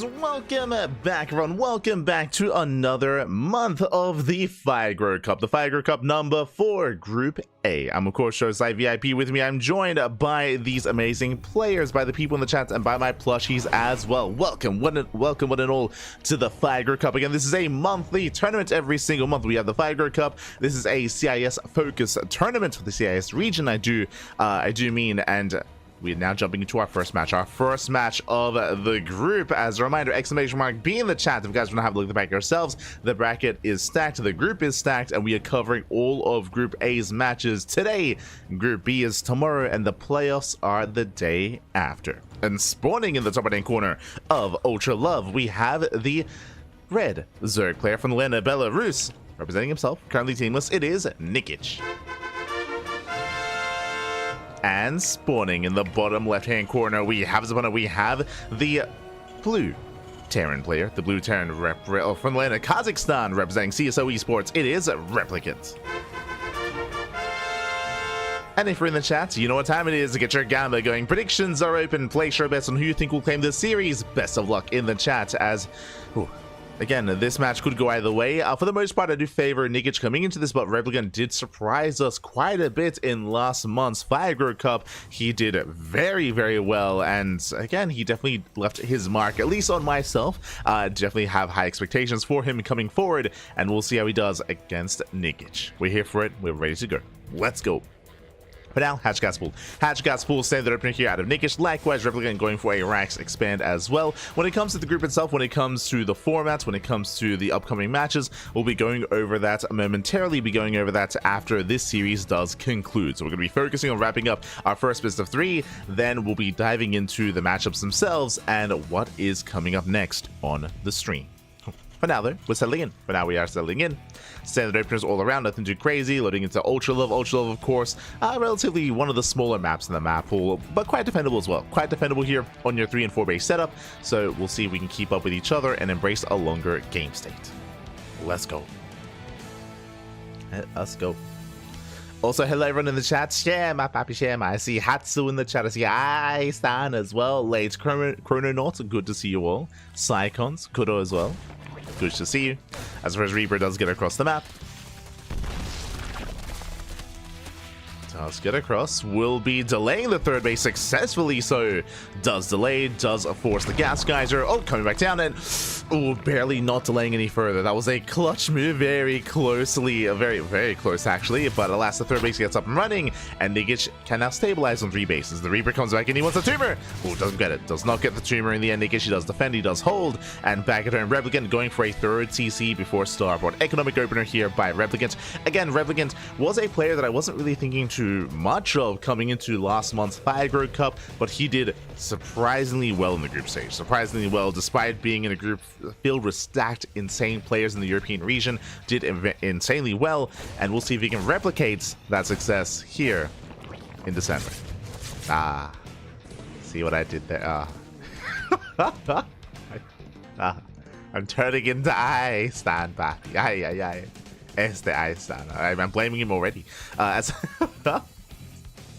Ducklings, welcome back everyone, welcome back to another month of the Fire Cup, the Fire Cup number 4, Group A. I'm of course Showside VIP. With me I'm joined by these amazing players, by the people in the chat, and by my plushies as well. Welcome one and all to the Fire Cup. Again, this is a monthly tournament. Every single month we have the Fire Cup. This is a CIS focus tournament for the CIS region, I do mean, and we're now jumping into our first match of the group. As a reminder, exclamation mark be in the chat if you guys want to have a look at the bracket yourselves. The bracket is stacked, the group is stacked, and we are covering all of Group A's matches today. Group B is tomorrow, and the playoffs are the day after. And spawning in the top right-hand corner of Ultra Love, we have the red Zerg player from the land of Belarus. Representing himself, currently teamless, it is Nikich. And spawning in the bottom left-hand corner, we have the blue Terran player, the blue Terran from the land of Kazakhstan, representing CSO Esports. It is Replicant. And if you're in the chat, you know what time it is to get your gamba going. Predictions are open. Place your bets on who you think will claim this series. Best of luck in the chat as... Again, this match could go either way. For the most part, I do favor Nikich coming into this, but Replicant did surprise us quite a bit in last month's Fire Cup. He did very, very well, and again, he definitely left his mark, at least on myself. Definitely have high expectations for him coming forward, and we'll see how he does against Nikich. We're here for it. We're ready to go. Let's go. But now, Hatch Gas Pool. Hatch Gas Pool standard opener here out of Nikich. Likewise, Replicant going for a Rax expand as well. When it comes to the group itself, when it comes to the formats, when it comes to the upcoming matches, we'll be going over that momentarily, after this series does conclude. So we're going to be focusing on wrapping up our first best of 3. Then we'll be diving into the matchups themselves and what is coming up next on the stream. For now, though, we're settling in. Standard openers all around, nothing too crazy. Loading into Ultra Love. Ultra Love, of course, relatively one of the smaller maps in the map pool, but quite defendable as well. Quite defendable here on your 3 and 4 base setup. So we'll see if we can keep up with each other and embrace a longer game state. Let's go. Let's go. Also, hello everyone in the chat. Share my papi, share my. I see Hatsu in the chat. I see Stan as well. Late Chrononauts, good to see you all. Psychons, Kudo as well. Good to see you. As far as Reaper does get across the map. Does get across. Will be delaying the third base successfully, so does delay, does force the gas geyser. Oh, coming back down and barely not delaying any further. That was a clutch move, very closely, very, very close actually, but alas, the third base gets up and running, and Nikich can now stabilize on 3 bases. The Reaper comes back and he wants a tumor. Oh, doesn't get it. Does not get the tumor in the end. Nikich, he does defend, he does hold, and back at home, Replicant going for a third CC before starboard. Economic opener here by Replicant. Again, Replicant was a player that I wasn't really thinking too much of coming into last month's Fire Cup, but he did surprisingly well in the group stage. Surprisingly well, despite being in a group filled with stacked, insane players in the European region, did insanely well, and we'll see if he can replicate that success here in December. See what I did there? I'm turning into Stan, papi. Este Stan. I'm blaming him already.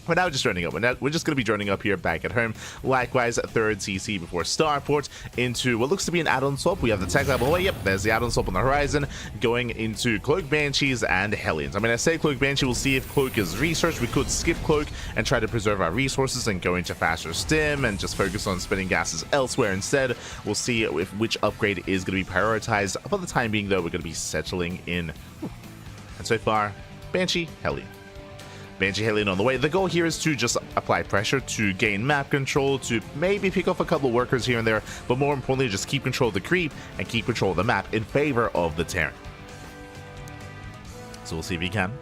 We're now just joining up. We're just going to be joining up here back at home. Likewise, third CC before Starport into what looks to be an add-on swap. We have the tech level. Oh, yep, there's the add-on swap on the horizon. Going into Cloak Banshees and Hellions. I mean, I say Cloak Banshee. We'll see if Cloak is researched. We could skip Cloak and try to preserve our resources and go into faster stim and just focus on spinning gases elsewhere instead. We'll see which upgrade is going to be prioritized. For the time being, though, we're going to be settling in. And so far, Banshee, Hellion. Banshee Hellion on the way. The goal here is to just apply pressure to gain map control, to maybe pick off a couple of workers here and there, but more importantly, just keep control of the creep and keep control of the map in favor of the Terran. So we'll see if he can.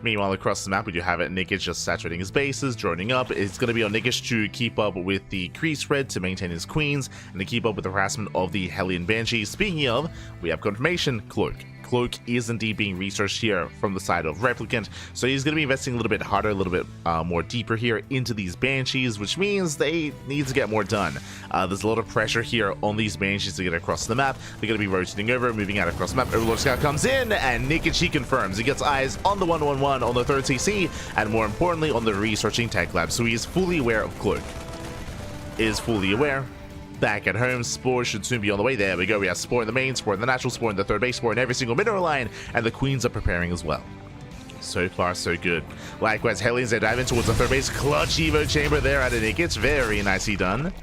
Meanwhile, across the map, we do have it Nikich just saturating his bases, joining up. It's going to be on Nikich to keep up with the crease spread to maintain his queens and to keep up with the harassment of the Hellion Banshee. Speaking of, we have confirmation, Cloak. Cloak is indeed being researched here from the side of Replicant, so he's going to be investing a little bit harder, a little bit more deeper here into these Banshees, which means they need to get more done. There's a lot of pressure here on these Banshees to get across the map. They're going to be rotating over, moving out across the map. Overlord Scout comes in, and Nikich, he confirms. He gets eyes on the 111 on the third CC, and more importantly, on the researching tech lab, so he is fully aware of Cloak. Is fully aware back at home. Spore should soon be on the way. There we go. We have Spore in the main, Spore in the natural, Spore in the third base, Spore in every single mineral line, and the Queens are preparing as well. So far, so good. Likewise, Hellions, they dive in towards the third base. Clutch Evo Chamber there at a Nikich. Very nicely done.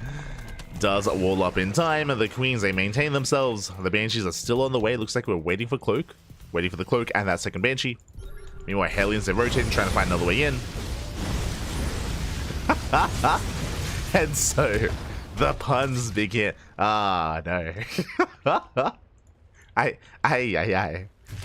Does wall up in time. The Queens, they maintain themselves. The Banshees are still on the way. Looks like we're waiting for Cloak. Waiting for the Cloak and that second Banshee. Meanwhile, Hellions, they're rotating, trying to find another way in. And so, the puns begin. Ah, no.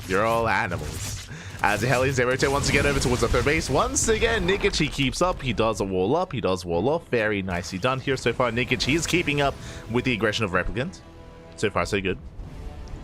You're all animals. As the Hellions, they rotate once again over towards the third base. Once again, Nikich, he keeps up. He does a wall up. He does wall off. Very nicely done here so far. Nikich, he is keeping up with the aggression of Replicant. So far, so good.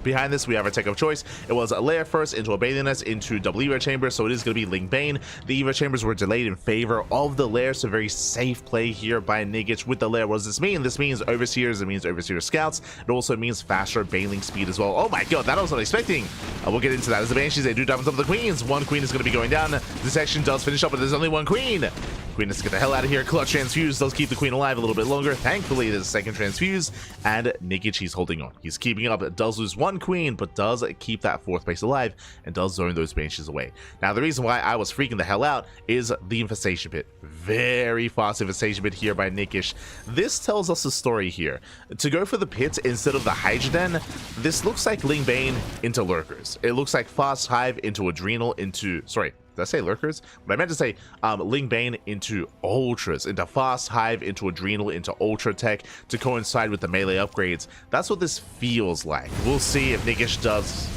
Behind this, we have our tech of choice. It was a layer first into a bathing nest into double Evo chamber, so it is going to be Ling Bane. The Evo chambers were delayed in favor of the lair, so very safe play here by Nikich with the lair. What does this mean? This means Overseers, it means Overseer Scouts. It also means faster Baneling speed as well. Oh my god, that I was not expecting. We'll get into that as the Banshees, they do dive on top of the Queens. One Queen is going to be going down. This section does finish up, but there's only one Queen. Queen has to get the hell out of here. Clutch Transfuse does keep the Queen alive a little bit longer. Thankfully, there's a second Transfuse, and Nikich, he's holding on. He's keeping up. It does lose one Queen, but does keep that fourth base alive and does zone those Banshees away. Now, the reason why I was freaking the hell out is the Infestation Pit. Very fast Infestation Pit here by Nikich. This tells us a story here. To go for the pit instead of the Hydra Den, this looks like Ling Bane into Lurkers. It looks like Fast Hive into Adrenal into... Sorry. Did I say Lurkers? But I meant to say Ling Bane into Ultras, into Fast Hive, into Adrenal, into Ultra Tech to coincide with the melee upgrades. That's what this feels like. We'll see if Nikich does,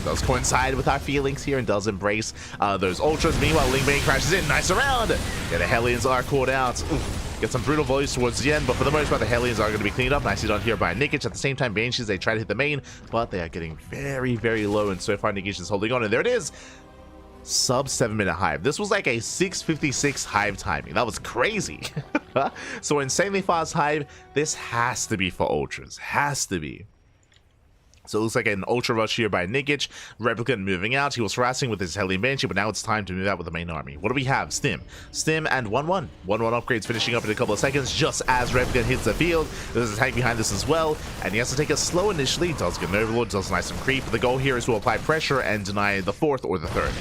does coincide with our feelings here and does embrace those Ultras. Meanwhile, Ling Bane crashes in. Nice around. Yeah, the Hellions are caught out. Oof. Get some brutal volleys towards the end, but for the most part, the Hellions are going to be cleaned up. Nicely done here by Nikich. At the same time, Banshees, they try to hit the main, but they are getting very, very low, and so far, Nikich is holding on, and there it is. Sub 7-minute hive. This was like a 6:56 hive timing. That was crazy. So insanely fast hive. This has to be for Ultras. Has to be. So it looks like an Ultra rush here by Nikich. Replicant moving out. He was harassing with his Hellion Banshee, but now it's time to move out with the main army. What do we have? Stim and 1-1. 1-1 upgrades finishing up in a couple of seconds just as Replicant hits the field. There's a tank behind this as well, and he has to take it slow initially. Does get an Overlord, does nice some creep. The goal here is to apply pressure and deny the fourth or the third.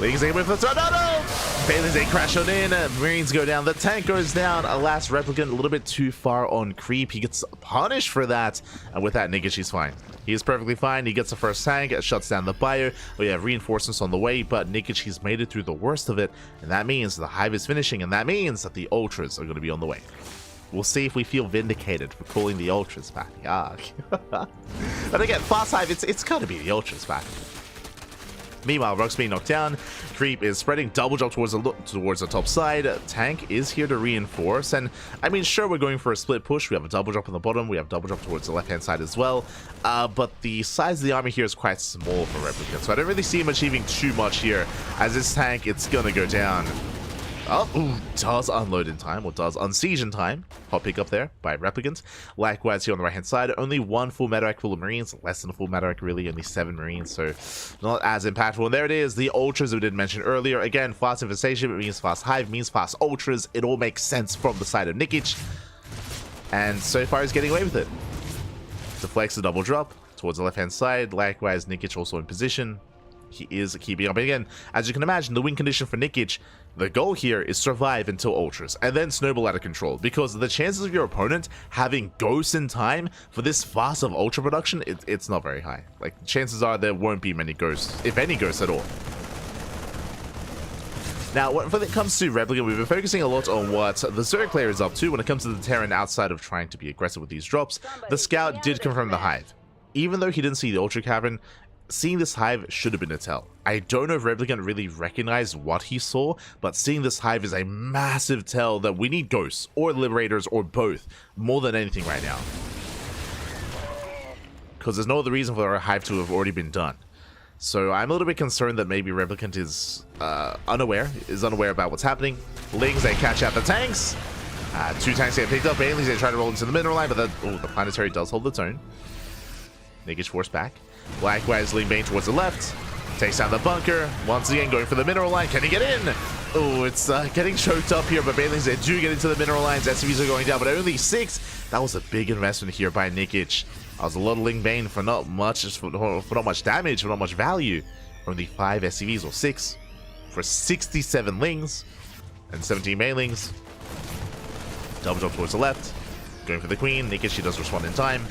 Ladies, they wait for the third. No! Bailey's they crash on in. Marines go down. The tank goes down. Alas, Replicant a little bit too far on creep. He gets punished for that. And with that, Nikich, he's fine. He is perfectly fine. He gets the first tank. It shuts down the bio. We have reinforcements on the way, but Nikich, he's made it through the worst of it. And that means the hive is finishing. And that means that the Ultras are going to be on the way. We'll see if we feel vindicated for calling the Ultras back. But again, Fast Hive, it's got to be the Ultras back. Meanwhile, Rock's being knocked down. Creep is spreading. Double jump towards the top side. Tank is here to reinforce. And I mean, sure, we're going for a split push. We have a double jump on the bottom. We have double jump towards the left-hand side as well. But the size of the army here is quite small for Replicant. So I don't really see him achieving too much here. As this tank, it's going to go down. Oh, ooh, does unload in time, or does unsiege in time. Hot pick up there by Replicant. Likewise here on the right hand side, only one full medevac full of Marines, less than a full medevac really, only 7 Marines, so not as impactful. And there it is, the Ultras we did mention earlier. Again, fast infestation, it means fast hive, means fast Ultras. It all makes sense from the side of Nikich. And so far he's getting away with it. Deflects the double drop towards the left hand side. Likewise, Nikich also in position. He is keeping up. And again, as you can imagine, the win condition for Nikich, the goal here is survive until Ultras, and then snowball out of control, because the chances of your opponent having ghosts in time for this fast of Ultra production, it's not very high. Like, chances are there won't be many ghosts, if any ghosts at all. Now, when it comes to Replicant, we've been focusing a lot on what the Zerg player is up to when it comes to the Terran outside of trying to be aggressive with these drops. The Scout did confirm the Hive. Even though he didn't see the Ultra Cavern, seeing this hive should have been a tell. I don't know if Replicant really recognized what he saw, but seeing this hive is a massive tell that we need ghosts, or liberators, or both, more than anything right now. Because there's no other reason for our hive to have already been done. So I'm a little bit concerned that maybe Replicant is unaware about what's happening. Lings, they catch out the tanks. 2 tanks get picked up. Baileys, they try to roll into the mineral line, but the planetary does hold its own. Nikich forced back. Likewise, Ling Bane towards the left. Takes down the bunker. Once again, going for the mineral line. Can he get in? Oh, it's getting choked up here, but Banelings, they do get into the mineral lines. SCVs are going down, but only 6. That was a big investment here by Nikich. That was a lot of Ling Bane for not much, for not much damage, for not much value. Only 5 SCVs, or 6, for 67 Lings and 17 Banelings. Double jump towards the left, going for the Queen. Nikich, she does respond in time.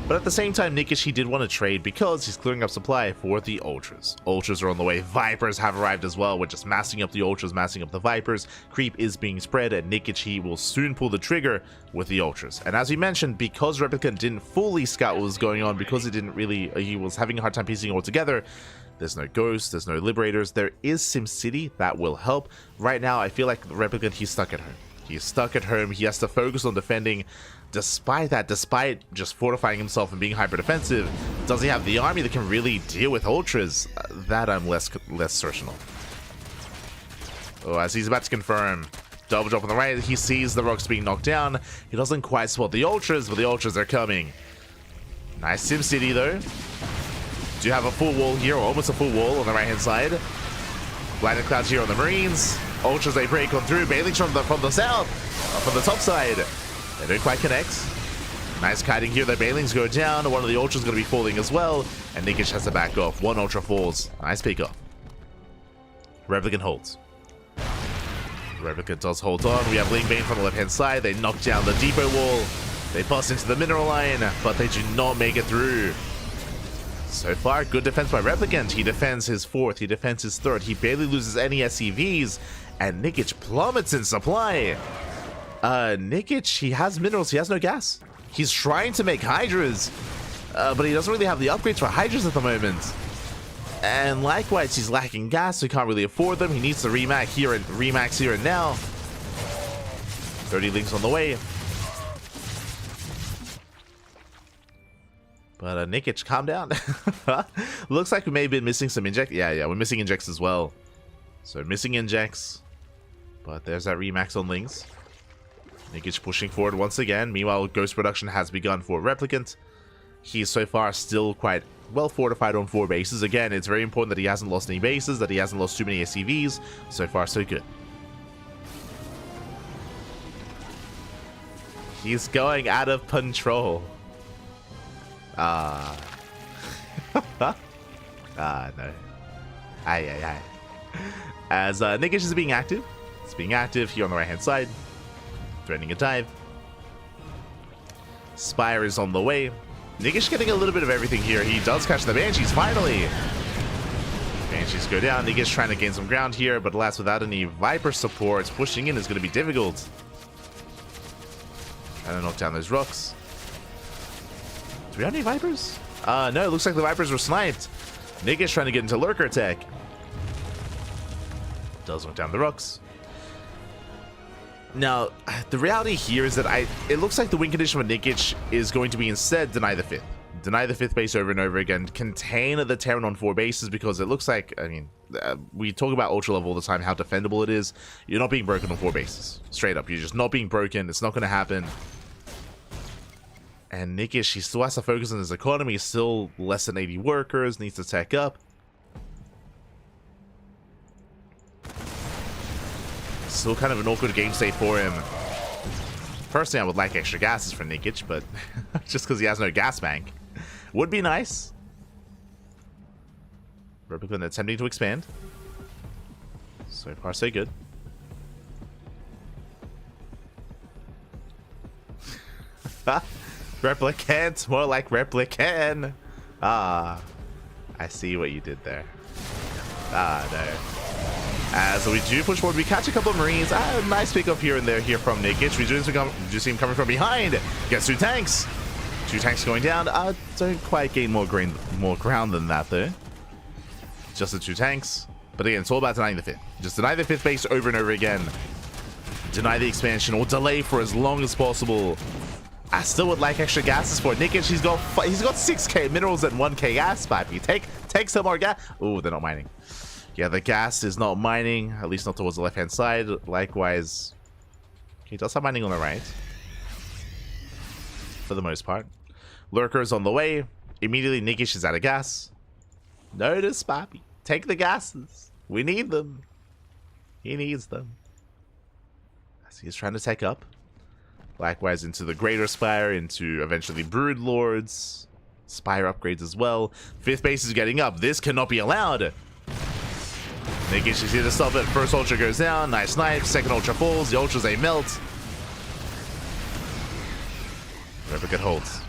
But at the same time, Nikich, he did want to trade because he's clearing up supply for the Ultras. Ultras are on the way. Vipers have arrived as well. We're just massing up the Ultras, massing up the Vipers. Creep is being spread, and Nikich, he will soon pull the trigger with the Ultras. And as we mentioned, because Replicant didn't fully scout what was going on, because he was having a hard time piecing it all together, there's no Ghosts, there's no Liberators. There is SimCity that will help. Right now, I feel like Replicant, he's stuck at home. He's stuck at home. He has to focus on defending. Despite that, despite just fortifying himself and being hyper defensive, does he have the army that can really deal with Ultras? That I'm less certain of. Oh, as he's about to confirm, double jump on the right, he sees the rocks being knocked down. He doesn't quite spot the Ultras, but the Ultras are coming. Nice SimCity though. Do have a full wall here, or almost a full wall on the right hand side. Blinded Clouds here on the Marines. Ultras, they break on through. Banelings from the south, from the top side. They don't quite connect. Nice kiting here. The Banelings go down. One of the Ultras going to be falling as well. And Nikich has to back off. One Ultra falls. Nice pick up. Replicant holds. Replicant does hold on. We have Ling Bane from the left-hand side. They knock down the depot wall. They bust into the mineral line, but they do not make it through. So far, good defense by Replicant. He defends his 4th. He defends his 3rd. He barely loses any SCVs. And Nikich plummets in supply. Nikich, he has minerals, he has no gas. He's trying to make Hydras, but he doesn't really have the upgrades for Hydras at the moment. And likewise, he's lacking gas, so he can't really afford them. He needs to remax here and now. 30 Lings on the way. But Nikich, calm down. Looks like we may have been missing some injects. Yeah, we're missing injects as well. So missing injects. But there's that remax on Lings. Nikich pushing forward once again. Meanwhile, Ghost production has begun for Replicant. He's so far still quite well fortified on 4 bases. Again, it's very important that he hasn't lost any bases, that he hasn't lost too many SCVs. So far, so good. He's going out of control. No. Aye. As Nikich is being active. It's being active here on the right-hand side. Threatening a dive. Spire is on the way. Nikich getting a little bit of everything here. He does catch the Banshees, finally. Banshees go down. Nikich trying to gain some ground here, but alas, without any Viper support, pushing in is going to be difficult. Trying to knock down those rocks. Do we have any Vipers? No, it looks like the Vipers were sniped. Nikich trying to get into Lurker attack. Does knock down the rocks. Now, the reality here is that it looks like the win condition for Nikich is going to be instead deny the 5th. Deny the 5th base over and over again. Contain the Terran on 4 bases, because it looks like, I mean, we talk about Ultra Level all the time, how defendable it is. You're not being broken on 4 bases. Straight up. You're just not being broken. It's not going to happen. And Nikich, he still has to focus on his economy. He's still less than 80 workers. Needs to tech up. Still kind of an awkward game state for him. Personally, I would like extra gases for Nikich, but just because he has no gas bank. Would be nice. Replicant attempting to expand. So far, so good. Replicant, more like Replicant. Ah, I see what you did there. Ah, no. As we do push forward, we catch a couple of Marines. Nice pickup here and there here from Nikich. We do see him coming from behind. Gets 2 tanks. 2 tanks going down. Don't quite gain more ground than that, though. Just the 2 tanks. But again, it's all about denying the 5th. Just deny the 5th base over and over again. Deny the expansion or delay for as long as possible. I still would like extra gases for Nikich. He's got 6k minerals and 1k gas, baby. Take some more gas. Oh, they're not mining. Yeah, the gas is not mining, at least not towards the left-hand side. Likewise, he does have mining on the right. For the most part. Lurkers on the way. Immediately, Nikich is out of gas. Notice, papi. Take the gases. We need them. He needs them. As he's trying to take up. Likewise into the Greater Spire, into eventually Brood Lords. Spire upgrades as well. 5th base is getting up. This cannot be allowed. Nikich is here to stop it. First Ultra goes down. Nice knife. Second Ultra falls. The Ultras a melt. Replicant holds.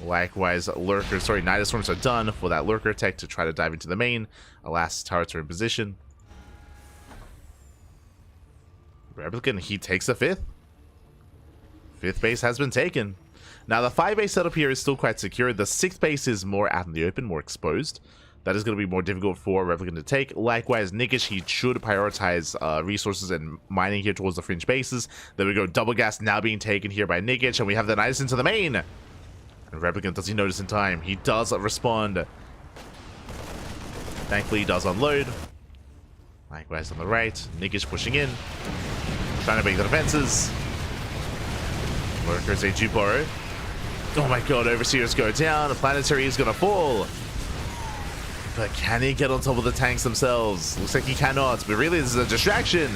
Likewise, Lurkers, sorry, Nidus Storms are done for that Lurker tech to try to dive into the main. Alas, turrets are in position. Replicant, he takes the 5th. 5th base has been taken. Now, the 5 base setup here is still quite secure. The 6th base is more out in the open, more exposed. That is going to be more difficult for Replicant to take. Likewise, Nikich, he should prioritize resources and mining here towards the fringe bases. There we go, double gas now being taken here by Nikich, and we have the Nidus into the main. And Replicant, does he notice in time? He does respond. Thankfully, he does unload. Likewise on the right, Nikich pushing in. Trying to break the defenses. Lurkers a Juporo. Oh my god, Overseers go down. The Planetary is going to fall. But can he get on top of the tanks themselves? Looks like he cannot, but really this is a distraction.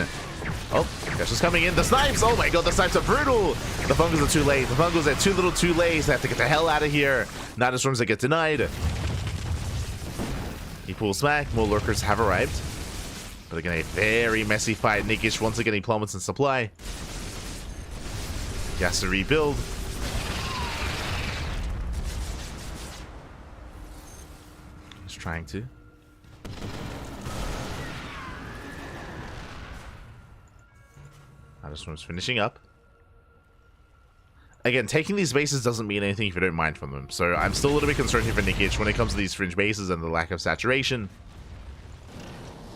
Oh, Gush is coming in. The snipes! Oh my god, the snipes are brutal! The Fungus are too late. The Fungus are too little too late. They have to get the hell out of here. Nidus Storms that get denied. He pulls back. More Lurkers have arrived. But again, a very messy fight. Nikich once again he plummets in supply. He has to rebuild. He's trying to. Nidus Storms finishing up. Again, taking these bases doesn't mean anything if you don't mind from them. So I'm still a little bit concerned here for Nikich when it comes to these fringe bases and the lack of saturation.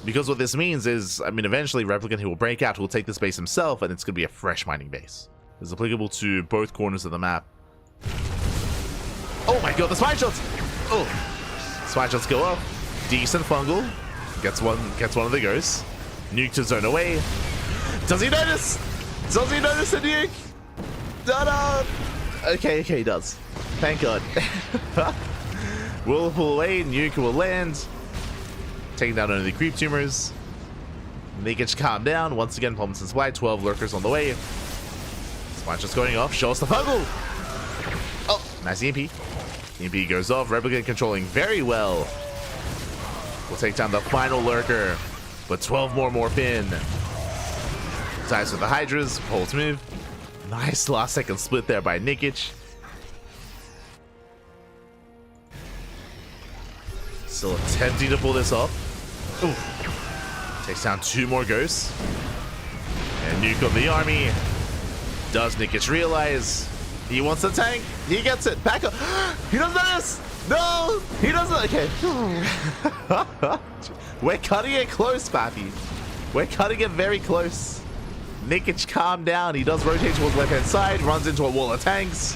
Because what this means is, I mean, eventually Replicant, he will break out, he will take this base himself, and it's going to be a fresh mining base. It's applicable to both corners of the map. Oh my god, the spine shots! Oh! Spine shots go up. Decent fungal. Gets one of the ghosts. Nuke to zone away. Does he notice? Does he notice the nuke? No! Okay, he does. Thank god. We'll pull away, nuke will land. Taking down only the creep tumors. Nikich calm down. Once again, plummets in supply. 12 Lurkers on the way. Spine just going off. Show us the fungal. Oh, nice EMP. EMP goes off. Replicant controlling very well. We'll take down the final Lurker. But 12 more morph in. Ties with the Hydras. Holds move. Nice last second split there by Nikich. Still attempting to pull this off. Ooh. Takes down 2 more ghosts. And nuke on the army. Does Nikich realize he wants the tank? He gets it. Back up. He doesn't notice. No, he doesn't. Okay. We're cutting it close, Pappy. We're cutting it very close. Nikich, calm down. He does rotate towards the left-hand side. Runs into a wall of tanks.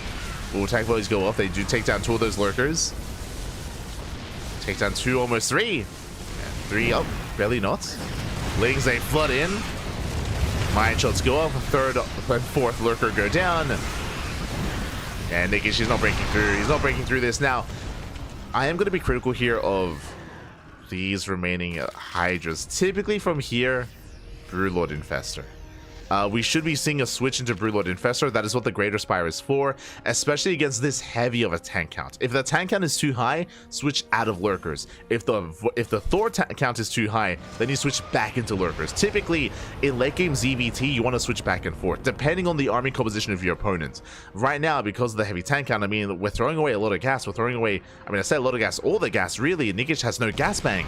Ooh, tank volleys go off. They do take down 2 of those Lurkers. Take down 2, almost 3. And 3, oh, barely not. Lings, they flood in. Mine shots go up. 3rd and 4th Lurker go down. And Nikich, he's not breaking through. He's not breaking through this. Now, I am going to be critical here of these remaining Hydras. Typically from here, Broodlord Infestor. We should be seeing a switch into Broodlord Infestor. That is what the Greater Spire is for, especially against this heavy of a tank count. If the tank count is too high, switch out of Lurkers. If the Thor count is too high, then you switch back into Lurkers. Typically, in late game ZVT, you want to switch back and forth, depending on the army composition of your opponent. Right now, because of the heavy tank count, I mean, we're throwing away a lot of gas. We're throwing away, I mean, I say a lot of gas, all the gas, really. Nikich has no gas bank.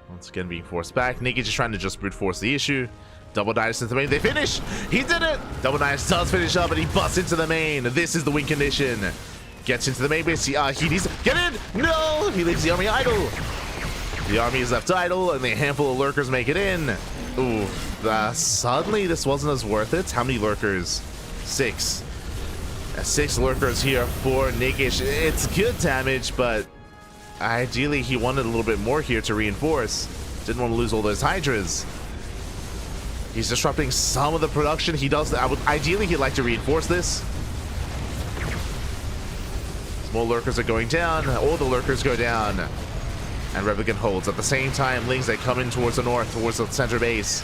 Once again being forced back. Nikich is trying to just brute force the issue. Double Nidus into the main. They finish! He did it! Double Nidus does finish up and he busts into the main. This is the win condition. Gets into the main base. He needs to get in! No! He leaves the army idle. The army is left idle and a handful of Lurkers make it in. Ooh. Suddenly this wasn't as worth it. How many Lurkers? 6. 6 Lurkers here for Nikich. It's good damage, but ideally, he wanted a little bit more here to reinforce. Didn't want to lose all those Hydras. He's disrupting some of the production. He does. Ideally, he'd like to reinforce this. More lurkers are going down. All the lurkers go down. And Replicant holds. At the same time, Lings, they come in towards the north, towards the center base.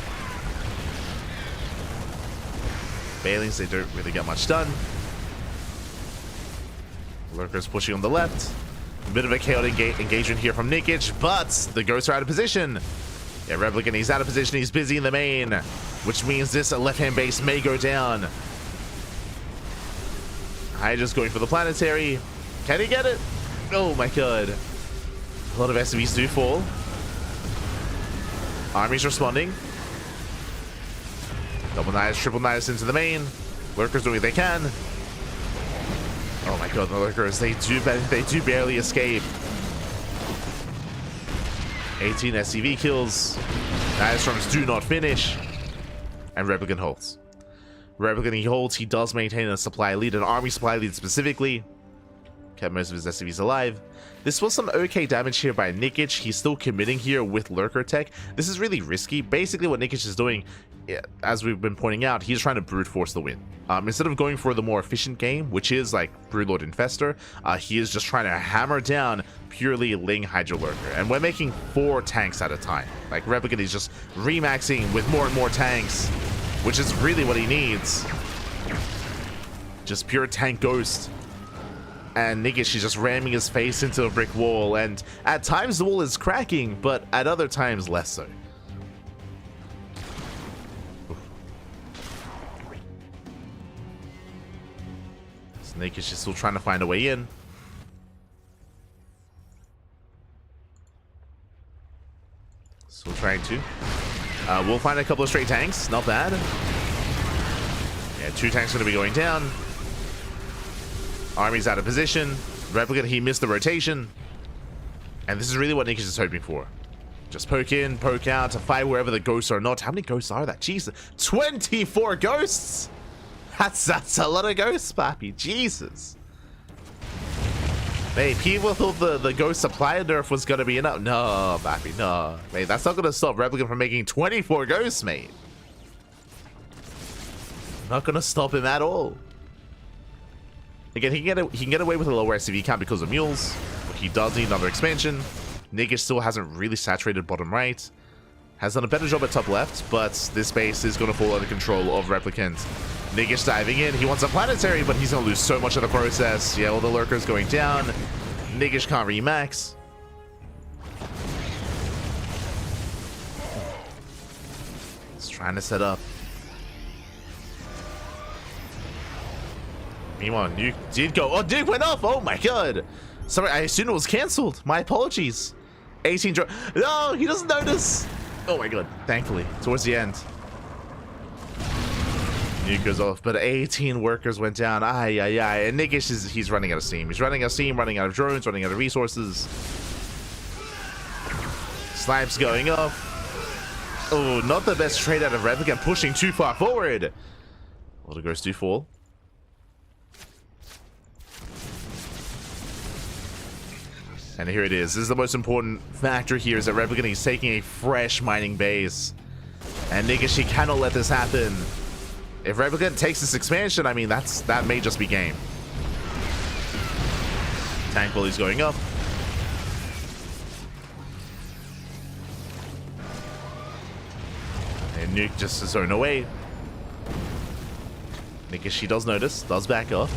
Bailings, they don't really get much done. Lurkers pushing on the left. A bit of a chaotic engagement here from Nikich, but the ghosts are out of position. Yeah, Replicant, he's out of position. He's busy in the main, which means this left-hand base may go down. Hydra's going for the planetary. Can he get it? Oh my god. A lot of SCVs do fall. Army's responding. Double knives, triple knives into the main. Lurkers doing what they can. Oh my god, the lurkers, they do barely escape. 18 SCV kills. Knives storms do not finish. And Replicant holds. Replicant, he holds. He does maintain a supply lead, an army supply lead specifically. Kept most of his SCVs alive. This was some okay damage here by Nikich. He's still committing here with lurker tech. This is really risky. Basically what Nikich is doing, as we've been pointing out, he's trying to brute force the win. Instead of going for the more efficient game, which is like Broodlord Infestor, he is just trying to hammer down purely Ling Hydra Lurker. And we're making 4 tanks at a time. Like Replicant is just remaxing with more and more tanks, which is really what he needs. Just pure tank ghost. And Nikich is just ramming his face into a brick wall, and at times the wall is cracking, but at other times less so. So Nikich is still trying to find a way in. Still trying to. We'll find a couple of straight tanks, not bad. Yeah, 2 tanks going to be going down. Army's out of position. Replicant, he missed the rotation. And this is really what Nikich is hoping for. Just poke in, poke out, to fight wherever the ghosts are not. How many ghosts are that? Jesus. 24 ghosts? That's a lot of ghosts, papi. Jesus. Mate, people thought the ghost supply nerf was going to be enough. No, papi, no. Mate, that's not going to stop Replicant from making 24 ghosts, mate. Not going to stop him at all. Again, he can get away with a lower SCV count because of mules, but he does need another expansion. Nikich still hasn't really saturated bottom right. Has done a better job at top left, but this base is going to fall under control of Replicant. Nikich diving in. He wants a planetary, but he's going to lose so much of the process. Yeah, all the lurkers going down. Nikich can't remax. He's trying to set up. Meanwhile, Nuke did go. Oh, Nuke went off. Oh my god. Sorry, I assumed it was cancelled. My apologies. 18 drop. No, he doesn't notice. Oh my god. Thankfully, towards the end. Nuke goes off, but 18 workers went down. Ay, ay, ay. And Nikich he's running out of steam. He's running out of steam, running out of drones, running out of resources. Snipes going off. Oh, not the best trade out of Replicant, pushing too far forward. All the ghosts do fall. And here it is. This is the most important factor here, is that Replicant is taking a fresh mining base. And Nikich, he cannot let this happen. If Replicant takes this expansion, I mean, that may just be game. Tank bully's going up. And Nuke just is thrown away. Nikich, she does notice, does back off.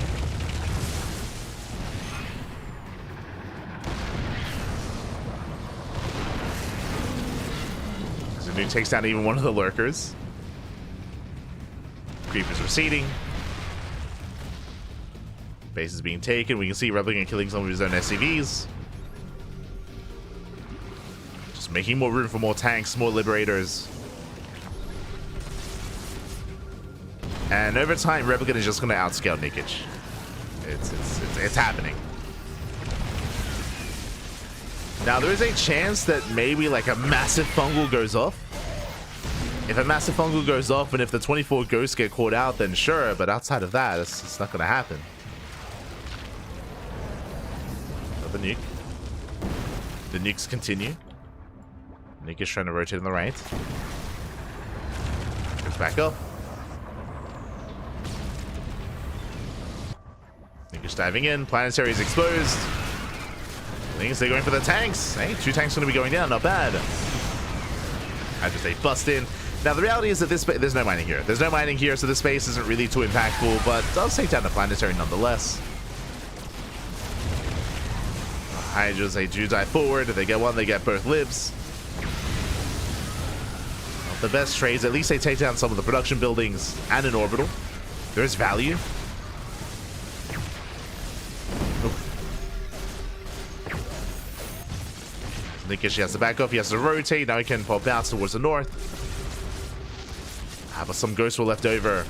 Nuke takes down even one of the lurkers. Creepers receding. Base is being taken. We can see Replicant killing some of his own SCVs. Just making more room for more tanks, more liberators. And over time, Replicant is just going to outscale Nikich. It's happening. Now, there is a chance that maybe like a massive fungal goes off. If a massive fungal goes off and if the 24 ghosts get caught out, then sure, but outside of that, it's not going to happen. Another nuke. The nukes continue. Nuke is trying to rotate on the right. Goes back up. Nuke Just diving in. Planetary is exposed. I think they're going for the tanks. Hey, 2 tanks going to be going down. Not bad. I just say bust in. Now, the reality is that there's no mining here. There's no mining here, so this space isn't really too impactful, but does take down the planetary nonetheless. Hydras, they do dive forward. They get one, they get both libs. Not the best trades. At least they take down some of the production buildings and an orbital. There is value. Nikich has to back off. He has to rotate. Now he can pop out towards the north. But some ghosts were left over.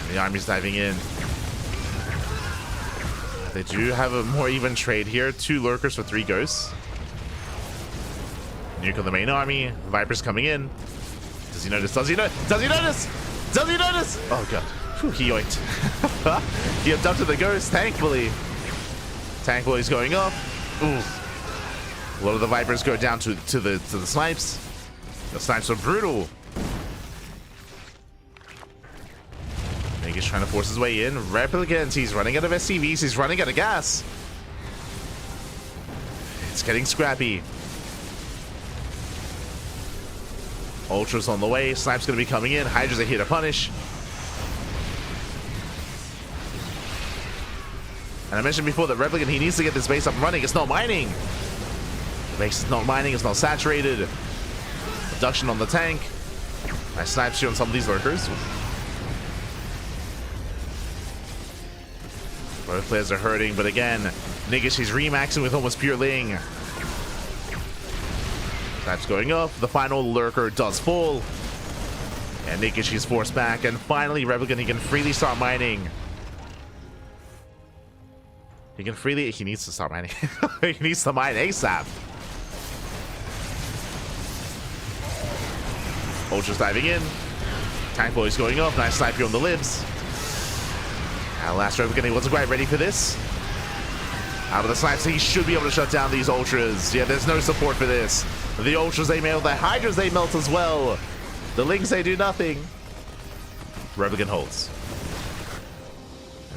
And the army's diving in. They do have a more even trade here. 2 lurkers for 3 ghosts. Nuke on the main army. Viper's coming in. Does he notice? Does he notice? Does he notice? Does he notice? Oh god. Whew, he yoinked. He abducted the ghost, thankfully. Tank boy's going up. Ooh. A lot of the Vipers go down to the snipes. The snipes are brutal. Nikich trying to force his way in. Replicant, he's running out of SCVs. He's running out of gas. It's getting scrappy. Ultra's on the way. Snipe's going to be coming in. Hydra's are here to punish. And I mentioned before that Replicant, he needs to get this base up and running. It's not mining. The base is not mining. It's not saturated. Reduction on the tank. Nice snipes here on some of these lurkers. Both players are hurting, but again, Nikich, he's remaxing with almost pure Ling. Snipes going up. The final lurker does fall. And Nikich is forced back. And finally, Replicant, he can freely start mining. He needs to start mining. He needs to mine ASAP. Ultra's diving in. Tank boy's going up. Nice sniper on the libs. Last Replicant, he wasn't quite ready for this. Out of the snipes, he should be able to shut down these Ultras. Yeah, there's no support for this. The Ultras, they melt. The Hydras, they melt as well. The Lings, they do nothing. Replicant holds.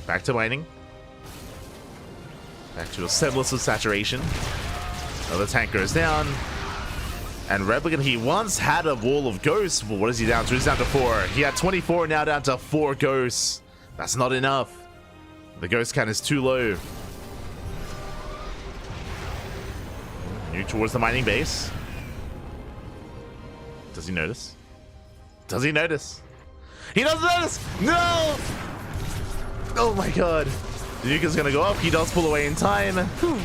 Back to mining. Back to a semblance of saturation. Another tank goes down. And Replicant, he once had a wall of ghosts. Well, what is he down to? He's down to 4. He had 24, now down to 4 ghosts. That's not enough. The ghost count is too low. Nuke towards the mining base. Does he notice? Does he notice? He doesn't notice! No! Oh my god. The nuke is gonna go up. He does pull away in time. Whew.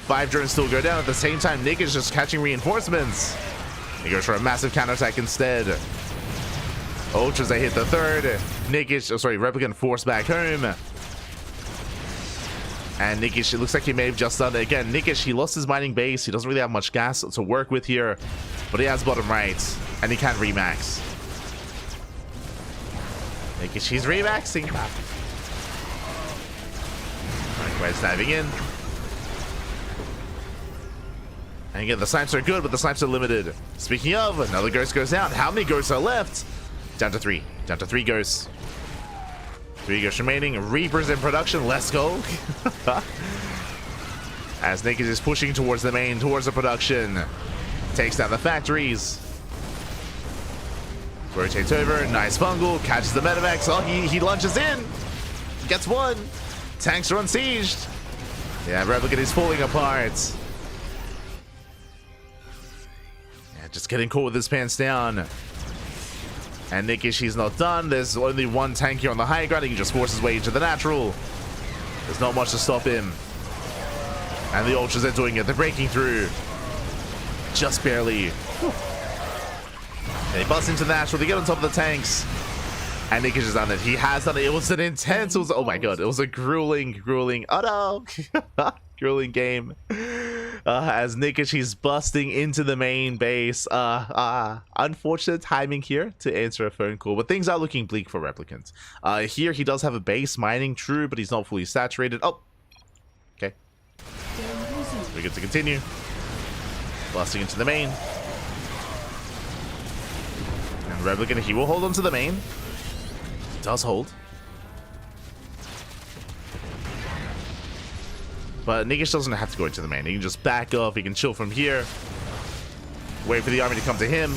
5 drones still go down. At the same time, Nick is just catching reinforcements. He goes for a massive counterattack instead. Ultras, they hit the 3rd. Nikich, Replicant forced back home. And Nikich, it looks like he may have just done it again. Nikich, he lost his mining base. He doesn't really have much gas to work with here. But he has bottom right. And he can't remax. Nikich, he's remaxing. Likewise, diving in. And again, the snipes are good, but the snipes are limited. Speaking of, another ghost goes down. How many ghosts are left? Down to 3. Down to 3 ghosts. 3 ghosts remaining. Reapers in production. Let's go. As Nikich is pushing towards the main, towards the production. Takes down the factories. Rotates over. Nice fungal. Catches the medevacs. Oh, he lunges in. Gets 1. Tanks are unsieged. Yeah, Replicant is falling apart. Yeah, just getting caught with his pants down. And Nikich, he's not done. There's only 1 tank here on the high ground. He can just force his way into the natural. There's not much to stop him. And the Ultras are doing it. They're breaking through. Just barely. Whew. They bust into the natural. They get on top of the tanks. And Nikich has done it. He has done it. It was an intense. Oh my god. It was a grueling. Oh no. Grueling game. As Nikich, he's busting into the main base. Unfortunate timing here to answer a phone call, but things are looking bleak for Replicant. Here he does have a base mining, true, but he's not fully saturated. Oh, okay. We get to continue. Busting into the main. And Replicant, he will hold on to the main. Does hold. But Nikich doesn't have to go into the main. He can just back off. He can chill from here. Wait for the army to come to him.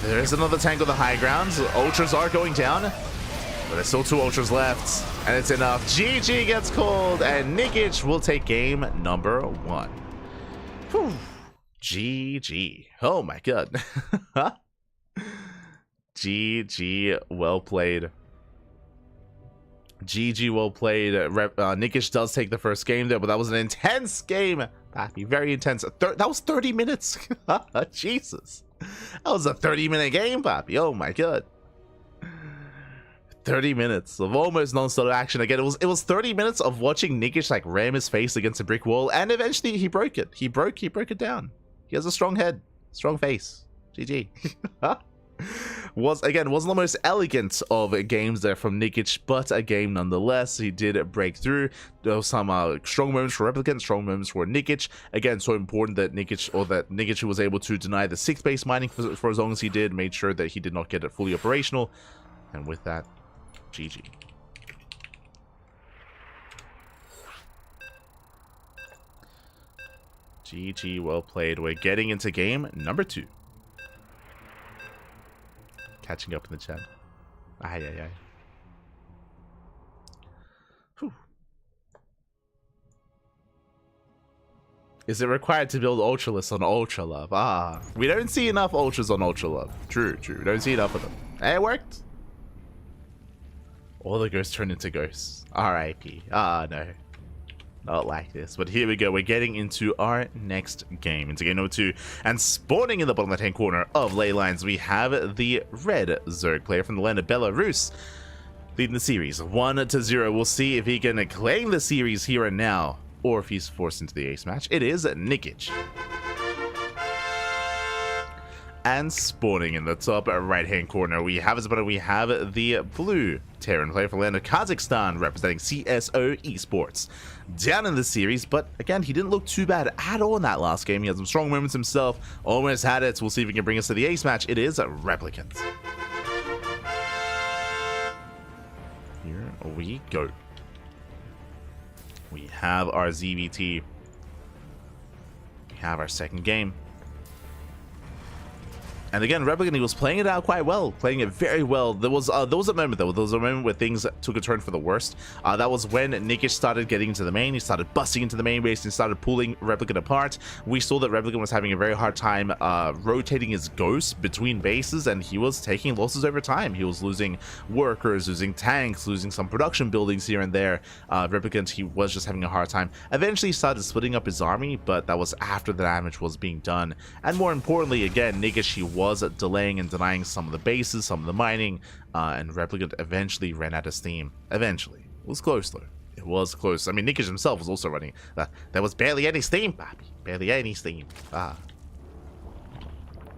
There's another tank on the high ground. Ultras are going down. But there's still 2 Ultras left. And it's enough. GG gets called. And Nikich will take game number 1. Whew. GG. Oh my god. GG. Well played. GG, well played. Nikich does take the first game there, but that was an intense game. Pappy, very intense. That was 30 minutes. Jesus. That was a 30-minute game, Pappy. Oh my god. 30 minutes of almost non-stop action. Again, it was 30 minutes of watching Nikich like ram his face against a brick wall, and eventually he broke it. He broke it down. He has a strong head, strong face. GG. Wasn't the most elegant of games there from Nikich, but a game nonetheless. He did break through. There were some strong moments for Replicant, strong moments for Nikich. Again, so important that Nikich was able to deny the 6th base mining for as long as he did, made sure that he did not get it fully operational. And with that, GG. GG, well played. We're getting into game number 2. Catching up in the chat. Aye. Whew. Is it required to build Ultralists on Ultra Love? Ah, we don't see enough Ultras on Ultra Love. True. We don't see enough of them. Hey, it worked. All the ghosts turn into ghosts. R.I.P. Ah, no. Not like this. But here we go. We're getting into our next game. Into game number 2. And spawning in the bottom left-hand corner of ley lines, we have the red Zerg player from the land of Belarus, leading the series 1-0. We'll see if he can claim the series here and now, or if he's forced into the ace match. It is Nikich. And spawning in the top right-hand corner, we have the blue Terran player from the land of Kazakhstan, representing CSO Esports. Down in the series, but again, he didn't look too bad at all in that last game. He had some strong moments himself, almost had it. We'll see if he can bring us to the ace match. It is Replicant. Here we go. We have our ZVT. We have our second game. And again, Replicant, he was playing it out quite well, playing it very well. There was a moment though, where things took a turn for the worst. That was when Nikich started getting into the main. He started busting into the main base and started pulling Replicant apart. We saw that Replicant was having a very hard time rotating his ghosts between bases, and he was taking losses over time. He was losing workers, losing tanks, losing some production buildings here and there. Replicant, he was just having a hard time. Eventually, he started splitting up his army, but that was after the damage was being done. And more importantly, again, Nikich, he was delaying and denying some of the bases, some of the mining, and Replicant eventually ran out of steam. Eventually. It was close though. It was close. I mean, Nikich himself was also running. There was barely any steam, Pappy. Barely any steam.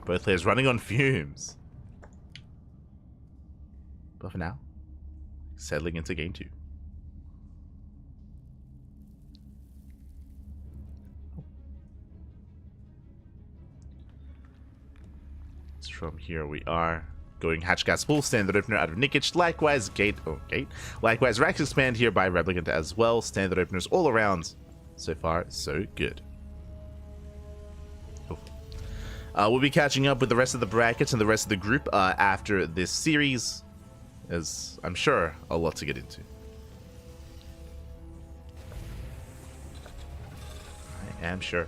Both players running on fumes. But for now, settling into game 2. From here we are going hatch gas full, standard opener out of Nikich, likewise likewise Rax expand here by Replicant as well. Standard openers all around. So far so good. We'll be catching up with the rest of the brackets and the rest of the group after this series, as I'm sure a lot to get into. I am sure.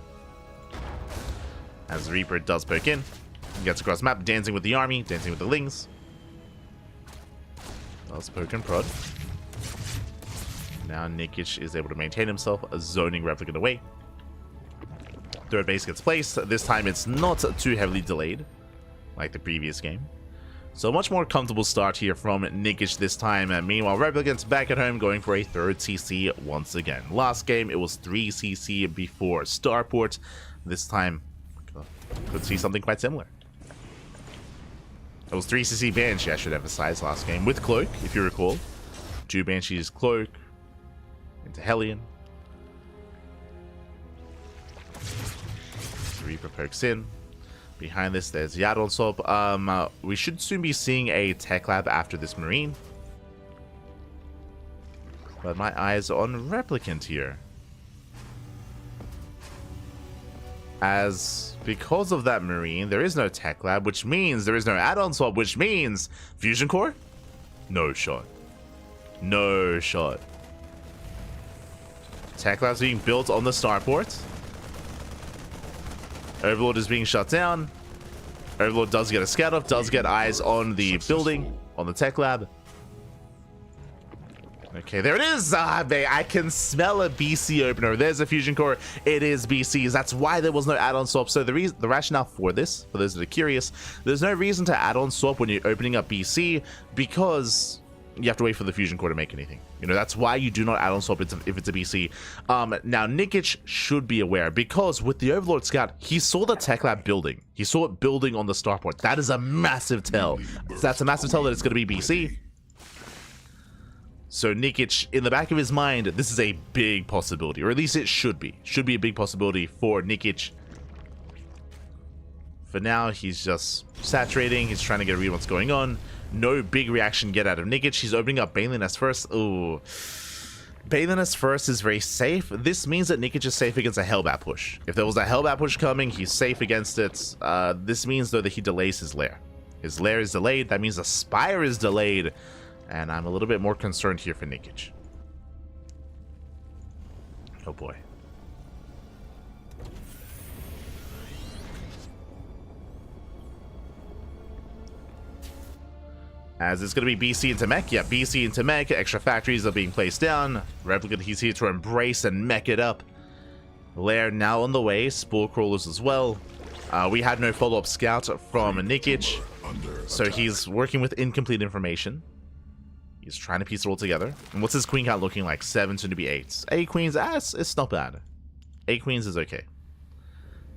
As Reaper does poke in, gets across map, dancing with the army, dancing with the lings. Well spoken prod. Now Nikich is able to maintain himself, zoning Replicant away. Third base gets placed. This time it's not too heavily delayed, like the previous game. So a much more comfortable start here from Nikich this time. Meanwhile, Replicant's back at home going for a third CC once again. Last game it was 3 CC before Starport. This time could see something quite similar. It was 3 CC Banshee, I should emphasize, last game, with Cloak, if you recall. 2 Banshees, Cloak, into Hellion. Reaper pokes in. Behind this, there's Yadonsop. We should soon be seeing a tech lab after this Marine. But my eyes are on Replicant here. As because of that Marine, there is no Tech Lab, which means there is no add-on swap, which means Fusion Core? No shot. No shot. Tech Lab's being built on the starport. Overlord is being shut down. Overlord does get a scout up, does get eyes on the building, on the Tech Lab. Okay, there it is. I can smell a BC opener. There's a Fusion Core. It is BC's. That's why there was no add-on swap. So the rationale for this, for those that are curious, there's no reason to add-on swap when you're opening up BC because you have to wait for the Fusion Core to make anything. You know, that's why you do not add-on swap if it's a BC. Now, Nikich should be aware because with the Overlord Scout, he saw the Tech Lab building. He saw it building on the starport. That is a massive tell. That's a massive tell that it's going to be BC. So Nikich, in the back of his mind, this is a big possibility, or at least it should be. Should be a big possibility for Nikich. For now, he's just saturating. He's trying to get a read on what's going on. No big reaction yet out of Nikich. He's opening up Baneliness first. Ooh. Baneliness first is very safe. This means that Nikich is safe against a Hellbat push. If there was a Hellbat push coming, he's safe against it. This means, though, that he delays his lair. His lair is delayed. That means the Spire is delayed. And I'm a little bit more concerned here for Nikich. Oh boy. As it's going to be BC into mech. Yeah, BC into mech. Extra factories are being placed down. Replicant, he's here to embrace and mech it up. Lair now on the way. Spore crawlers as well. We had no follow-up scout from Nikich. So he's working with incomplete information. He's trying to piece it all together. And what's his queen count looking like? 7, soon to be 8. 8 queens, it's not bad. 8 queens is okay.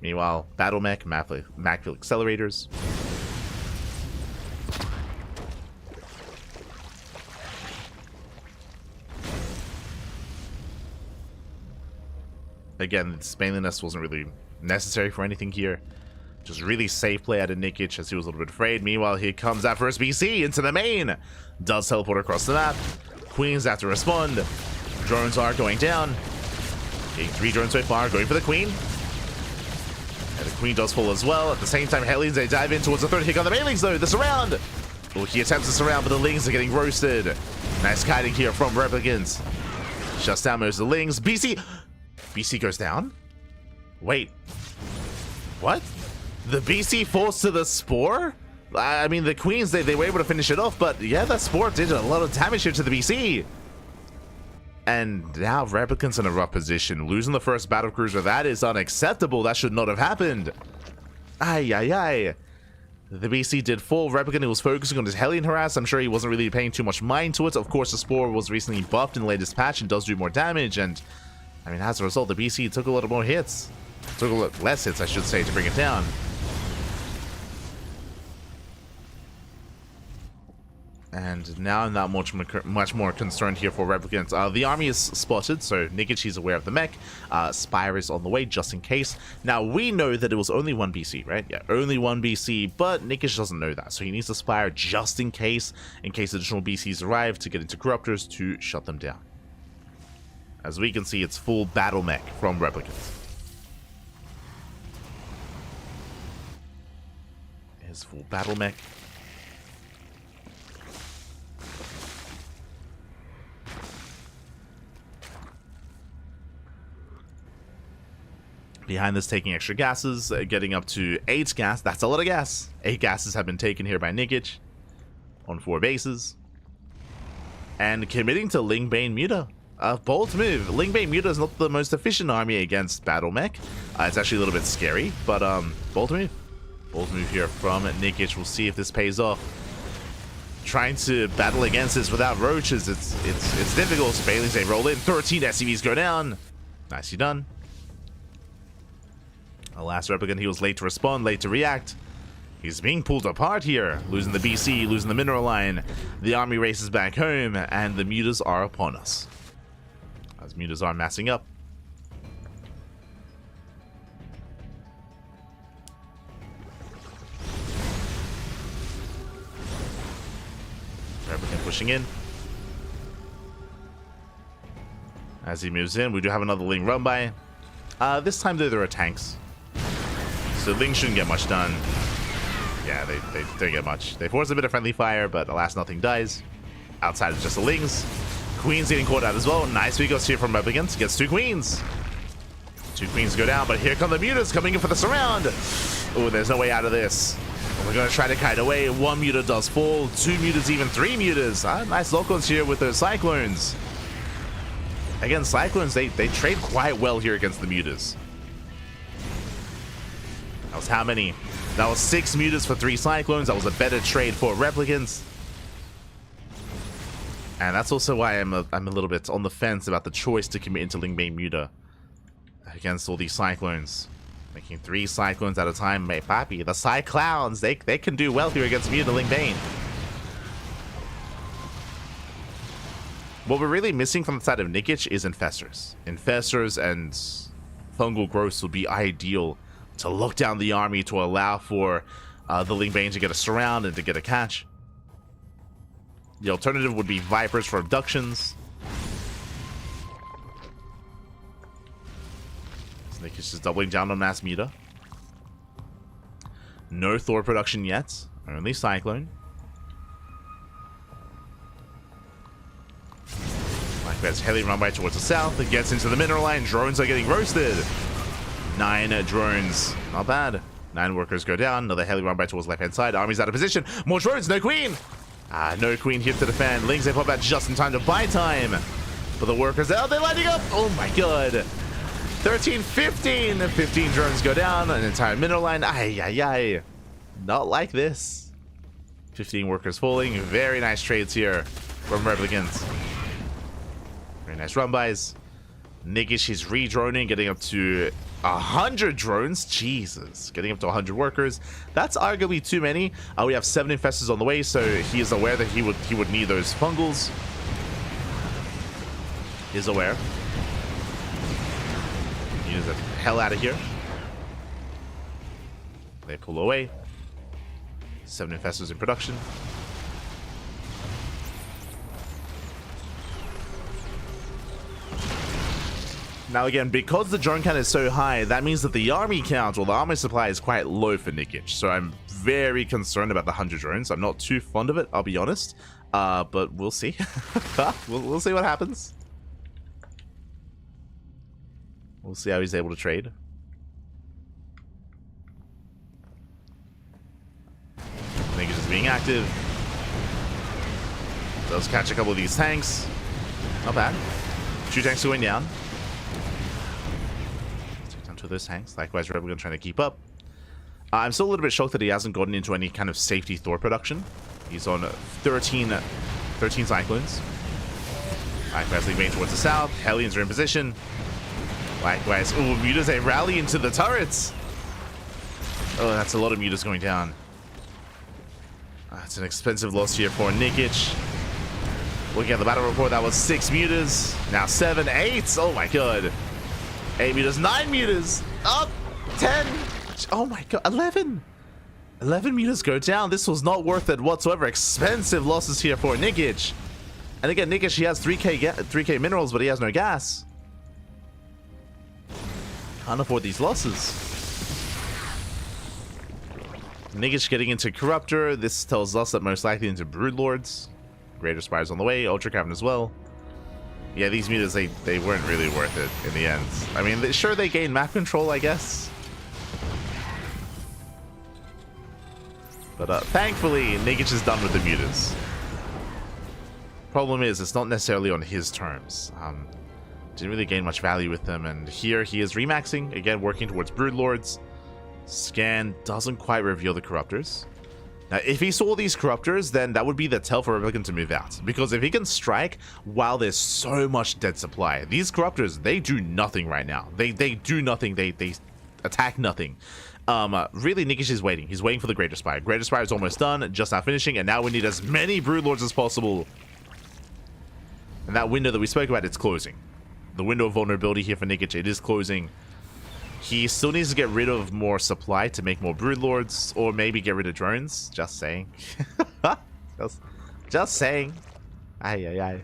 Meanwhile, Battle Mech, Macfield Accelerators. Again, this Baneliness wasn't really necessary for anything here. Just really safe play out of Nikich as he was a little bit afraid. Meanwhile, here comes that first BC into the main. Does teleport across the map. Queens have to respond. Drones are going down. Getting 3 drones so far, going for the Queen. And the Queen does fall as well. At the same time, Hellions, they dive in towards the third hit on the Banelings though. The surround. Oh, he attempts to surround, but the Lings are getting roasted. Nice kiting here from Replicants. Shuts down most of the Lings. BC goes down? Wait. What? The BC falls to the Spore? I mean, the Queens, they were able to finish it off, but yeah, that Spore did a lot of damage here to the BC. And now Replicant's in a rough position. Losing the first battle cruiser, that is unacceptable. That should not have happened. Ay. The BC did fall. Replicant was focusing on his Hellion harass. I'm sure he wasn't really paying too much mind to it. Of course, the Spore was recently buffed in the latest patch and does do more damage. And, I mean, as a result, the BC took a little more hits. Took a little less hits, I should say, to bring it down. And now I'm not much more concerned here for Replicants. The army is spotted, so Nikich is aware of the mech. Spire is on the way, just in case. Now, we know that it was only 1 BC, right? Yeah, only 1 BC, but Nikich doesn't know that. So he needs to Spire just in case additional BCs arrive to get into Corruptors to shut them down. As we can see, it's full battle mech from Replicants. Here's full battle mech. Behind this, taking extra gases, getting up to 8 gas. That's a lot of gas. 8 gases have been taken here by Nikich on 4 bases. And committing to Lingbane Muta. Bold move. Lingbane Muta is not the most efficient army against Battle Mech. It's actually a little bit scary, but bold move. Bold move here from Nikich. We'll see if this pays off. Trying to battle against this without roaches, it's difficult. Bailey's they roll in. 13 SCVs go down. Nicely done. The last Replicant, he was late to respond, late to react. He's being pulled apart here. Losing the BC, losing the mineral line. The army races back home, and the mutas are upon us. As mutas are massing up. Replicant pushing in. As he moves in, we do have another Ling run by. This time though, there are tanks. So Ling shouldn't get much done. Yeah, they don't get much. They force a bit of friendly fire, but alas, nothing dies. Outside is just the Lings. Queen's getting caught out as well. Nice Vigos here from Replicants. Gets 2 Queens. 2 Queens go down, but here come the Mutas coming in for the surround. Oh, there's no way out of this. We're going to try to kite away. 1 Muta does fall. 2 Mutas, even 3 Mutas. Nice lock-ons here with those Cyclones. Again, Cyclones, they trade quite well here against the Mutas. That was how many? That was 6 Mutas for 3 Cyclones. That was a better trade for Replicants. And that's also why I'm a little bit on the fence about the choice to commit into Lingbane Muta against all these Cyclones. Making 3 Cyclones at a time, mate, papi. The Cyclowns, they can do well here against Muta Lingbane. What we're really missing from the side of Nikich is Infestors. Infestors and Fungal Growths would be ideal to lock down the army to allow for the Lingbane to get a surround and to get a catch. The alternative would be Vipers for abductions. Nikich is doubling down on Mass Muta. No Thor production yet. Only Cyclone. That's heavily run by towards the south. It gets into the mineral line. Drones are getting roasted. 9 drones. Not bad. 9 workers go down. Another heli run by towards left-hand side. Army's out of position. More drones. No queen. No queen here to defend. Lings, they pop out just in time to buy time. But the workers, oh, they're lighting up. Oh my god. 13, 15. 15 drones go down. An entire mineral line. Ay, ay, ay. Not like this. 15 workers falling. Very nice trades here from Replicants. Very nice run-bys. Nikich is re-droning, getting up to 100 drones. Jesus. Getting up to 100 workers. That's arguably too many. We have 7 Infestors on the way, so he is aware that he would need those Fungals. He's aware. He needs the hell out of here. They pull away. 7 Infestors in production. Now again, because the drone count is so high, that means that the army count, or the army supply, is quite low for Nikich. So I'm very concerned about the 100 drones. I'm not too fond of it, I'll be honest. But we'll see. we'll see what happens. We'll see how he's able to trade. Nikich is being active. Does catch a couple of these tanks. Not bad. 2 tanks going down. To those tanks. Likewise, Replicant trying to keep up. I'm still a little bit shocked that he hasn't gotten into any kind of safety Thor production. He's on 13 Cyclones. Likewise, leading towards the south. Hellions are in position. Likewise, oh, Mutas, they rally into the turrets. Oh, that's a lot of Mutas going down. It's an expensive loss here for Nikich. Looking at the battle report, that was 6 Mutas. Now 7, 8. Oh my god. 8 Mutas, 9 Mutas. Up. 10. Oh my god. 11. 11 Mutas go down. This was not worth it whatsoever. Expensive losses here for Nikich. And again, Nikich, he has 3k minerals, but he has no gas. Can't afford these losses. Nikich getting into Corruptor. This tells us that most likely into Broodlords. Greater Spires on the way. Ultra Cavern as well. Yeah, these Mutas, they weren't really worth it in the end. I mean, sure, they gain map control, I guess. But thankfully, Nikich is done with the Mutas. Problem is, it's not necessarily on his terms. Didn't really gain much value with them, and here he is remaxing, again working towards Broodlords. Scan doesn't quite reveal the Corruptors. Now, if he saw these Corruptors, then that would be the tell for Replicant to move out. Because if he can strike while there's so much dead supply, these Corruptors, they do nothing right now. They do nothing. They attack nothing. Really, Nikich is waiting. He's waiting for the Greater Spire. Greater Spire is almost done, just now finishing, and now we need as many Broodlords as possible. And that window that we spoke about, it's closing. The window of vulnerability here for Nikich, it is closing. He still needs to get rid of more supply to make more Broodlords, or maybe get rid of drones. Just saying. just saying. Aye, aye,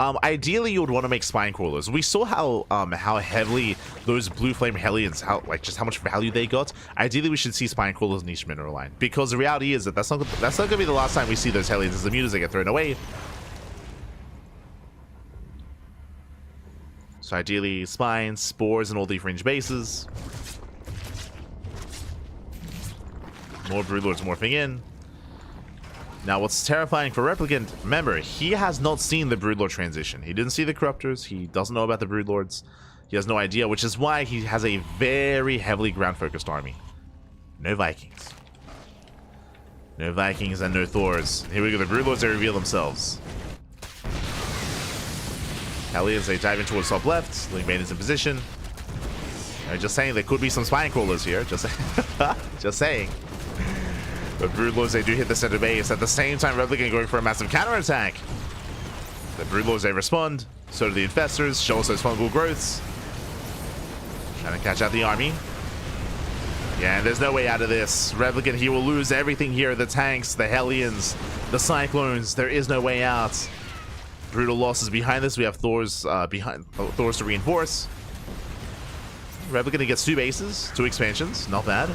Ideally, you would want to make spine crawlers. We saw how heavily those blue flame Hellions, how much value they got. Ideally, we should see spine crawlers in each mineral line, because the reality is that that's not gonna be the last time we see those Hellions, as the mutas they get thrown away. So ideally, spines, spores, and all the fringe bases. More Broodlords morphing in. Now, what's terrifying for Replicant, remember, he has not seen the Broodlord transition. He didn't see the Corruptors. He doesn't know about the Broodlords. He has no idea, which is why he has a very heavily ground-focused army. No Vikings. No Vikings and no Thors. Here we go, the Broodlords, they reveal themselves. Hellions, they dive in towards top left. Link Maidens in position. Just saying, there could be some spine crawlers here. Just saying. But Broodlords, they do hit the center base. At the same time, Replicant going for a massive counterattack. The Broodlords, they respond. So do the Infestors. Show us those fungal growths. Trying to catch out the army. Yeah, and there's no way out of this. Replicant, he will lose everything here. The tanks, the Hellions, the Cyclones. There is no way out. Brutal losses behind this. We have Thors Thors to reinforce. Replicant gets 2 bases, 2 expansions. Not bad.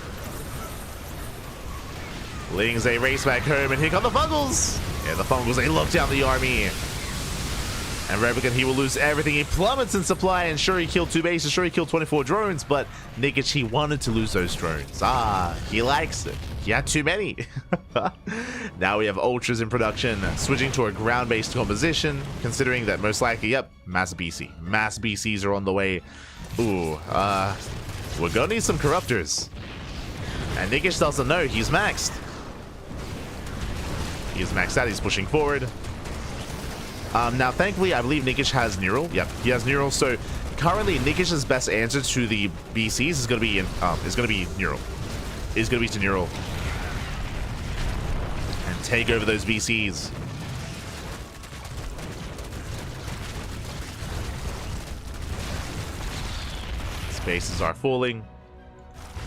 Lings, they race back home, and here come the Fungals! Yeah, the Fungals, they lock down the army. And Replicant, he will lose everything. He plummets in supply, and sure, he killed 2 bases, sure, he killed 24 drones, but Nikich, he wanted to lose those drones. He likes it. He had too many. Now we have Ultras in production, switching to a ground-based composition, considering that most likely, yep, Mass BC. Mass BCs are on the way. Ooh, we're gonna need some Corruptors. And Nikich doesn't know, he's maxed. He is maxed out, he's pushing forward. Now, thankfully, I believe Nikich has Neural. Yep, he has Neural. So currently, Nikich's best answer to the BCs is going to be Neural. Is going to be to Neural and take over those BCs. Spaces are falling.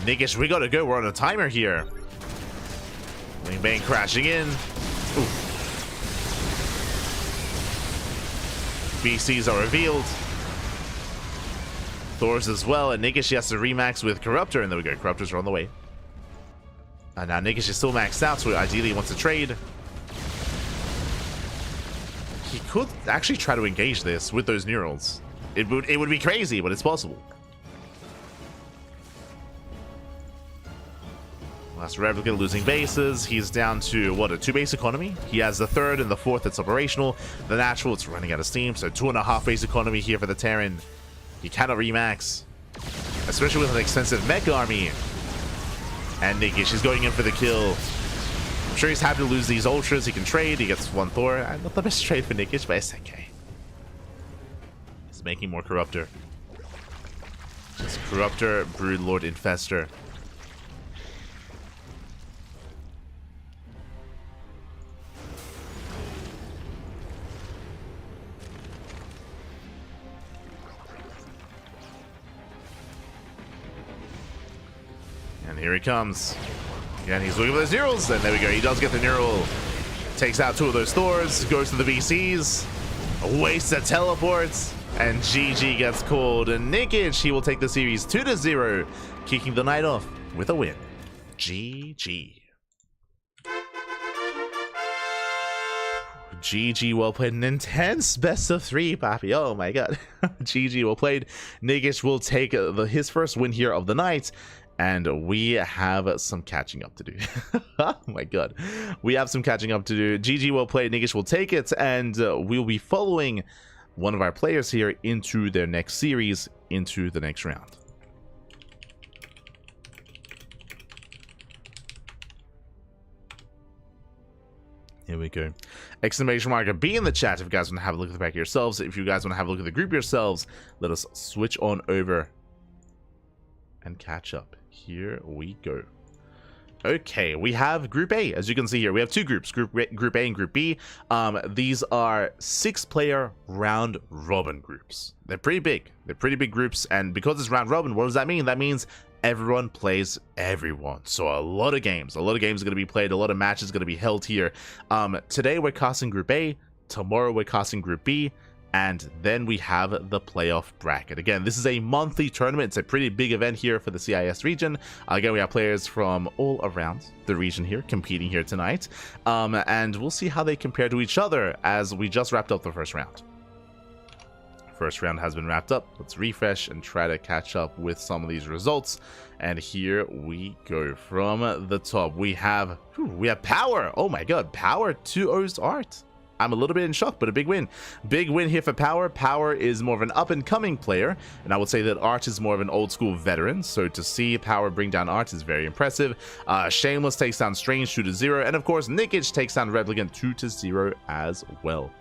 Nikich, we gotta go. We're on a timer here. Wing Bang crashing in. Ooh. BCs are revealed. Thors as well, and Nikich has to remax with Corruptor, and there we go. Corruptors are on the way. And now Nikich is still maxed out, so ideally he wants to trade. He could actually try to engage this with those Neurals. It would be crazy, but it's possible. Last Replicant losing bases. He's down to, what, a 2-base economy? He has the 3rd and the 4th that's operational. The natural, it's running out of steam, so 2.5 base economy here for the Terran. He cannot remax, especially with an expensive mech army. And Nikich is going in for the kill. I'm sure he's happy to lose these Ultras. He can trade. He gets 1 Thor. Not the best trade for Nikich, but it's okay. He's making more Corruptor. Just Corruptor, Broodlord, Infestor. And here he comes. Again, he's looking for those Neurals. And there we go. He does get the Neural. Takes out 2 of those Thors. Goes to the VCs. Wastes a teleports. And GG gets called. And Nikich, he will take the series 2-0. Kicking the night off with a win. GG. GG, well played. An intense best of 3, Papi. Oh my god. GG, well played. Nikich will take his first win here of the night. And we have some catching up to do. Oh my god. We have some catching up to do. GG, well played. Nikich will take it. And we'll be following one of our players here into their next series, into the next round. Here we go. Exclamation mark B in the chat if you guys want to have a look at the back yourselves. If you guys want to have a look at the group yourselves, let us switch on over and catch up. Here we go. Okay, we have Group A. As you can see here, we have 2 groups, Group A and Group B. These are 6-player round robin groups. They're pretty big. They're pretty big groups, and because it's round robin, what does that mean? That means everyone plays everyone. So a lot of games are going to be played. A lot of matches going to be held here. Today we're casting Group A. Tomorrow we're casting Group B. And then we have the playoff bracket. Again, this is a monthly tournament. It's a pretty big event here for the CIS region. Again, we have players from all around the region here competing here tonight. And we'll see how they compare to each other as we just wrapped up the first round. First round has been wrapped up. Let's refresh and try to catch up with some of these results. And here we go from the top. We have Power. Oh my god, Power 2-0's Art. I'm a little bit in shock, but a big win. Big win here for Power. Power is more of an up-and-coming player, and I would say that Art is more of an old-school veteran, so to see Power bring down Art is very impressive. Shameless takes down Strange 2-0, and of course, Nikich takes down Replicant 2-0 as well.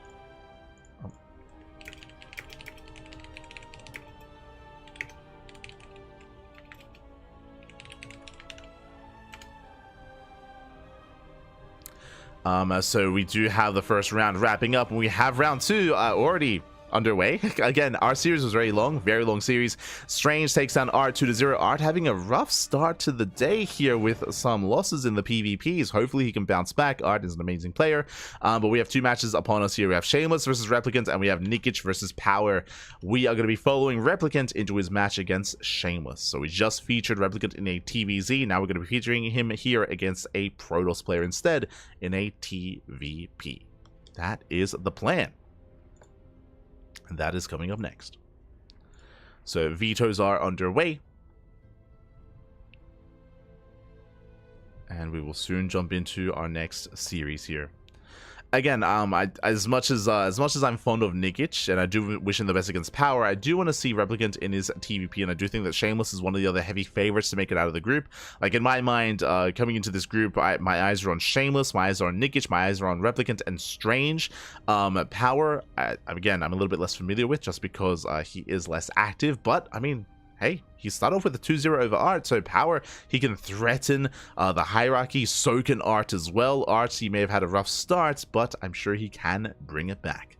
So we do have the first round wrapping up, and we have round 2 already underway. Again, our series was very long series. Strange takes down Art 2-0. Art having a rough start to the day here with some losses in the PvPs. Hopefully he can bounce back. Art is an amazing player. But we have 2 matches upon us here. We have Shameless versus Replicant, and we have Nikich versus Power. We are going to be following Replicant into his match against Shameless. So we just featured Replicant in a TVZ. Now we're going to be featuring him here against a Protoss player instead in a TVP. That is the plan. And that is coming up next. So vetoes are underway. And we will soon jump into our next series here. Again, as much as I'm fond of Nikich, and I do wish him the best against Power, I do want to see Replicant in his TVP, and I do think that Shameless is one of the other heavy favorites to make it out of the group. Like, in my mind, coming into this group, my eyes are on Shameless, my eyes are on Nikich, my eyes are on Replicant and Strange. Power, again, I'm a little bit less familiar with, just because he is less active, but, I mean, hey, he started off with a 2-0 over Art, so Power, he can threaten the hierarchy, so can Art as well. Art, he may have had a rough start, but I'm sure he can bring it back.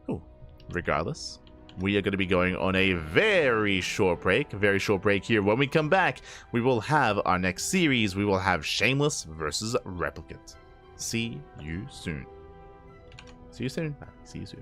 Oh, regardless, we are going to be going on a very short break here. When we come back, we will have our next series. We will have Shameless versus Replicant. See you soon. See you soon. See you soon.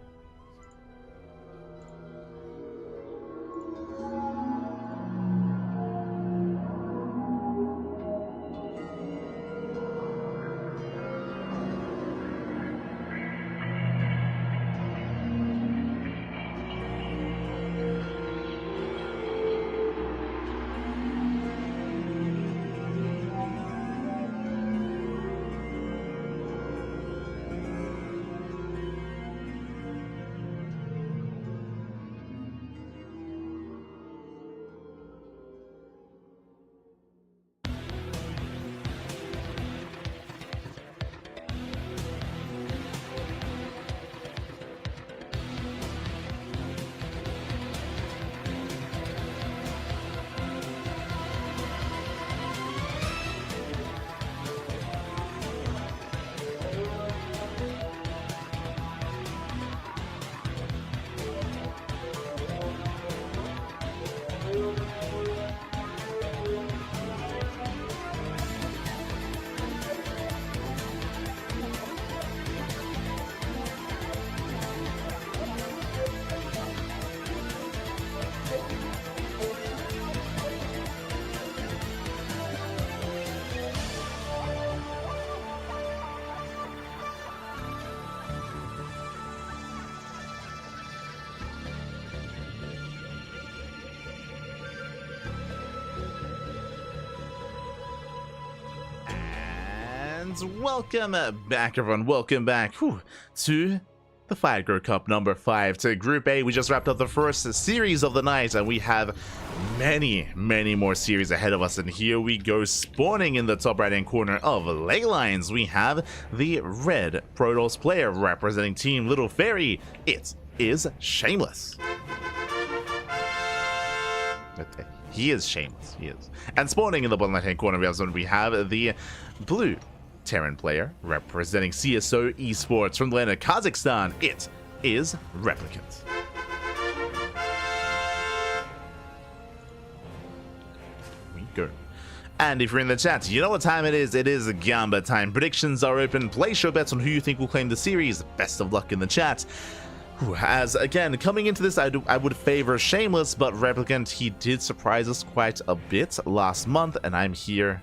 Welcome back, everyone. Welcome back to the Fire Grow Cup number 5. To Group A, we just wrapped up the first series of the night, and we have many more series ahead of us. And here we go, spawning in the top right-hand corner of Ley Lines. We have the red Protoss player representing Team Little Fairy. It is Shameless. Okay. He is Shameless. He is. And spawning in the bottom right-hand corner we have the blue Terran player representing CSO Esports from the land of Kazakhstan. It is Replicant. We go. And if you're in the chat, you know what time it is. It is Gamba time. Predictions are open. Place your bets on who you think will claim the series. Best of luck in the chat. As again, coming into this, I would favor Shameless, but Replicant, he did surprise us quite a bit last month, and I'm here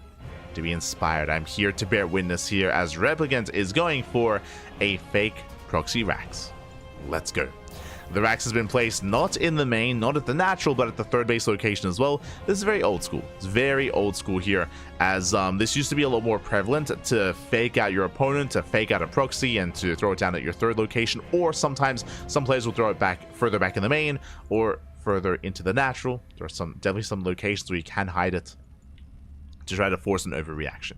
to be inspired. I'm here to bear witness here as Replicant is going for a fake proxy Rax. Let's go. The Rax has been placed not in the main, not at the natural, but at the third base location as well. This is very old school. It's very old school here, as this used to be a lot more prevalent to fake out your opponent, to fake out a proxy, and to throw it down at your third location, or sometimes some players will throw it back further back in the main, or further into the natural. There are definitely some locations where you can hide it to try to force an overreaction.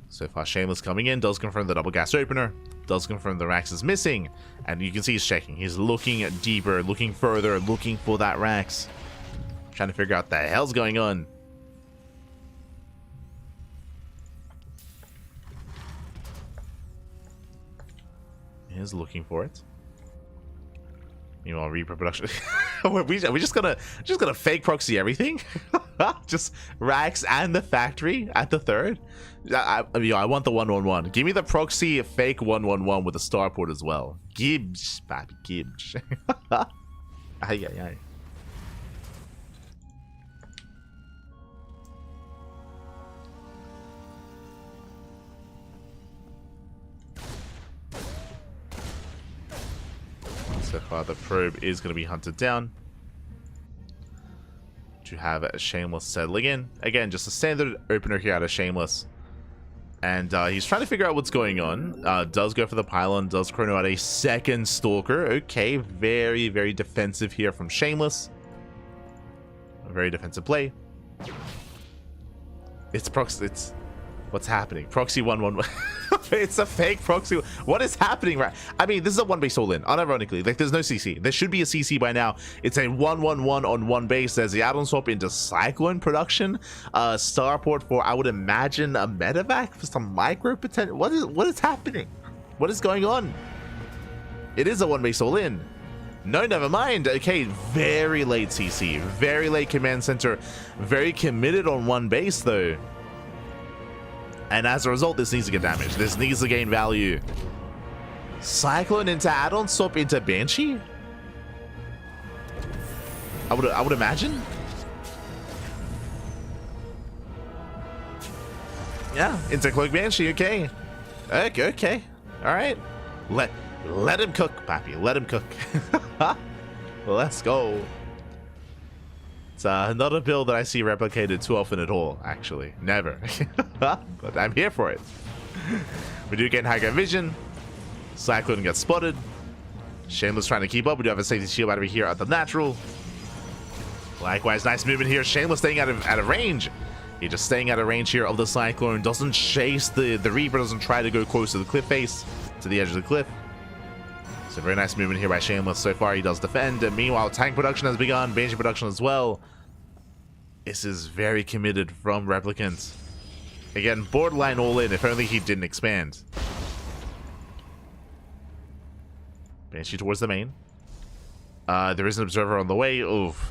So far, Shameless coming in, does confirm the double gas opener, does confirm the Rax is missing, and you can see he's checking. He's looking deeper, looking further, looking for that Rax. Trying to figure out what the hell's going on. He's looking for it. Meanwhile, reproduction. are we just gonna fake proxy everything? Just Rax and the factory at the third. I want the 1-1-1. Give me the proxy fake 1-1-1 with the starport as well. Gibbs, papi, Gibbs. Ay, ay, ay. So far, the probe is going to be hunted down. To have a Shameless settling in. Again, just a standard opener here out of Shameless. And he's trying to figure out what's going on. Does go for the pylon, does chrono out a second Stalker. Okay, very, very defensive here from Shameless. A very defensive play. It's proxy. It's what's happening. Proxy 1-1-1. It's a fake proxy. What is happening, right? I mean, this is a one base all in. Unironically, like there's no CC. There should be a CC by now. It's a 1-1-1 on one base. There's the add-on swap into Cyclone production. Starport for, I would imagine, a medevac for some micro potential. What is happening? What is going on? It is a one base all in. No, never mind. Okay, very late CC. Very late command center. Very committed on one base though. And as a result, this needs to get damaged. This needs to gain value. Cyclone into add-on swap into Banshee? I would imagine. Yeah, into Cloak Banshee, okay. Okay. Alright. Let him cook, Pappy. Let him cook. Let's go. It's not a build that I see replicated too often at all, actually. Never. But I'm here for it. We do get high vision. Cyclone gets spotted. Shameless trying to keep up. We do have a safety shield battery here at the natural. Likewise, nice movement here. Shameless staying out of range. He just staying out of range here of the Cyclone. Doesn't chase the Reaper. Doesn't try to go close to the cliff face. To the edge of the cliff. So very nice movement here by Shameless. So far he does defend. And meanwhile, tank production has begun. Banshee production as well. This is very committed from Replicant. Again, borderline all in. If only he didn't expand. Banshee towards the main. There is an observer on the way. Oof.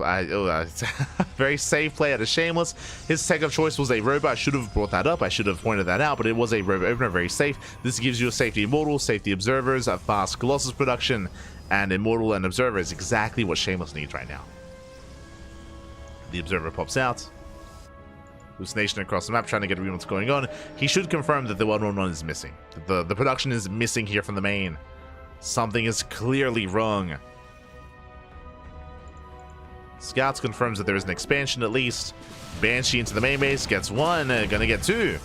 Very safe play out of Shameless. His tech of choice was a robot. I should have brought that up. I should have pointed that out, but it was a robot opener, very safe. This gives you a safety immortal, safety observers, a fast Colossus production, and immortal and observer is exactly what Shameless needs right now. The observer pops out. Hallucination across the map, trying to get a read what's going on. He should confirm that the 1-1-1 is missing. The production is missing here from the main. Something is clearly wrong. Scouts confirms that there is an expansion at least. Banshee into the main base, gets one, gonna get two.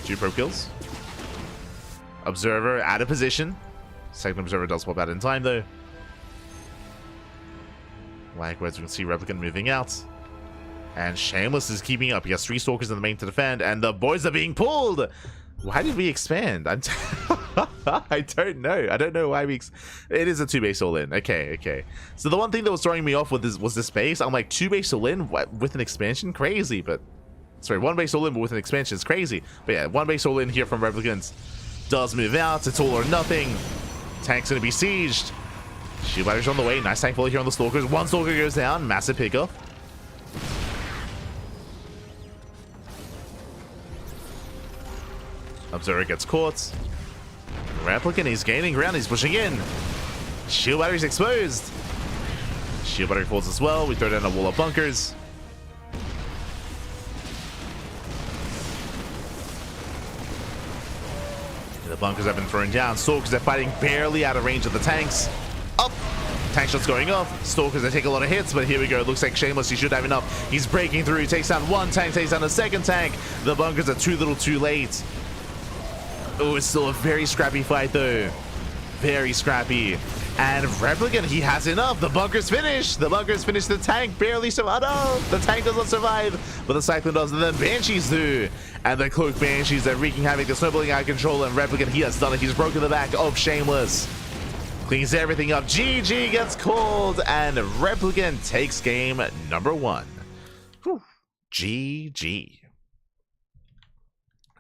Two probe kills. Observer out of position. Second observer does pop out in time though. Likewise, we can see Replicant moving out. And Shameless is keeping up. He has 3 Stalkers in the main to defend, and the boys are being pulled! Why did we expand? I don't know. I don't know why we... It is a 2-base all-in. Okay. So the one thing that was throwing me off with this was this base. I'm like, 2-base all-in with an expansion? Crazy, but... Sorry, 1-base all-in but with an expansion is crazy. But yeah, 1-base all-in here from Replicants. Does move out. It's all or nothing. Tank's going to be sieged. Shield battery's on the way. Nice tank volley here on the Stalkers. 1 Stalker goes down. Massive pickup. Observer gets caught. Replicant, he's gaining ground, he's pushing in. Shield battery's exposed. Shield battery falls as well. We throw down a wall of bunkers. The bunkers have been thrown down. Stalkers are fighting barely out of range of the tanks. Up! Tank shots going off. Stalkers, they take a lot of hits, but here we go. Looks like Shameless, he should have enough. He's breaking through. Takes down one tank, takes down a second tank. The bunkers are too little too late. Oh, it's still a very scrappy fight, though. Very scrappy. And Replicant, he has enough. The bunker's finished. The bunker's finished. The tank barely survived. Oh, no, the tank does not survive. But the Cyclone does. And then Banshees do. And the Cloak Banshees are wreaking havoc. They're snowballing out of control. And Replicant, he has done it. He's broken the back of Shameless. Cleans everything up. GG gets called. And Replicant takes game number 1. Whew. GG.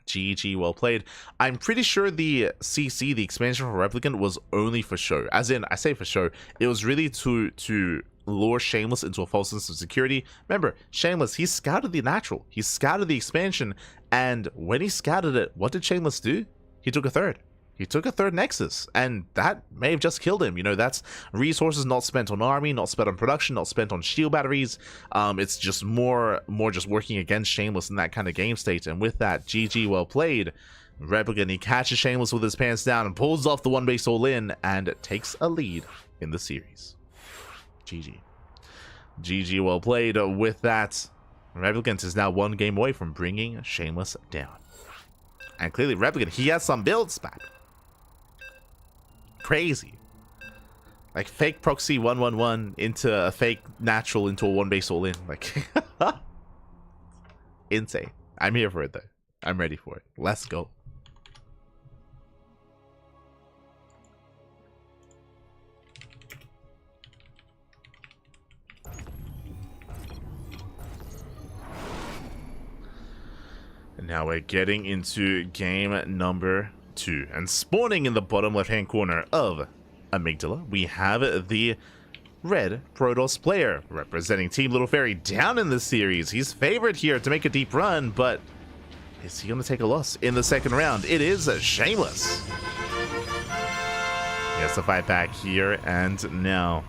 GG, well played. I'm pretty sure the CC, the expansion for Replicant, was only for show. As in, I say for show, it was really to lure Shameless into a false sense of security. Remember, Shameless, he scouted the natural. He scouted the expansion, and when he scouted it, what did Shameless do? He took a third. He took a third Nexus, and that may have just killed him. You know, that's resources not spent on army, not spent on production, not spent on shield batteries. It's just more just working against Shameless in that kind of game state. And with that, GG, well played. Replicant, he catches Shameless with his pants down and pulls off the one base all in and takes a lead in the series. GG. GG, well played. With that, Replicant is now 1 game away from bringing Shameless down. And clearly, Replicant, he has some builds back. Crazy. Like fake proxy 111 into a fake natural into a 1 base all in. Like, insane. I'm here for it though. I'm ready for it. Let's go. And now we're getting into game number 2. And spawning in the bottom left-hand corner of Amygdala, we have the red Protoss player representing Team Little Fairy down in the series. He's favored here to make a deep run, but is he going to take a loss in the second round? It is Shameless. He has to fight back here and now.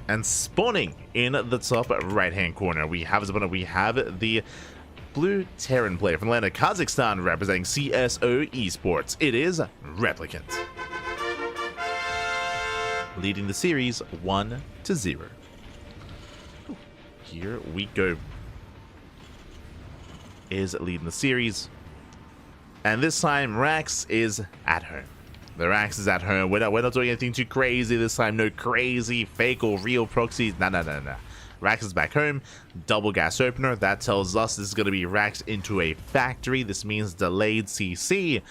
And spawning in the top right-hand corner, we have the blue Terran player from Atlanta, Kazakhstan, representing CSO Esports. It is Replicant. Leading the series 1-0. Here we go. Is leading the series. And this time, Rax is at home. The Rax is at home. We're not doing anything too crazy this time. No crazy fake or real proxies. No. Rax is back home. Double gas opener. That tells us this is going to be Rax into a factory. This means delayed CC.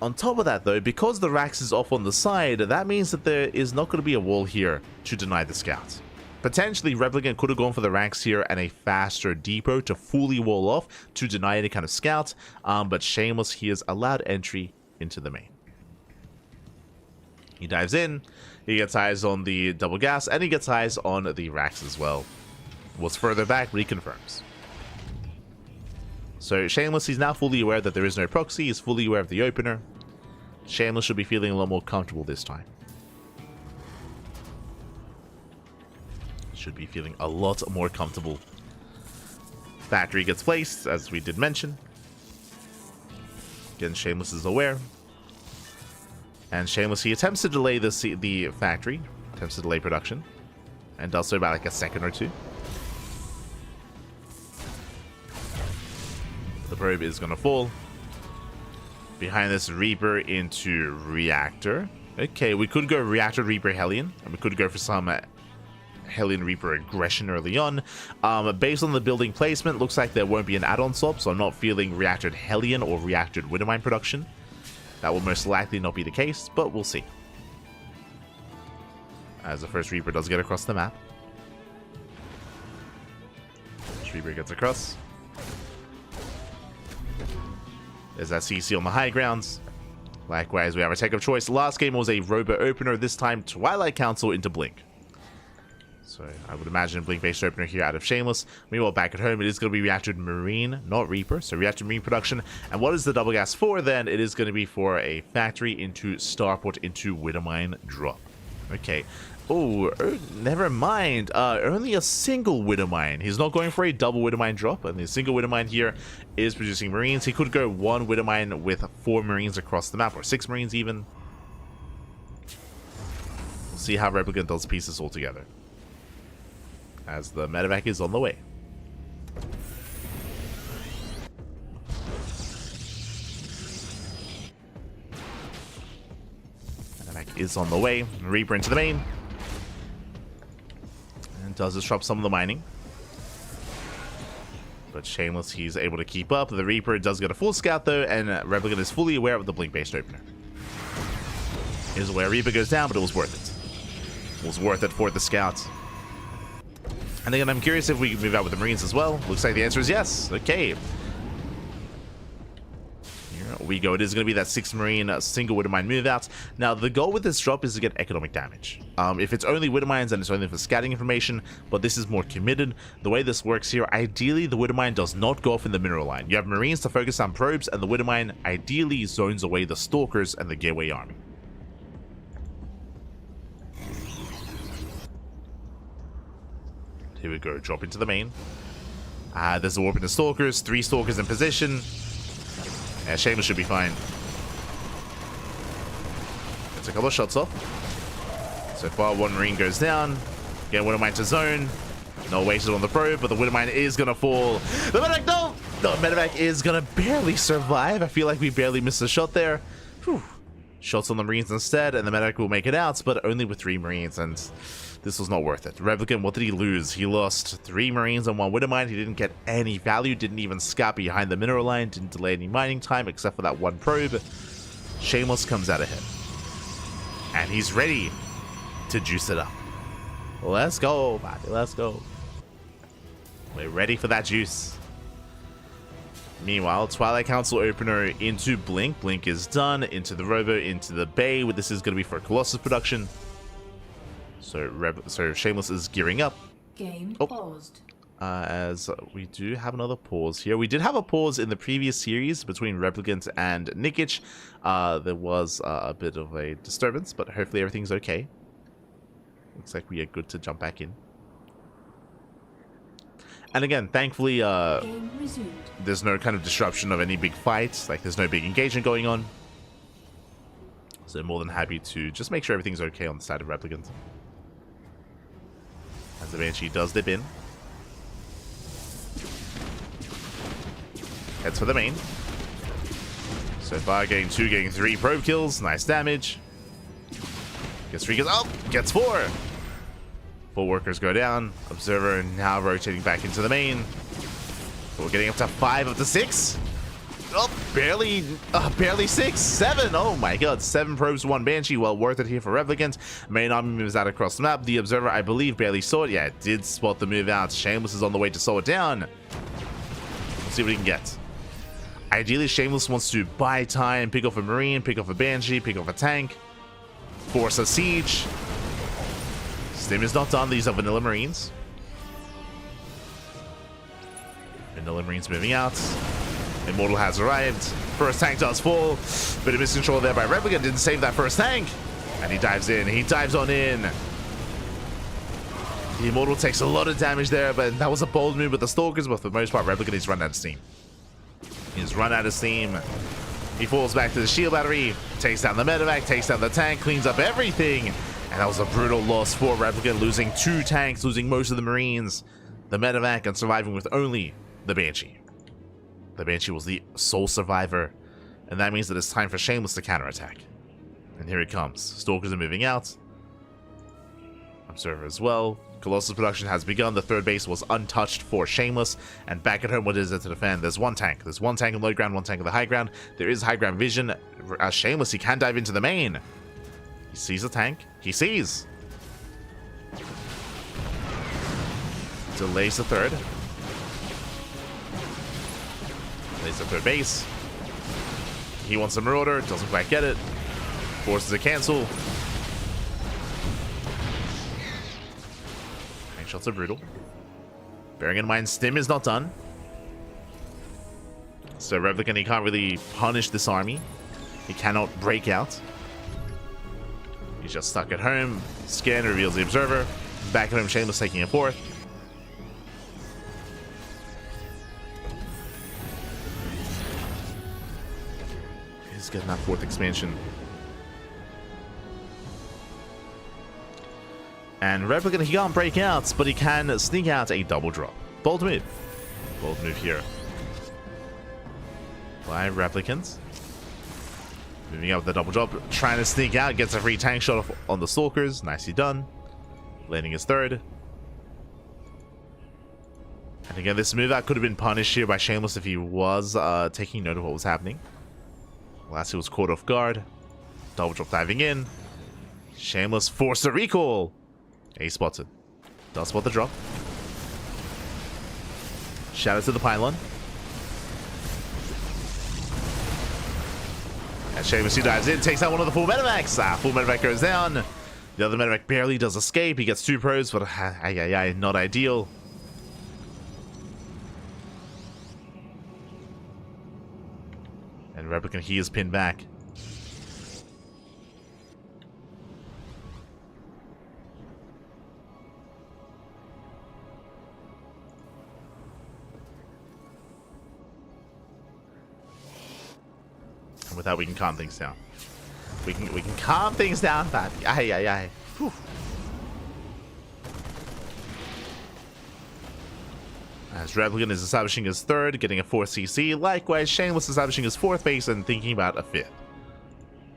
On top of that, though, because the Rax is off on the side, that means that there is not going to be a wall here to deny the scout. Potentially, Replicant could have gone for the Rax here and a faster depot to fully wall off to deny any kind of scout. But Shameless, he is allowed entry into the main. He dives in. He gets eyes on the double gas, and he gets eyes on the Rax as well. What's further back reconfirms. So Shameless, he's now fully aware that there is no proxy. He's fully aware of the opener. Shameless should be feeling a lot more comfortable this time. Should be feeling a lot more comfortable. Factory gets placed, as we did mention. Again, Shameless is aware. And Shameless, he attempts to delay the factory, attempts to delay production, and does so by like a second or two. The probe is going to fall. Behind this, Reaper into Reactor. Okay, we could go Reactor, Reaper, Hellion, and we could go for some Hellion Reaper aggression early on. Based on the building placement, looks like there won't be an add-on swap, so I'm not feeling Reactor Hellion or Reactor Widowmine production. That will most likely not be the case, but we'll see. As the first Reaper does get across the map. First Reaper gets across. There's that CC on the high grounds. Likewise, we have a tech of choice. Last game was a Robo opener, this time Twilight Council into Blink. So I would imagine Blink-based opener here out of Shameless. Meanwhile, back at home, it is going to be Reactor Marine, not Reaper. So Reactor Marine production. And what is the double gas for then? It is going to be for a factory into Starport into Widowmine drop. Okay. Oh, never mind. Only a single Widow Mine. He's not going for a double Widow Mine drop, and the single Widow Mine here is producing Marines. He could go one Widow Mine with 4 Marines across the map, or 6 Marines even. We'll see how Replicant does piece this all together, as the medevac is on the way. Medevac is on the way. Reaper into the main. And does disrupt some of the mining. But Shameless, he's able to keep up. The Reaper does get a full scout though, and Replicant is fully aware of the blink-based opener. Here's where Reaper goes down, but it was worth it. It was worth it for the scout. And again, I'm curious if we can move out with the Marines as well. Looks like the answer is yes. Okay. Here we go. It is going to be that 6 Marine single Widow Mine move out. Now, the goal with this drop is to get economic damage. If it's only Widow Mines, then it's only for scouting information, but this is more committed. The way this works here, ideally, the Widow Mine does not go off in the mineral line. You have Marines to focus on probes, and the Widow Mine ideally zones away the Stalkers and the Gateway Army. Here we go, drop into the main. There's a warp into Stalkers, 3 Stalkers in position. Yeah, Shameless should be fine. Gets a couple of shots off. So far, 1 Marine goes down. Get Widow Mine to zone. No wasted on the probe, but the Widow Mine is gonna fall. The medevac, no! The medevac is gonna barely survive. I feel like we barely missed a shot there. Whew. Shots on the Marines instead, and the medevac will make it out, but only with 3 Marines, and this was not worth it. Replicant, what did he lose? He lost 3 Marines and 1 Widow Mine. He didn't get any value, didn't even scout behind the mineral line, didn't delay any mining time except for that 1 probe. Shameless comes out ahead. And he's ready to juice it up. Let's go, buddy, let's go. We're ready for that juice. Meanwhile, Twilight Council opener into Blink. Blink is done. Into the Robo, into the Bay. This is going to be for Colossus production. So Shameless is gearing up. Game paused. As we do have another pause here. We did have a pause in the previous series between Replicant and Nikich. There was a bit of a disturbance, but hopefully everything's okay. Looks like we are good to jump back in. And again, thankfully, there's no kind of disruption of any big fights. Like, there's no big engagement going on. So more than happy to just make sure everything's okay on the side of Replicant. As the Banshee does dip in. Heads for the main. So far, getting 2, getting 3 probe kills. Nice damage. Gets 3 kills. Oh, gets 4. 4 workers go down. Observer now rotating back into the main. So we're getting up to 5, up to 6. Oh, barely 6, 7. Oh my god, 7 probes, 1 Banshee. Well worth it here for Replicant. Main army moves out across the map. The Observer, I believe, barely saw it. Yeah, it did spot the move out. Shameless is on the way to slow it down. Let's see what he can get. Ideally, Shameless wants to buy time, pick off a Marine, pick off a Banshee, pick off a tank, force a siege. Stim is not done. These are vanilla Marines. Vanilla Marines moving out. Immortal has arrived. First tank does fall. Bit of miscontrol there by Replicant. Didn't save that first tank. And he dives in. He dives on in. The Immortal takes a lot of damage there, but that was a bold move with the Stalkers, but for the most part, Replicant is run out of steam. He's run out of steam. He falls back to the shield battery, takes down the medevac, takes down the tank, cleans up everything. And that was a brutal loss for Replicant, losing 2 tanks, losing most of the Marines, the medevac, and surviving with only the Banshee. The Banshee was the sole survivor, and that means that it's time for Shameless to counterattack. And here it comes. Stalkers are moving out. Observer as well. Colossus production has begun. The 3rd base was untouched for Shameless. And back at home, what is it to defend? There's 1 tank. There's 1 tank on low ground, 1 tank on the high ground. There is high ground vision. As Shameless, he can dive into the main. He sees a tank. He sees. Delays the 3rd. Delays the 3rd base. He wants a Marauder. Doesn't quite get it. Forces a cancel. Tank shots are brutal. Bearing in mind, Stim is not done. So Replicant, he can't really punish this army. He cannot break out. He's just stuck at home. Scan reveals the observer. Back at home, Shameless taking a fourth. He's getting that fourth expansion. And Replicant, he can't break out, but he can sneak out a double drop. Bold move. Bold move here. By Replicants. Moving out with the double drop, trying to sneak out, gets a free tank shot off on the Stalkers. Nicely done. Landing his third. And again, this move out could have been punished here by Shameless if he was taking note of what was happening. Last he was caught off guard. Double drop diving in. Shameless forced a recall. A spotted. Does spot the drop. Shadow to the pylon. And Shameless, he dives in, takes out one of the full medevacs. Full medevac goes down. The other medevac barely does escape. He gets 2 pros, but not ideal. And Replicant, he is pinned back. And with that, we can calm things down. We can calm things down, but Whew. As Replicant is establishing his third, getting a 4th CC. Likewise, Shameless establishing his 4th base and thinking about a 5th.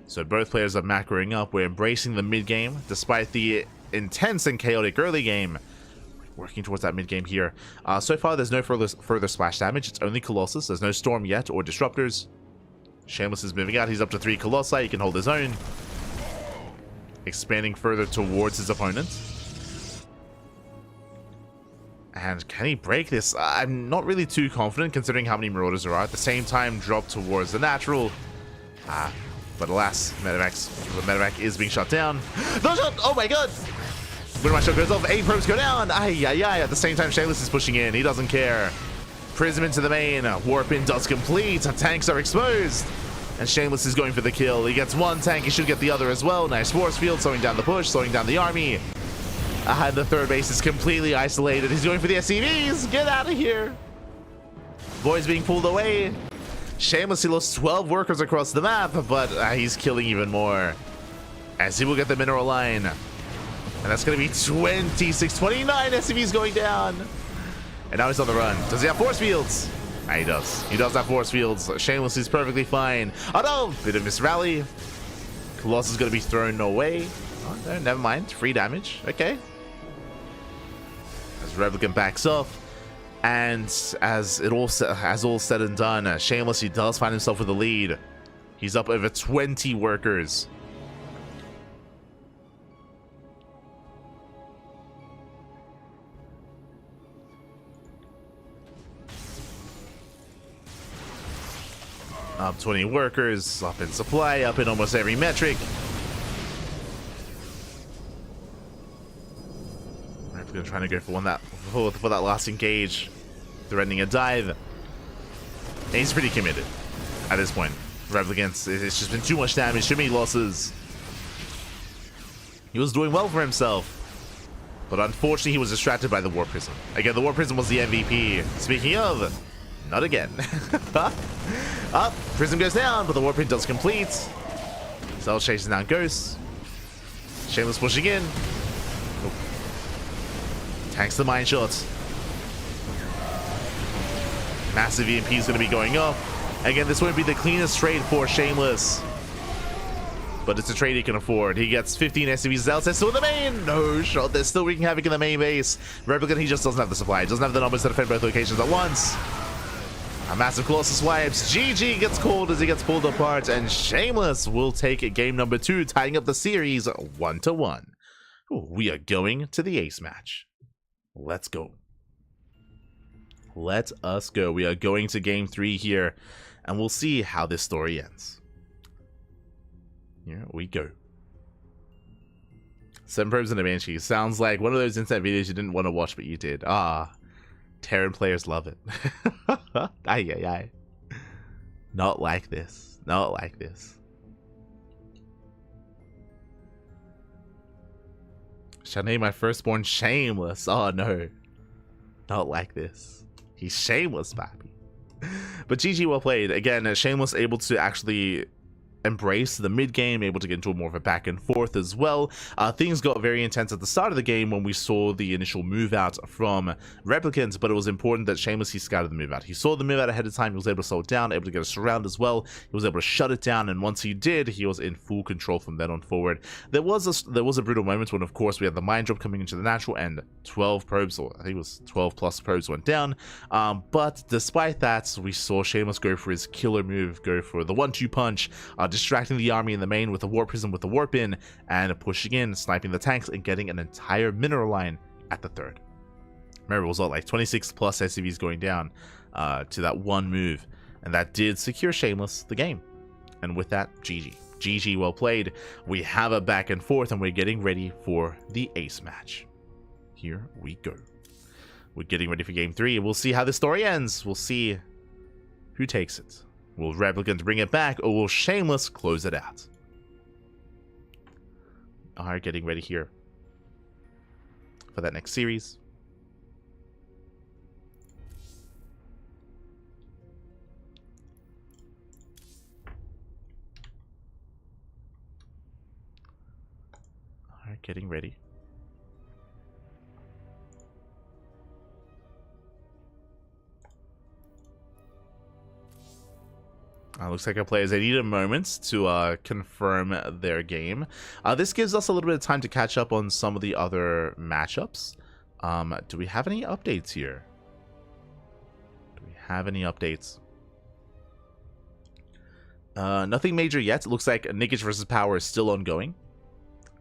So both players are macroing up. We're embracing the mid game, despite the intense and chaotic early game. Working towards that mid game here. So far, there's no further splash damage. It's only Colossus. There's no Storm yet or Disruptors. Shameless is moving out. He's up to 3 Colossi. He can hold his own. Expanding further towards his opponent. And can he break this? I'm not really too confident considering how many Marauders there are. At the same time, drop towards the natural. But alas, the medevac is being shut down. No shot! Oh my god! When my shot goes off, 8 probes go down. At the same time, Shameless is pushing in. He doesn't care. Prism into the main. Warp in does complete. Tanks are exposed. And Shameless is going for the kill. He gets 1 tank. He should get the other as well. Nice force field, slowing down the push, slowing down the army. The third base is completely isolated. He's going for the SCVs. Get out of here. Boy's being pulled away. Shameless, he lost 12 workers across the map, but he's killing even more. As he will get the mineral line. And that's going to be 29 SCVs going down. And now he's on the run. Does he have force fields? He does. He does have force fields. Shameless is perfectly fine. Oh no! Bit of misrally. Colossus is going to be thrown away. Oh, no, never mind. Free damage. Okay. As Replicant backs off. And as all said and done, Shameless, he does find himself with the lead. He's up over 20 workers. Up 20 workers, up in supply, up in almost every metric. Replicant trying to go for that last engage, threatening a dive. And he's pretty committed at this point. Replicant, it's just been too much damage, too many losses. He was doing well for himself, but unfortunately he was distracted by the Warp Prism. Again, the Warp Prism was the MVP. Speaking of, not again. Up, Prism goes down, but the Warp Pin does complete. Cell chases down Ghosts. Shameless pushing in. Oh. Tanks the mine shots. Massive EMP is going to be going off. Again, this won't be the cleanest trade for Shameless, but it's a trade he can afford. He gets 15 SCVs out. Still in the main. No shot. They're still wreaking havoc in the main base. Replicant, he just doesn't have the supply. He doesn't have the numbers to defend both locations at once. A massive Colossus wipes. GG gets called as he gets pulled apart, and Shameless will take game number 2, tying up the series 1-1. We are going to the ace match. Let's go. Let us go. We are going to game 3 here, and we'll see how this story ends. Here we go. 7 probes and a Banshee. Sounds like one of those instant videos you didn't want to watch, but you did. Terran players love it. Not like this. Not like this. Shall I name my firstborn Shameless? Oh no. Not like this. He's shameless, papi. But GG, well played. Again, Shameless able to actually embrace the mid game, able to get into more of a back and forth as well. Things got very intense at the start of the game when we saw the initial move out from Replicants, but it was important that Shameless, he scouted the move out. He saw the move out ahead of time, he was able to slow it down, able to get a surround as well. He was able to shut it down, and once he did, he was in full control from then on forward. There was a brutal moment when, of course, we had the mind drop coming into the natural, and 12 probes, or I think it was 12 plus probes went down. But despite that, we saw Shameless go for his killer move, go for the 1-2 punch, distracting the army in the main with a warp prism with the warp in, and pushing in, sniping the tanks, and getting an entire mineral line at the third. Remember, it was all like 26 plus SCVs going down to that one move, and that did secure Shameless the game. And with that, GG. GG, well played. We have a back and forth, and we're getting ready for the ace match. Here we go. We're getting ready for game 3. We'll see how the story ends. We'll see who takes it. Will Replicant bring it back, or will Shameless close it out? Alright, getting ready here for that next series. Alright, getting ready. Looks like our players, they need a moment to confirm their game. This gives us a little bit of time to catch up on some of the other matchups. Do we have any updates here? Do we have any updates? Nothing major yet. It looks like Nikich versus Power is still ongoing.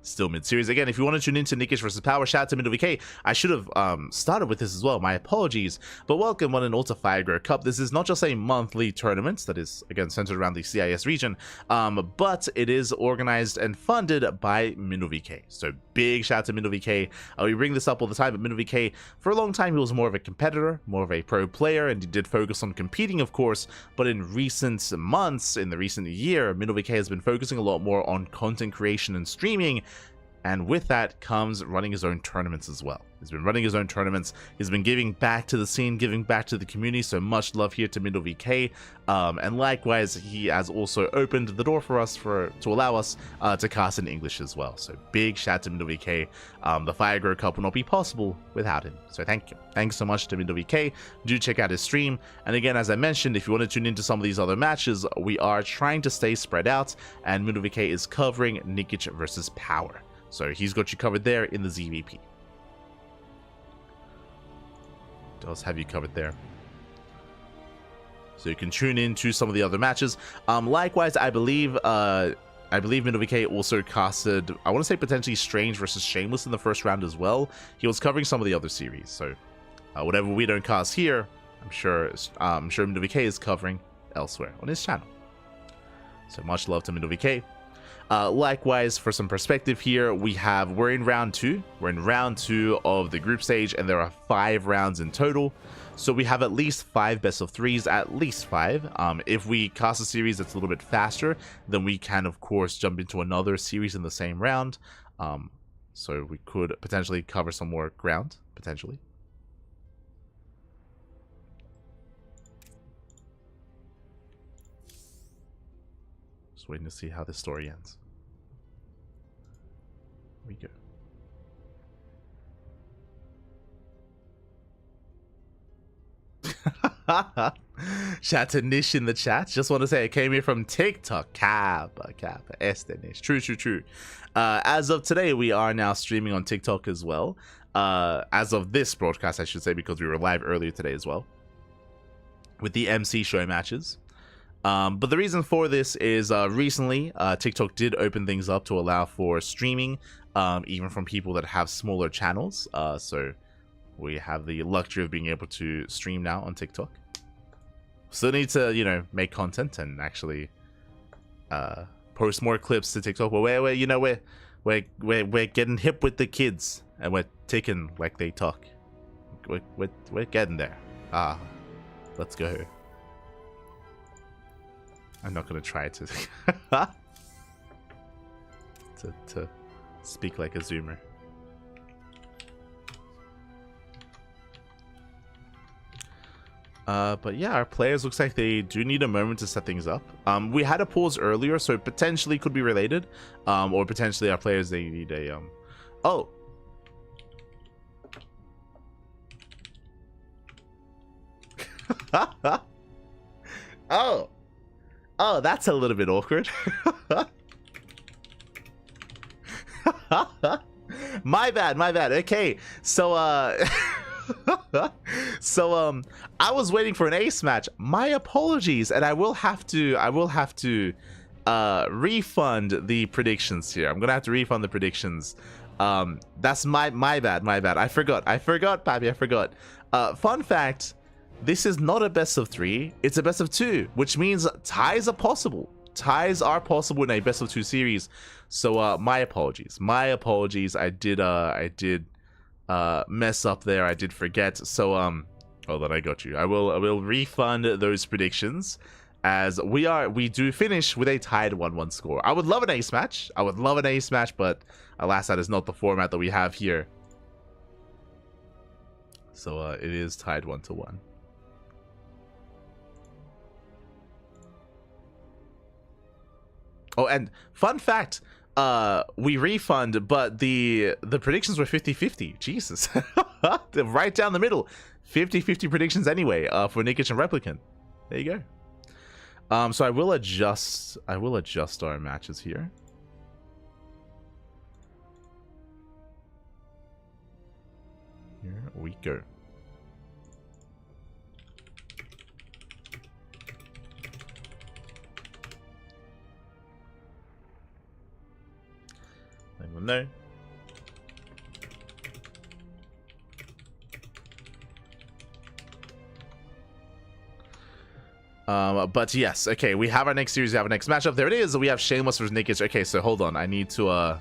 Still mid-series. Again, if you want to tune into Nikich versus Power, shout out to MindoVK. I should have started with this as well. My apologies. But welcome one and all to Firegrow Cup. This is not just a monthly tournament that is, again, centered around the CIS region, but it is organized and funded by MindoVK. So big shout out to MindoVK. We bring this up all the time, but MindoVK, for a long time, he was more of a competitor, more of a pro player, and he did focus on competing, of course. But in recent months, in the recent year, MindoVK has been focusing a lot more on content creation and streaming. And with that comes running his own tournaments as well. He's been running his own tournaments. He's been giving back to the scene, giving back to the community. So much love here to MindoVK. And likewise, he has also opened the door for us to allow us to cast in English as well. So big shout to MindoVK. The Firegrow Cup will not be possible without him. So thank you. Thanks so much to MindoVK. Do check out his stream. And again, as I mentioned, if you want to tune into some of these other matches, we are trying to stay spread out. And MindoVK is covering Nikich versus Power. So he's got you covered there in the ZVP. Does have you covered there. So you can tune in to some of the other matches. Likewise, I believe MindoVK also casted, I want to say potentially Strange versus Shameless in the first round as well. He was covering some of the other series. So whatever we don't cast here, I'm sure MindoVK is covering elsewhere on his channel. So much love to MindoVK. Likewise, for some perspective here, we're in round 2. We're in round 2 of the group stage, and there are 5 rounds in total. So we have at least 5 best of 3s, at least 5. If we cast a series that's a little bit faster, then we can, of course, jump into another series in the same round. So we could potentially cover some more ground, potentially. Just waiting to see how this story ends. Here we go. Shout out to Nish in the chat. Just want to say I came here from TikTok. Kappa, este Nish. True. As of today, we are now streaming on TikTok as well. As of this broadcast, I should say, because we were live earlier today as well with the MC show matches. But the reason for this is recently TikTok did open things up to allow for streaming, even from people that have smaller channels. So we have the luxury of being able to stream now on TikTok. Still need to, you know, make content and actually post more clips to TikTok. But we're getting hip with the kids, and we're ticking like they talk. We're getting there. Let's go. I'm not gonna try to to speak like a Zoomer. But yeah, our players looks like they do need a moment to set things up. We had a pause earlier, so it potentially could be related. Or potentially our players, they need a oh. Oh. Oh, that's a little bit awkward. My bad, my bad. Okay, so I was waiting for an ace match. My apologies, and I will have to refund the predictions here. I'm gonna have to refund the predictions. That's my bad, my bad. I forgot, Pappy, I forgot. Fun fact, this is not a best of 3, it's a best of 2, which means ties are possible. Ties are possible in a best of 2 series. So my apologies. I did mess up there. I did forget. So hold on, I got you. I will refund those predictions, as we do finish with a tied 1-1 score. I would love an ace match. But alas, that is not the format that we have here. So it is tied 1-1. Oh, and fun fact, we refund, but the predictions were 50-50. Jesus. Right down the middle. 50-50 predictions anyway, for Nikich and Replicant. There you go. So I will adjust our matches here. Here we go. Let them know. But yes, okay, we have our next series, we have our next matchup. There it is. We have Shameless versus Nikich. Okay, so hold on. I need to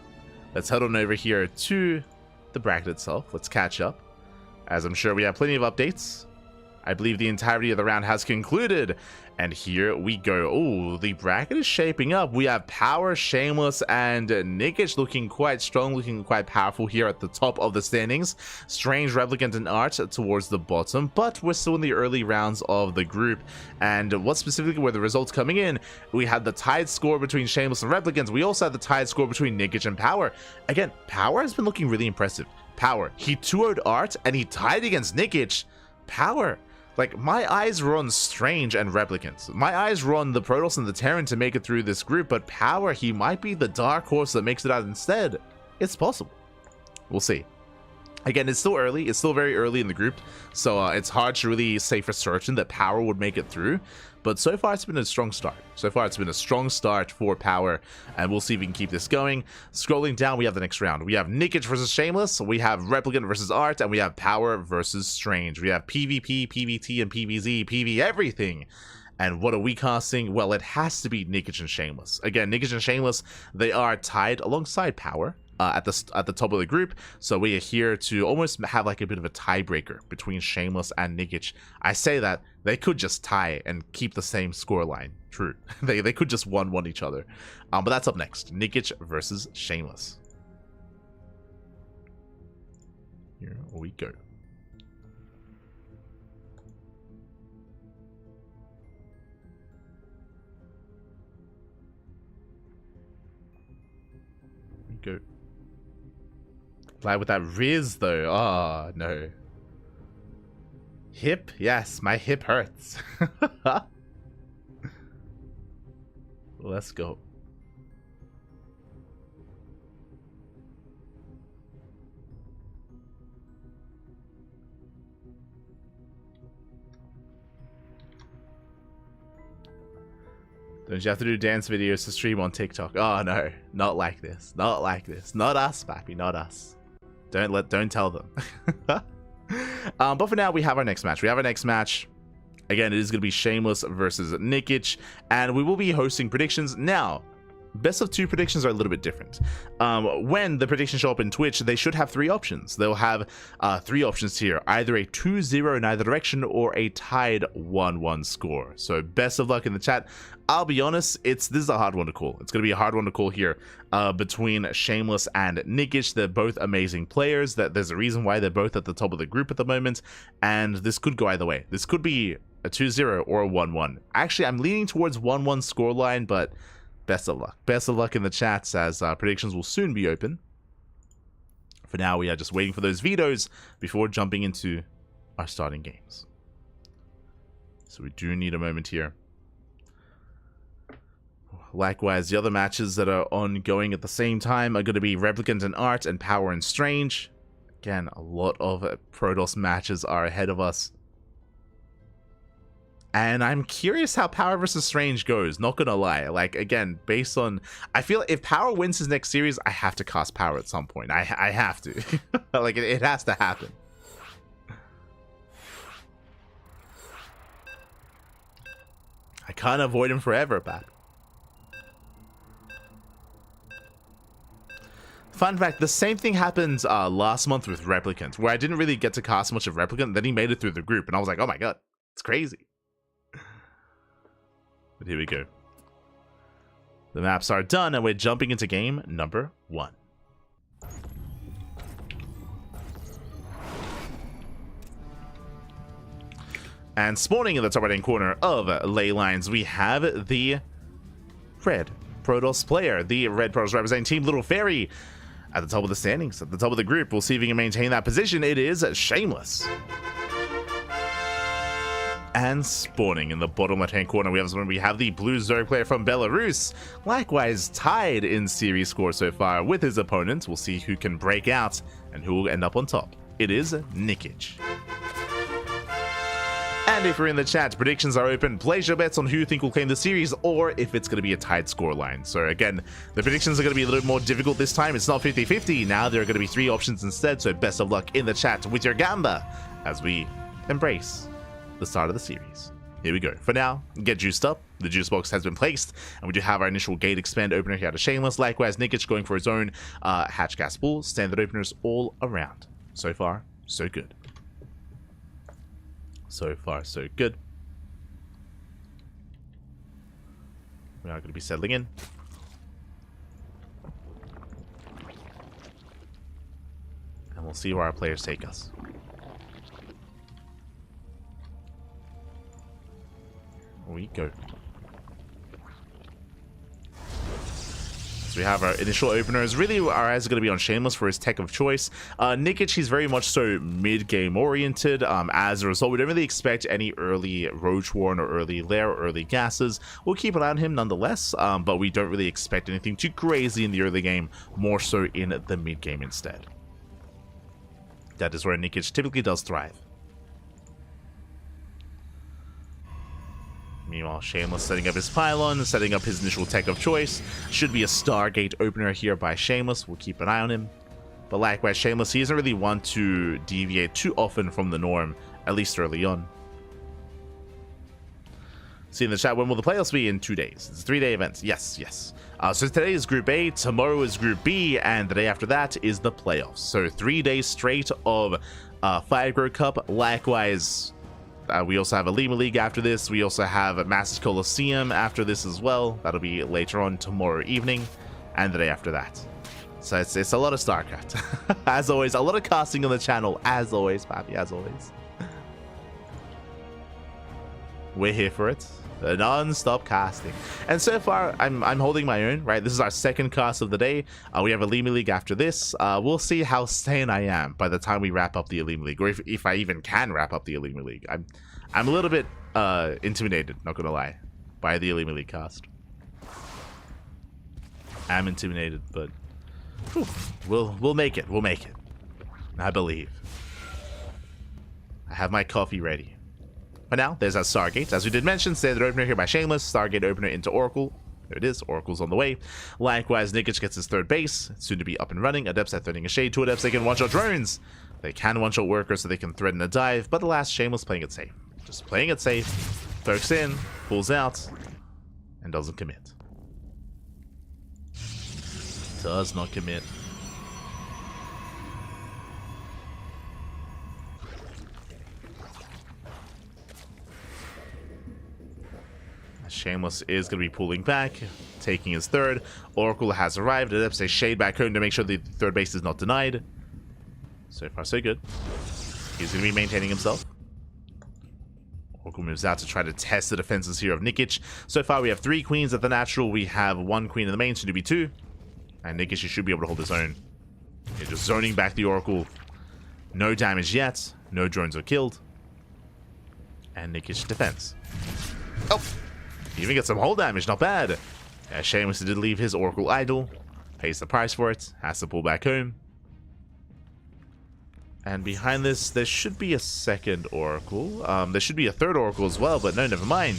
let's head on over here to the bracket itself. Let's catch up, as I'm sure we have plenty of updates. I believe the entirety of the round has concluded, and here we go. Oh, the bracket is shaping up. We have Power, Shameless, and Nikich looking quite strong, looking quite powerful here at the top of the standings. Strange, Replicant, and Art towards the bottom, but we're still in the early rounds of the group. And what specifically were the results coming in? We had the tied score between Shameless and Replicant. We also had the tied score between Nikich and Power. Again, Power has been looking really impressive. Power, he 2-0'd Art, and he tied against Nikich. Power, like, my eyes were on Strange and Replicant. My eyes were on the Protoss and the Terran to make it through this group, but Power, he might be the dark horse that makes it out instead. It's possible. We'll see. Again, it's still early. It's still very early in the group, so it's hard to really say for certain that Power would make it through. But so far, it's been a strong start. So far, it's been a strong start for Power, and we'll see if we can keep this going. Scrolling down, we have the next round. We have Nikich versus Shameless, we have Replicant versus Art, and we have Power versus Strange. We have PvP, PvT, and PvZ, PV everything. And what are we casting? Well, it has to be Nikich and Shameless. Again, Nikich and Shameless, they are tied alongside Power at the top of the group, so we are here to almost have like a bit of a tiebreaker between Shameless and Nikich. I say that they could just tie and keep the same scoreline. True, they could just 1-1 each other, but that's up next. Nikich versus Shameless. Here we go. Here we go. Like with that Riz though. Oh no. Hip? Yes, my hip hurts. Let's go. Don't you have to do dance videos to stream on TikTok? Oh no, not like this. Not like this. Not us, Pappy, not us. Don't tell them. But for now, we have our next match. Again, it is going to be Shameless versus Nikich, and we will be hosting predictions. Now, best of 2 predictions are a little bit different. When the predictions show up in Twitch, they should have 3 options. They'll have 3 options here, either a 2-0 in either direction or a tied 1-1 score. So best of luck in the chat. I'll be honest, this is a hard one to call. It's going to be a hard one to call here between Shameless and Nikich. They're both amazing players. There's a reason why they're both at the top of the group at the moment, and this could go either way. This could be a 2-0 or a 1-1. Actually, I'm leaning towards 1-1 scoreline, but best of luck. Best of luck in the chats, as predictions will soon be open. For now, we are just waiting for those vetoes before jumping into our starting games. So we do need a moment here. Likewise, the other matches that are ongoing at the same time are going to be Replicant and Art and Power and Strange. Again, a lot of Protoss matches are ahead of us. And I'm curious how Power versus Strange goes, not gonna lie. Like, again, based on... I feel if Power wins his next series, I have to cast Power at some point. I have to. Like, it has to happen. I can't avoid him forever, but... Fun fact, the same thing happened last month with Replicant, where I didn't really get to cast much of Replicant, then he made it through the group, and I was like, oh my god, it's crazy. But here we go. The maps are done, and we're jumping into game number 1. And spawning in the top right-hand corner of ley lines, we have the red Protoss player, the red Protoss representing Team Little Fairy. At the top of the standings, at the top of the group, we'll see if he can maintain that position. It is Shameless. And spawning in the bottom left-hand corner, we have the blue Zerg player from Belarus. Likewise, tied in series score so far with his opponent. We'll see who can break out and who will end up on top. It is Nikich. And if you're in the chat, predictions are open. Place your bets on who you think will claim the series, or if it's going to be a tied scoreline. So again, the predictions are going to be a little bit more difficult this time. It's not 50-50. Now there are going to be 3 options instead. So best of luck in the chat with your gamba as we embrace the start of the series. Here we go. For now, get juiced up. The juice box has been placed, and we do have our initial gate expand opener here to Shameless. Likewise, Nikich going for his own hatch gas pool. Standard openers all around. So far, so good. So far, so good. We are going to be settling in. And we'll see where our players take us. Here we go. So we have our initial openers. Really, our eyes are going to be on Shameless for his tech of choice. Nikich, he's very much so mid-game oriented. As a result, we don't really expect any early Roach Warren or early Lair or early gases. We'll keep an eye on him nonetheless, but we don't really expect anything too crazy in the early game, more so in the mid-game instead. That is where Nikich typically does thrive. Meanwhile, Shameless setting up his pylon, setting up his initial tech of choice. Should be a Stargate opener here by Shameless. We'll keep an eye on him. But likewise, Shameless, he doesn't really want to deviate too often from the norm, at least early on. See in the chat, when will the playoffs be? In 2 days. It's a 3-day event. Yes, yes. So today is Group A, tomorrow is Group B, and the day after that is the playoffs. So 3 days straight of Fire Grow Cup. Likewise, we also have a Lima League after this. We also have a Masters Coliseum after this as well. That'll be later on tomorrow evening, and the day after that. So it's a lot of StarCraft. As always, a lot of casting on the channel. As always, Pappy, as always. We're here for it. The non-stop casting. And so far, I'm holding my own, right? This is our second cast of the day. We have a Lima League after this. We'll see how sane I am by the time we wrap up the Lima League, or if I even can wrap up the Lima League. I'm a little bit intimidated, not gonna lie, by the Lima League cast. I'm intimidated, but whew, we'll make it. We'll make it. I believe. I have my coffee ready. But now, there's our Stargate. As we did mention, standard opener here by Shameless. Stargate opener into Oracle. There it is. Oracle's on the way. Likewise, Nikich gets his third base. It's soon to be up and running. Adepts are threatening a shade. 2 Adepts, they can one-shot drones. They can one-shot workers so they can threaten a dive. But alas, Shameless playing it safe. Just playing it safe. Pokes in, pulls out, and doesn't commit. Does not commit. Shameless is going to be pulling back, taking his third. Oracle has arrived. Adepts, they shade back home to make sure the third base is not denied. So far, so good. He's going to be maintaining himself. Oracle moves out to try to test the defenses here of Nikich. So far, we have 3 queens at the natural. We have 1 queen in the main, soon to be 2. And Nikich should be able to hold his own. They're just zoning back the Oracle. No damage yet. No drones are killed. And Nikich defends. Oh! He even gets some hull damage, not bad. Yeah, Shameless did leave his Oracle idle. Pays the price for it. Has to pull back home. And behind this, there should be a second Oracle. There should be a third Oracle as well, but no, never mind.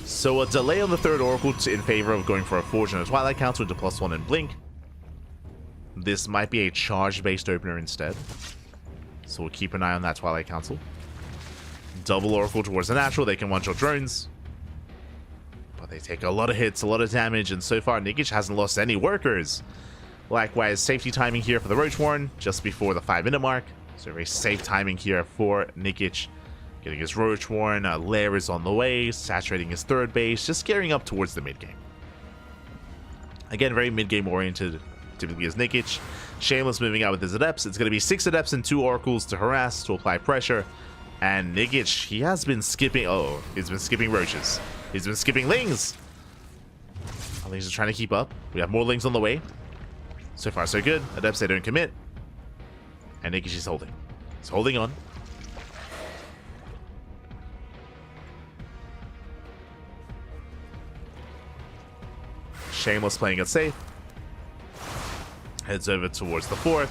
So a delay on the third Oracle in favor of going for a Forge and a Twilight Council into +1 and Blink. This might be a charge-based opener instead. So we'll keep an eye on that Twilight Council. Double Oracle towards the natural. They can one-shot drones. But they take a lot of hits, a lot of damage, and so far Nikich hasn't lost any workers. Likewise, safety timing here for the Roach Warren, just before the 5-minute mark. So very safe timing here for Nikich. Getting his Roach Warren, Lair is on the way, saturating his third base, just gearing up towards the mid-game. Again, very mid-game oriented, typically as Nikich. Shameless moving out with his Adepts. It's going to be 6 Adepts and 2 Oracles to harass, to apply pressure. And Nikich, he has been skipping, he's been skipping Roaches. He's been skipping Lings. Lings are trying to keep up. We have more Lings on the way. So far, so good. Adepts, they don't commit. And Nikich is holding. He's holding on. Shameless playing it safe. Heads over towards the 4th.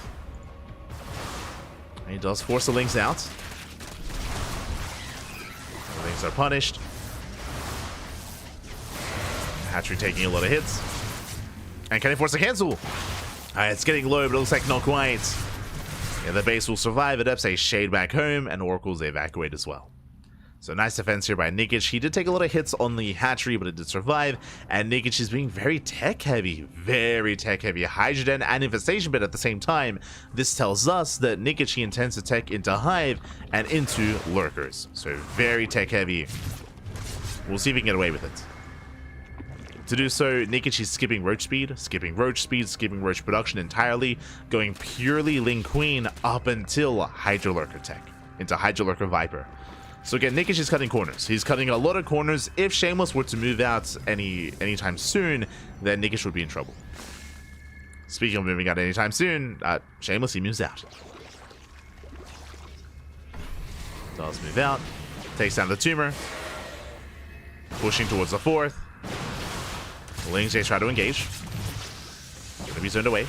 And he does force the Lings out. The Lings are punished. Hatchery taking a lot of hits. And can he force a cancel? It's getting low, but it looks like not quite. Yeah, the base will survive. Adepts, they shade back home, and Oracles, they evacuate as well. So nice defense here by Nikich. He did take a lot of hits on the hatchery, but it did survive. And Nikich is being very tech-heavy. Very tech-heavy. Hydrogen and Infestation Bit at the same time. This tells us that Nikich, he intends to tech into Hive and into Lurkers. So very tech-heavy. We'll see if he can get away with it. To do so, Nikich is skipping Roach Speed, skipping Roach Production entirely, going purely Ling Queen up until Hydro Lurker tech, into Hydro Lurker Viper. So again, Nikich is cutting corners. He's cutting a lot of corners. If Shameless were to move out anytime soon, then Nikich would be in trouble. Speaking of moving out anytime soon, Shameless, he moves out. Does move out, takes down the Tumor, pushing towards the 4th. Lings, they try to engage. Gonna be zoned away.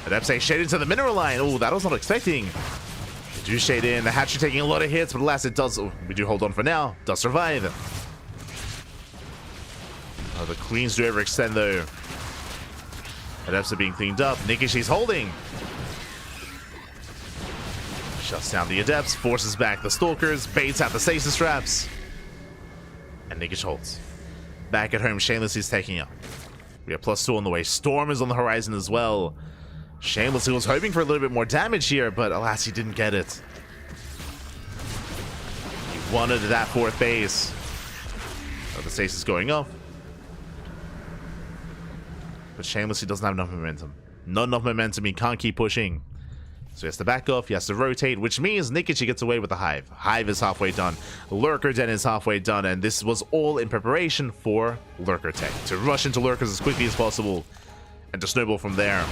Adepts, they shade into the mineral line. Oh, that I was not expecting. They do shade in. The hatchery taking a lot of hits, but alas, it does. Oh, we do hold on for now. Does survive. Oh, the Queens do overextend though. Adepts are being cleaned up. Nikich, he's holding. Shuts down the Adepts, forces back the Stalkers, baits out the Stasis Traps. And Nikich holds. Back at home, Shameless is taking up. We have +2 on the way. Storm is on the horizon as well. Shameless, he was hoping for a little bit more damage here, but alas, he didn't get it. He wanted that 4th base. Oh, the Stasis going off. But Shameless, he doesn't have enough momentum. Not enough momentum, he can't keep pushing. So he has to back off, he has to rotate, which means Nikich gets away with the Hive. Hive is halfway done. Lurker Den is halfway done, and this was all in preparation for Lurker Tech. To rush into Lurkers as quickly as possible, and to snowball from there.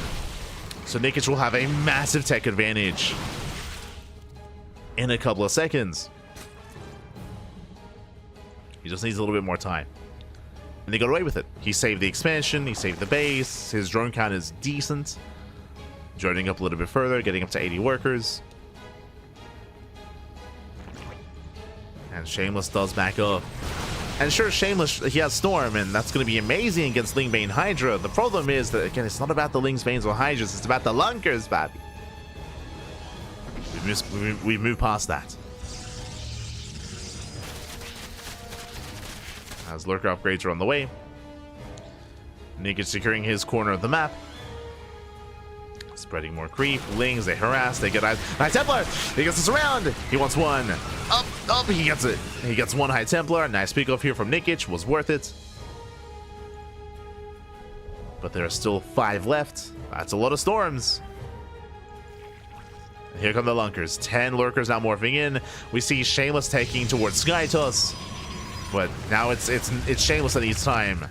So Nikich will have a massive tech advantage in a couple of seconds. He just needs a little bit more time. And they got away with it. He saved the expansion, he saved the base, his drone count is decent. Droning up a little bit further, getting up to 80 workers. And Shameless does back up. And sure, Shameless, he has Storm, and that's going to be amazing against Lingbane Hydra. The problem is that, again, it's not about the Lings, Banes, or Hydras, it's about the Lunkers, baby. We've moved past that. As Lurker upgrades are on the way. Nikich securing his corner of the map. Spreading more creep. Lings, they harass, they get High Templar. He gets us around. He wants one. Up, he gets it. He gets one High Templar. Nice pick off here from Nikich. Was worth it. But there are still 5 left. That's a lot of storms. here come the Lunkers. 10 lurkers now morphing in. We see Shameless taking towards Sky Toss, but now it's Shameless that needs time.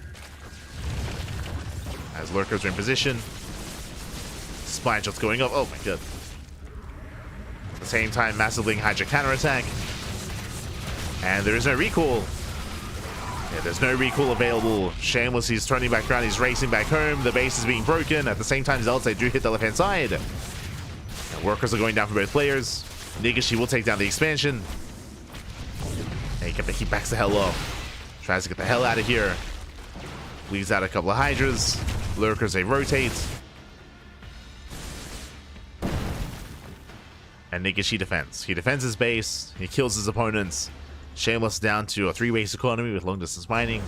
As lurkers are in position, spine shots going up. Oh my god! At the same time, massive Link Hydra counterattack, and there is no recall. Yeah, there's no recall available. Shameless, he's turning back around, he's racing back home. The base is being broken. At the same time, Zealots do hit the left-hand side. And workers are going down for both players. Nikich, he will take down the expansion. And he backs the hell off. Tries to get the hell out of here. Leaves out a couple of Hydras. Lurkers, they rotate. And Nikich, he defends. He defends his base. He kills his opponents. Shameless down to a 3-base economy with long-distance mining.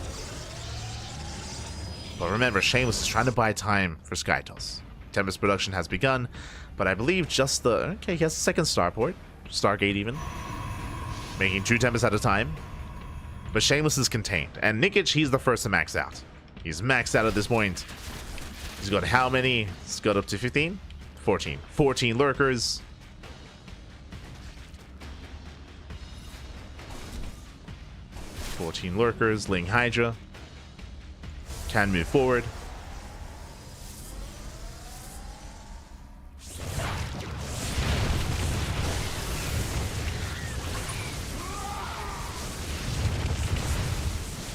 But remember, Shameless is trying to buy time for Skytoss. Tempest production has begun, but I believe just the... Okay, he has a second starport. Stargate even. Making 2 Tempests at a time. But Shameless is contained. And Nikich, he's the first to max out. He's maxed out at this point. He's got how many? He's got up to 15? 14. 14 lurkers. Link Hydra can move forward.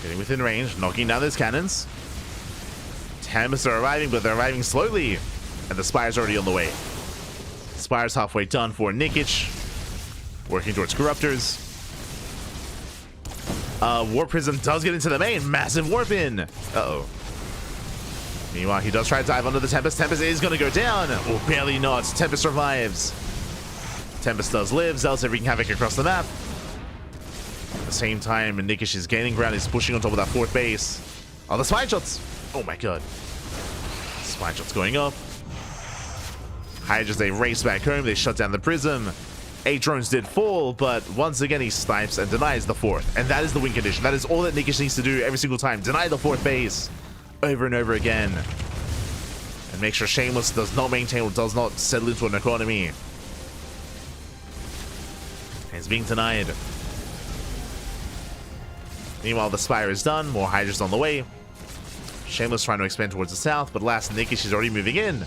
Getting within range, knocking down those cannons. Tempests are arriving, but they're arriving slowly, and the Spire's already on the way. Spire's halfway done for Nikich, working towards Corruptors. Warp Prism does get into the main. Massive warp in. Uh-oh. Meanwhile, he does try to dive under the Tempest. Tempest is going to go down. Oh, barely not. Tempest survives. Tempest does live. Zealous are wreaking havoc across the map. At the same time, Nikich is gaining ground. He's pushing on top of that 4th base. Oh, the spine shots. Oh my god. Spine shots going up. Hydras, they race back home. They shut down the Prism. 8 drones did fall, but once again he snipes and denies the 4th. And that is the win condition. That is all that Nikich needs to do every single time. Deny the 4th base over and over again. And make sure Shameless does not maintain or does not settle into an economy. And it's being denied. Meanwhile, the Spire is done. More Hydras on the way. Shameless trying to expand towards the south, but last Nikich is already moving in.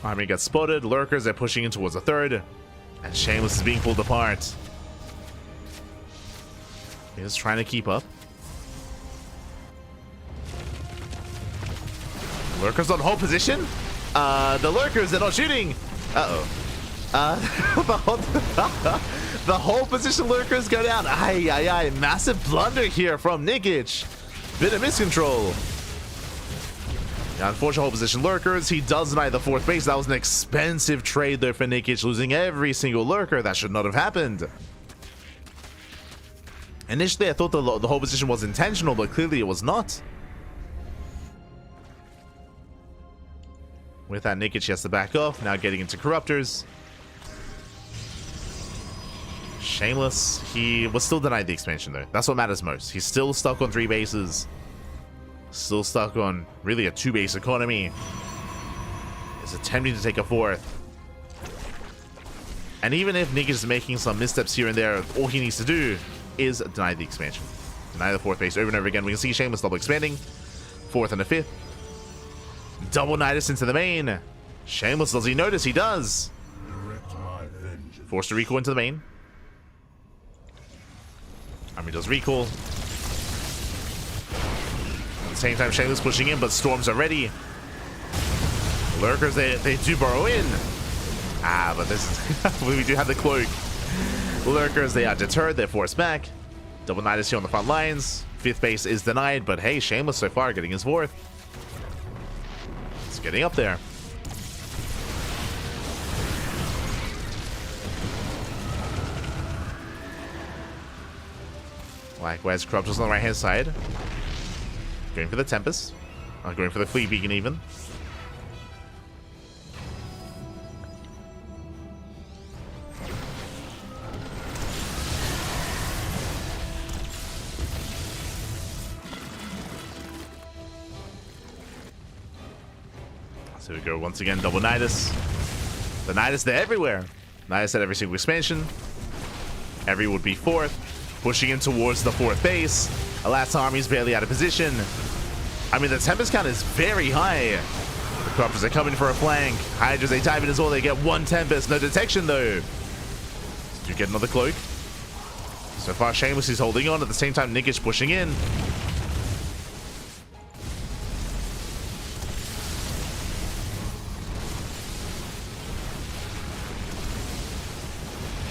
Army gets spotted. Lurkers are pushing in towards the 3rd. And Shameless is being pulled apart. He's trying to keep up. Lurkers on hold position. The Lurkers, they're not shooting. Uh-oh. The whole position Lurkers go down. Aye, aye, aye. Massive blunder here from Nikich. Bit of miscontrol. The unfortunate whole position Lurkers. He does deny the 4th base. That was an expensive trade though for Nikich, losing every single lurker. That should not have happened. Initially, I thought the whole position was intentional, but clearly it was not. With that, Nikich has to back off. Now getting into Corruptors. Shameless. He was still denied the expansion though. That's what matters most. He's still stuck on 3 bases. Still stuck on really a 2-base economy. Is attempting to take a 4th. And even if Nikich is making some missteps here and there, all he needs to do is deny the expansion. Deny the 4th base over and over again. We can see Shameless double expanding. 4th and a 5th. Double Nidus into the main. Shameless, does he notice? He does. Forced to recall into the main. Army does recall. At the same time, Shameless pushing in, but Storms are ready. Lurkers, they do burrow in. Ah, but this is... we do have the cloak. Lurkers, they are deterred. They're forced back. Double Nidus here on the front lines. 5th base is denied, but hey, Shameless so far getting his 4th. It's getting up there. Likewise, Corruptors on the right-hand side. Going for the Tempest. Going for the Fleet Beacon even. So we go once again, double Nidus. The Nidus, they're everywhere. Nidus at every single expansion. Every would be fourth. Pushing in towards the fourth base. Alas, army's barely out of position. I mean, the Tempest count is very high. The Corruptors are coming for a flank. Hydras, they dive in as well. They get one Tempest. No detection, though. Do you get another cloak? So far, Shameless is holding on. At the same time, Nikich pushing in.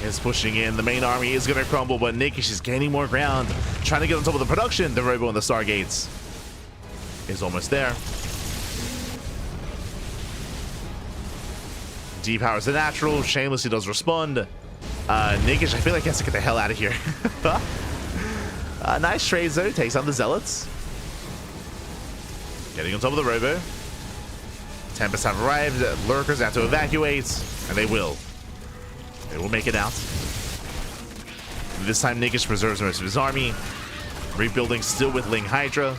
Is pushing in. The main army is going to crumble, but Nikich is gaining more ground. Trying to get on top of the production. The Robo and the Stargates is almost there. Depowers the natural. Shameless, he does respond. Nikich, I feel like he has to get the hell out of here. Nice trades, though. Takes on the Zealots. Getting on top of the Robo. Tempests have arrived. Lurkers have to evacuate. And they will. They will make it out. This time, Nikich preserves most of his army. Rebuilding still with Ling Hydra.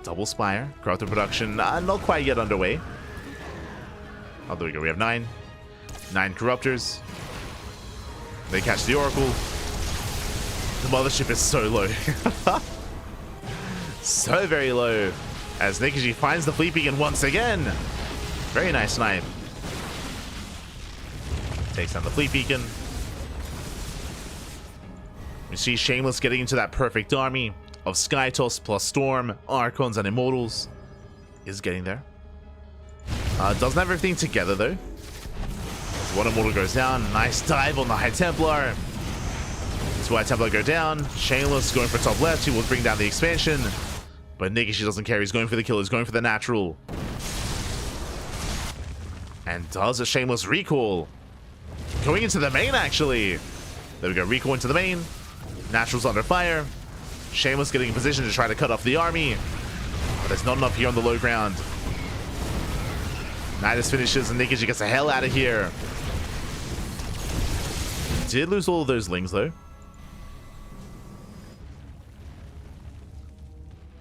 Double Spire. Corruptor production not quite yet underway. Oh, there we go. We have 9 Corruptors. They catch the Oracle. The Mothership is so low. So very low. As Nikich finds the Fleet Beacon once again. Very nice snipe. Takes down the Fleet Beacon. We see Shameless getting into that perfect army of Skytoss plus Storm, Archons, and Immortals. Is getting there. Doesn't have everything together, though. One Immortal goes down. Nice dive on the High Templar. Two High Templar go down. Shameless going for top left. He will bring down the expansion. But Nikich doesn't care. He's going for the kill. He's going for the natural. And does a Shameless recall. Going into the main, actually. There we go. Recall into the main. Natural's under fire. Shameless getting in position to try to cut off the army. But there's not enough here on the low ground. Nidus finishes and Nikich gets the hell out of here. Did lose all of those Lings, though.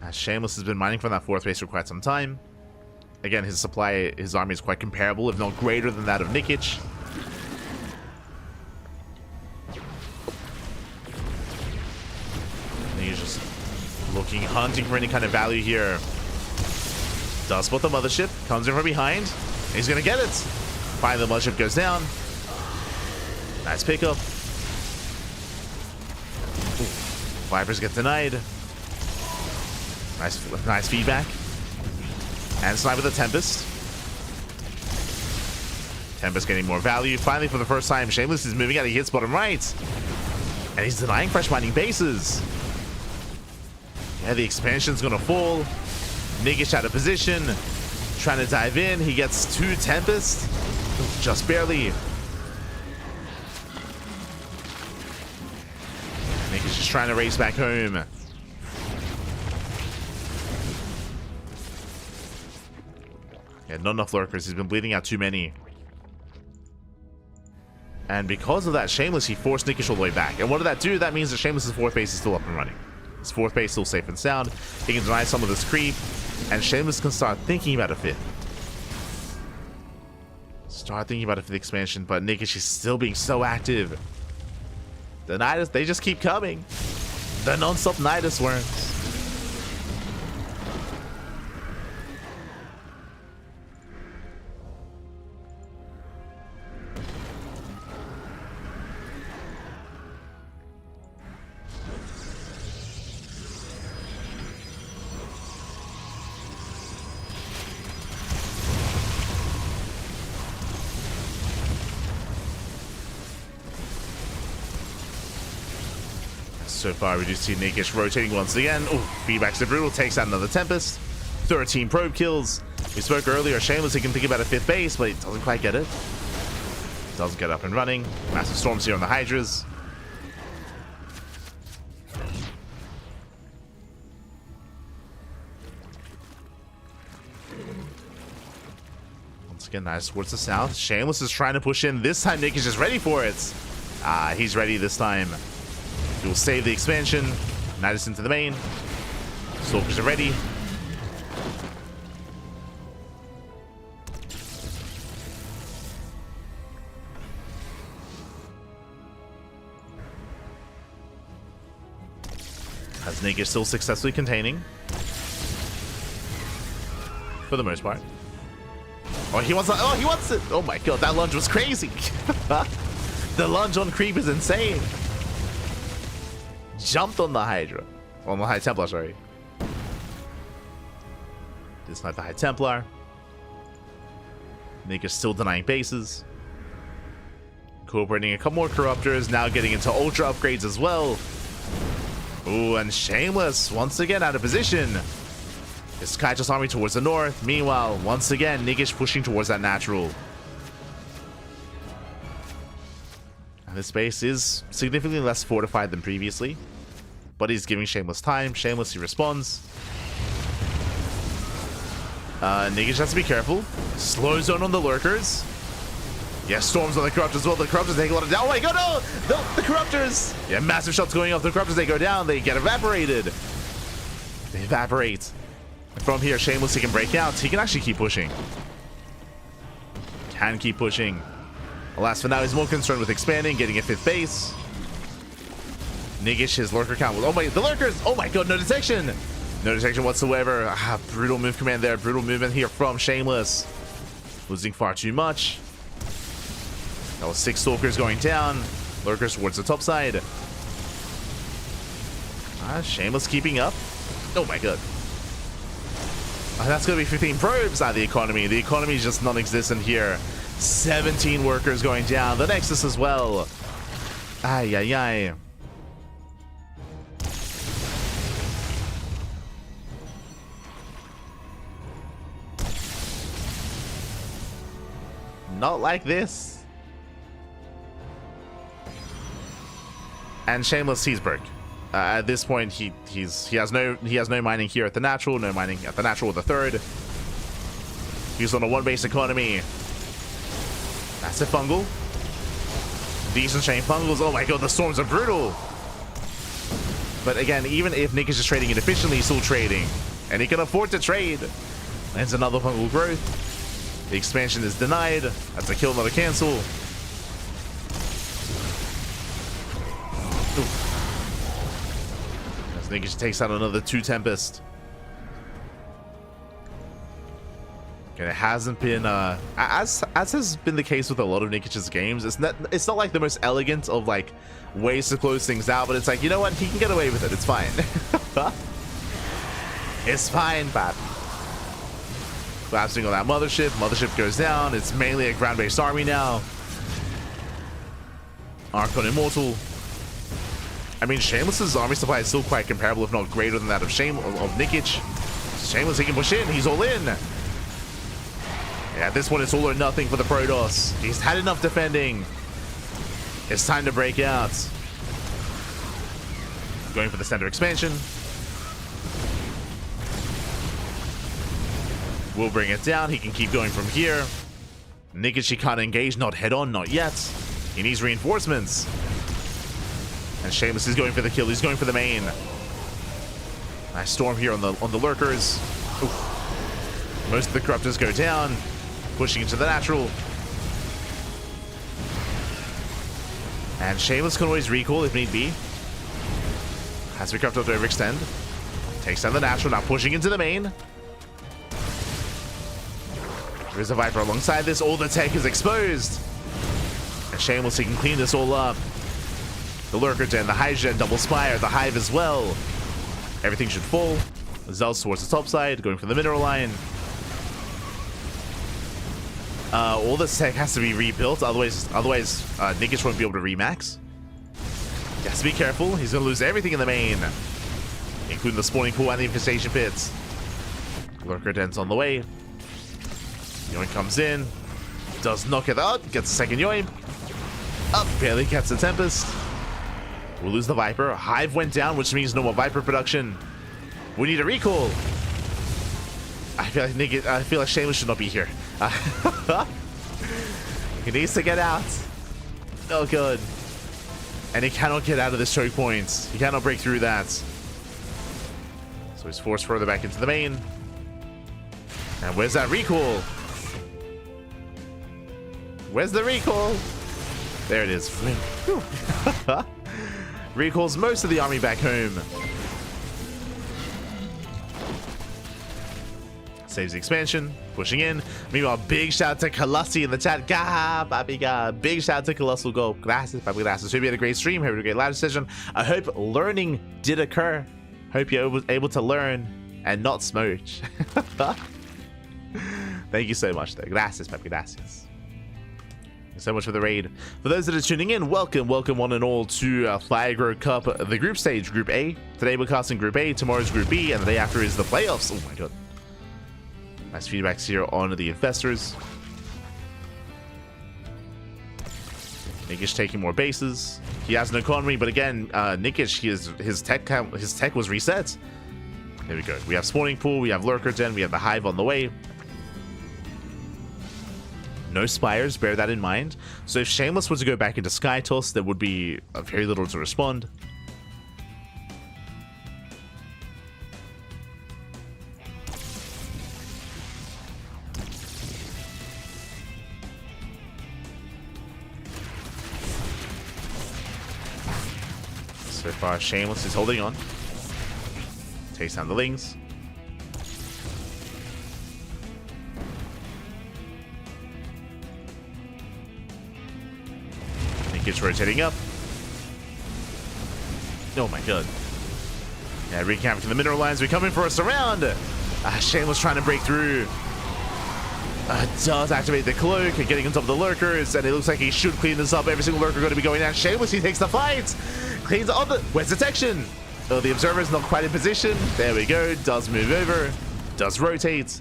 As Shameless has been mining from that fourth base for quite some time. Again, his army is quite comparable, if not greater than that of Nikich. He's just looking, hunting for any kind of value here. Does spot the Mothership, comes in from behind. He's gonna get it. Finally, the Mothership goes down. Nice pickup. Ooh. Vipers get denied. Nice feedback. And snipe with the Tempest. Tempest getting more value. Finally, for the first time, Shameless is moving out. He hits bottom right. And he's denying fresh mining bases. Yeah, the expansion's gonna fall. Nikich out of position. Trying to dive in. He gets 2 Tempest. Just barely. Nikich just trying to race back home. Yeah, not enough Lurkers. He's been bleeding out too many. And because of that, Shameless, he forced Nikich all the way back. And what did that do? That means that Shameless's fourth base is still up and running. His fourth base still safe and sound. He can deny some of this creep. And Shameless can start thinking about a fifth. Start thinking about a fifth expansion. But Nikich is still being so active. The Nidus, they just keep coming. The non-stop Nidus worms. So far, we do see Nikich rotating once again. Oh, feedback's to brutal. Takes out another Tempest. 13 probe kills. We spoke earlier, Shameless, he can think about a fifth base, but he doesn't quite get it. Doesn't get up and running. Massive storms here on the Hydras. Once again, nice towards the south. Shameless is trying to push in. This time, Nikich is ready for it. He's ready this time. He will save the expansion. Nidus into the main. Stalkers are ready. As Nikich still successfully containing. For the most part. Oh, he wants it. Oh, he wants it. Oh my god, that lunge was crazy. The lunge on creep is insane. Jumped on the Hydra. On the High Templar, sorry. It's not the High Templar. Nikich still denying bases. Cooperating a couple more Corruptors. Now getting into Ultra upgrades as well. Ooh, and Shameless once again out of position. His Kaitos army towards the north. Meanwhile, once again, Nikich pushing towards that natural. And this base is significantly less fortified than previously. But he's giving Shameless time. Shameless, he responds. Nikich has to be careful. Slow zone on the Lurkers. Yes, storms on the Corruptors as well. The Corruptors take a lot of down. Oh my god, no! The Corruptors! Yeah, massive shots going off. The Corruptors, they go down. They get evaporated. They evaporate. From here, Shameless, he can break out. He can actually keep pushing. Can keep pushing. Alas, for now, he's more concerned with expanding, getting a 5th base. Nikich, his Lurker count. Oh my, the Lurkers! Oh my god, no detection! No detection whatsoever. Ah, brutal move command there. Brutal movement here from Shameless. Losing far too much. That was 6 Stalkers going down. Lurkers towards the top side. Shameless keeping up. Oh my god. That's going to be 15 probes out of the economy. The economy is just non-existent here. 17 workers going down. The Nexus as well. Ay, ay, ay. Not like this. And Shameless sees Berk. At this point, he has no mining here at the natural, no mining at the natural with the 3rd. He's on a 1 base economy. That's a fungal. Decent chain fungals. Oh my god, the storms are brutal. But again, even if Nikich is trading inefficiently, he's still trading, and he can afford to trade. Lands another fungal growth. The expansion is denied. That's a kill, not a cancel. As Nikich takes out another 2 Tempest. And it hasn't been as has been the case with a lot of Nikich's games. It's not like the most elegant of like ways to close things out, but it's like, you know what, he can get away with it. It's fine. It's fine, Pat. Collapsing on that mothership. Mothership goes down. It's mainly a ground-based army now. Archon Immortal. I mean, Shameless's army supply is still quite comparable, if not greater than that of Nikich. Shameless, he can push in. He's all in. Yeah, this one is all or nothing for the Protoss. He's had enough defending. It's time to break out. Going for the center expansion. We'll bring it down. He can keep going from here. Nikich, he can't engage. Not head on, not yet. He needs reinforcements. And Shameless is going for the kill. He's going for the main. Nice storm here on the lurkers. Oof. Most of the corruptors go down. Pushing into the natural. And Shameless can always recall if need be. Has to be corrupted to overextend. Takes down the natural. Now pushing into the main. There is a Viper alongside this. All the tech is exposed. And Shameless, he can clean this all up. The Lurker Den, the Hydra, double Spire, the Hive as well. Everything should fall. Zealous towards the top side, going for the mineral line. All this tech has to be rebuilt, otherwise Nikich won't be able to remax. He has to be careful. He's going to lose everything in the main, including the spawning pool and the infestation pits. Lurker Den's on the way. Yoink comes in, does knock it out, gets a second Yoink. Up, barely gets the Tempest. We'll lose the Viper. Hive went down, which means no more Viper production. We need a recall. I feel like Shameless should not be here. He needs to get out. Oh, good. And he cannot get out of this choke point. He cannot break through that. So he's forced further back into the main. And where's that recall? Where's the recall? There it is. Recalls most of the army back home. Saves the expansion, pushing in. Meanwhile, big shout out to Colossi in the chat. Gah, baby, gah. Big shout out to Colossal Go. Gracias, baby, gracias. Hope you had a great stream. Hope you had a great live session. I hope learning did occur. Hope you're able to learn and not smooch. Thank you so much, though. Gracias, baby, gracias. Thanks so much for the raid. For those that are tuning in, welcome one and all to Fire Grow Cup, the group stage, Group A. Today we're casting Group A, tomorrow's Group B, and the day after is the playoffs. Oh my god. Nice feedbacks here on the investors. Nikich taking more bases. He has an economy, but again, Nikich, his tech was reset. There we go. We have spawning pool, we have lurker den, we have the hive on the way. No spires, bear that in mind. So if Shameless were to go back into Sky Toss, there would be very little to respond. So far, Shameless is holding on. Takes down the Lings. Nikich rotating up. Oh my god. Yeah, recapping the mineral lines. We're coming for a surround. Shameless trying to break through. Does activate the cloak and getting on top of the lurkers, and it looks like he should clean this up. Every single lurker going to be going down. Shameless, he takes the fight. Cleans on the... Where's detection? Oh, the observer's not quite in position. There we go. Does move over. Does rotate.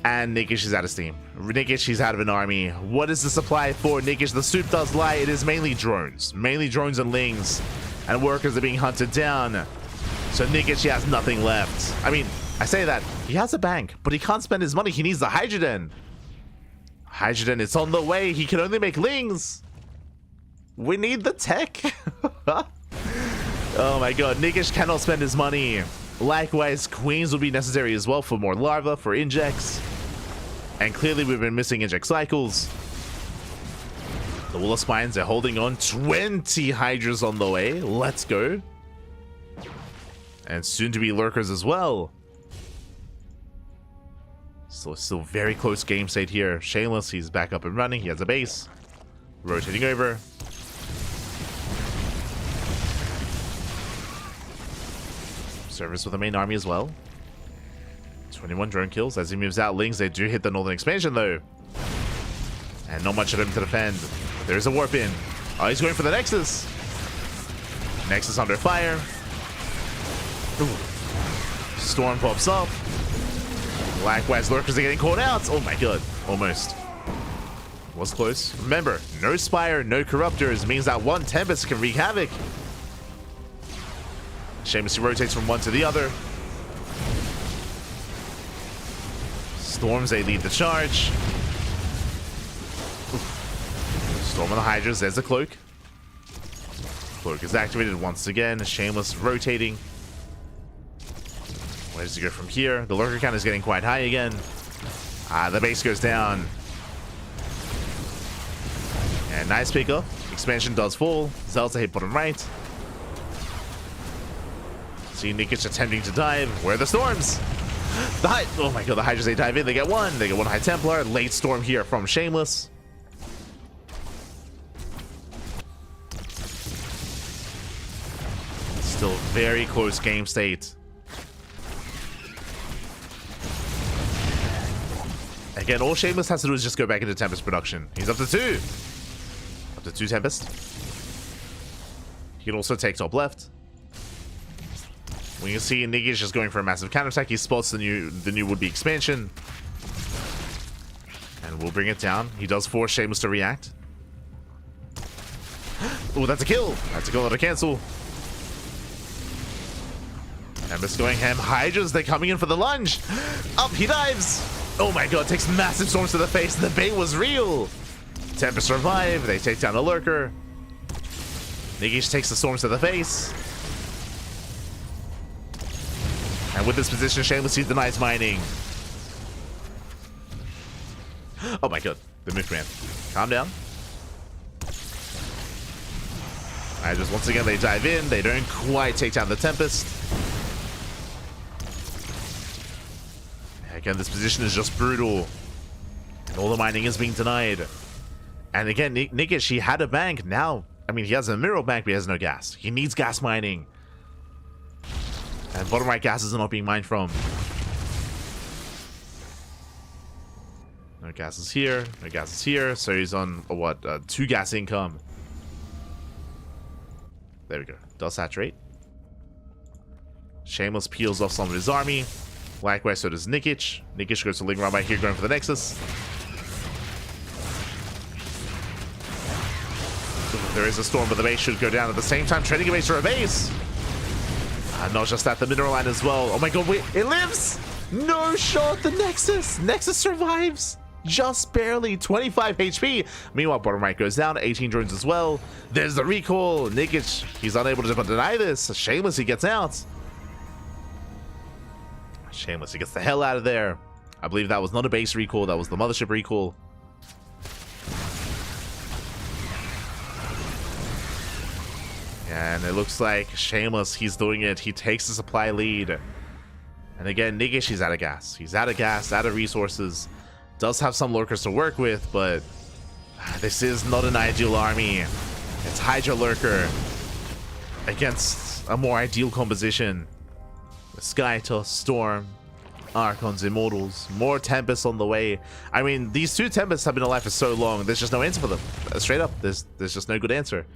And Nikich is out of steam. Nikich, he's out of an army. What is the supply for Nikich? The soup does lie. It is mainly drones. Mainly drones and lings. And workers are being hunted down. So Nikich, he has nothing left. I mean, I say that. He has a bank, but he can't spend his money. He needs the hydrogen. Hydrogen, it's on the way. He can only make lings. We need the tech. Oh my god, Nikich cannot spend his money. Likewise, queens will be necessary as well for more larva, for injects. And clearly we've been missing inject cycles. The Wall of Spines are holding on. 20 hydras on the way. Let's go. And soon to be lurkers as well. Still very close game state here. Shameless, he's back up and running. He has a base. Rotating over. Service with the main army as well. 21 drone kills. As he moves out, Lings, they do hit the northern expansion though. And not much of him to defend. There's a warp in. Oh, he's going for the Nexus. Nexus under fire. Ooh. Storm pops up. Likewise, lurkers are getting caught out. Oh my god. Almost. Was close. Remember, no Spire, no Corruptors means that one Tempest can wreak havoc. Shameless rotates from one to the other. Storms, they lead the charge. Storm on the Hydras, there's the Cloak. Cloak is activated once again. Shameless rotating. Where does he go from here? The lurker count is getting quite high again. The base goes down. And nice pickup. Expansion does fall. Zelda hit bottom right. See Nikich attempting to dive. Where are the storms? Oh my god, the Hydras, they dive in. They get one High Templar. Late storm here from Shameless. Still very close game state. Again, all Shameless has to do is just go back into Tempest production. He's up to 2. Up to 2 Tempest. He can also take top left. We can see Nikich just going for a massive counterattack. He spots the new would-be expansion. And we'll bring it down. He does force Shameless to react. Oh, that's a kill. That's a kill, not a cancel. Tempest going ham. Hydras, they're coming in for the lunge. Up, he dives. Oh my god, takes massive storms to the face. The bait was real. Tempest survive. They take down a lurker. Nikich takes the storms to the face. And with this position, Shameless, he denies mining. Oh my god, the move command. Calm down. Alright, just once again, they dive in. They don't quite take down the Tempest. Again, this position is just brutal. And all the mining is being denied. And again, Nikich, he had a bank. Now, I mean, he has a mineral bank, but he has no gas. He needs gas mining. And bottom right gases are not being mined from. No gas is here. No gas is here. So he's on, what, 2 gas income. There we go. Does saturate. Shameless peels off some of his army. Likewise, so does Nikich. Nikich goes to Ling right here, going for the Nexus. There is a storm, but the base should go down at the same time. Trading a base for a base. Not just that, the mineral line as well. Oh my god, wait, it lives! No shot, the Nexus! Nexus survives! Just barely, 25 HP. Meanwhile, bottom right goes down, 18 drones as well. There's the recall. Nikich, he's unable to deny this. Shameless, he gets out. Shameless, he gets the hell out of there. I believe that was not a base recall, that was the mothership recall. And it looks like Shameless, he's doing it. He takes the supply lead. And again, Nikich, he's out of gas. He's out of gas, out of resources. Does have some lurkers to work with, but this is not an ideal army. It's Hydra Lurker against a more ideal composition. Skytoss, Storm, Archons, Immortals, more Tempests on the way. I mean, these 2 Tempests have been alive for so long, there's just no answer for them. Straight up, there's just no good answer.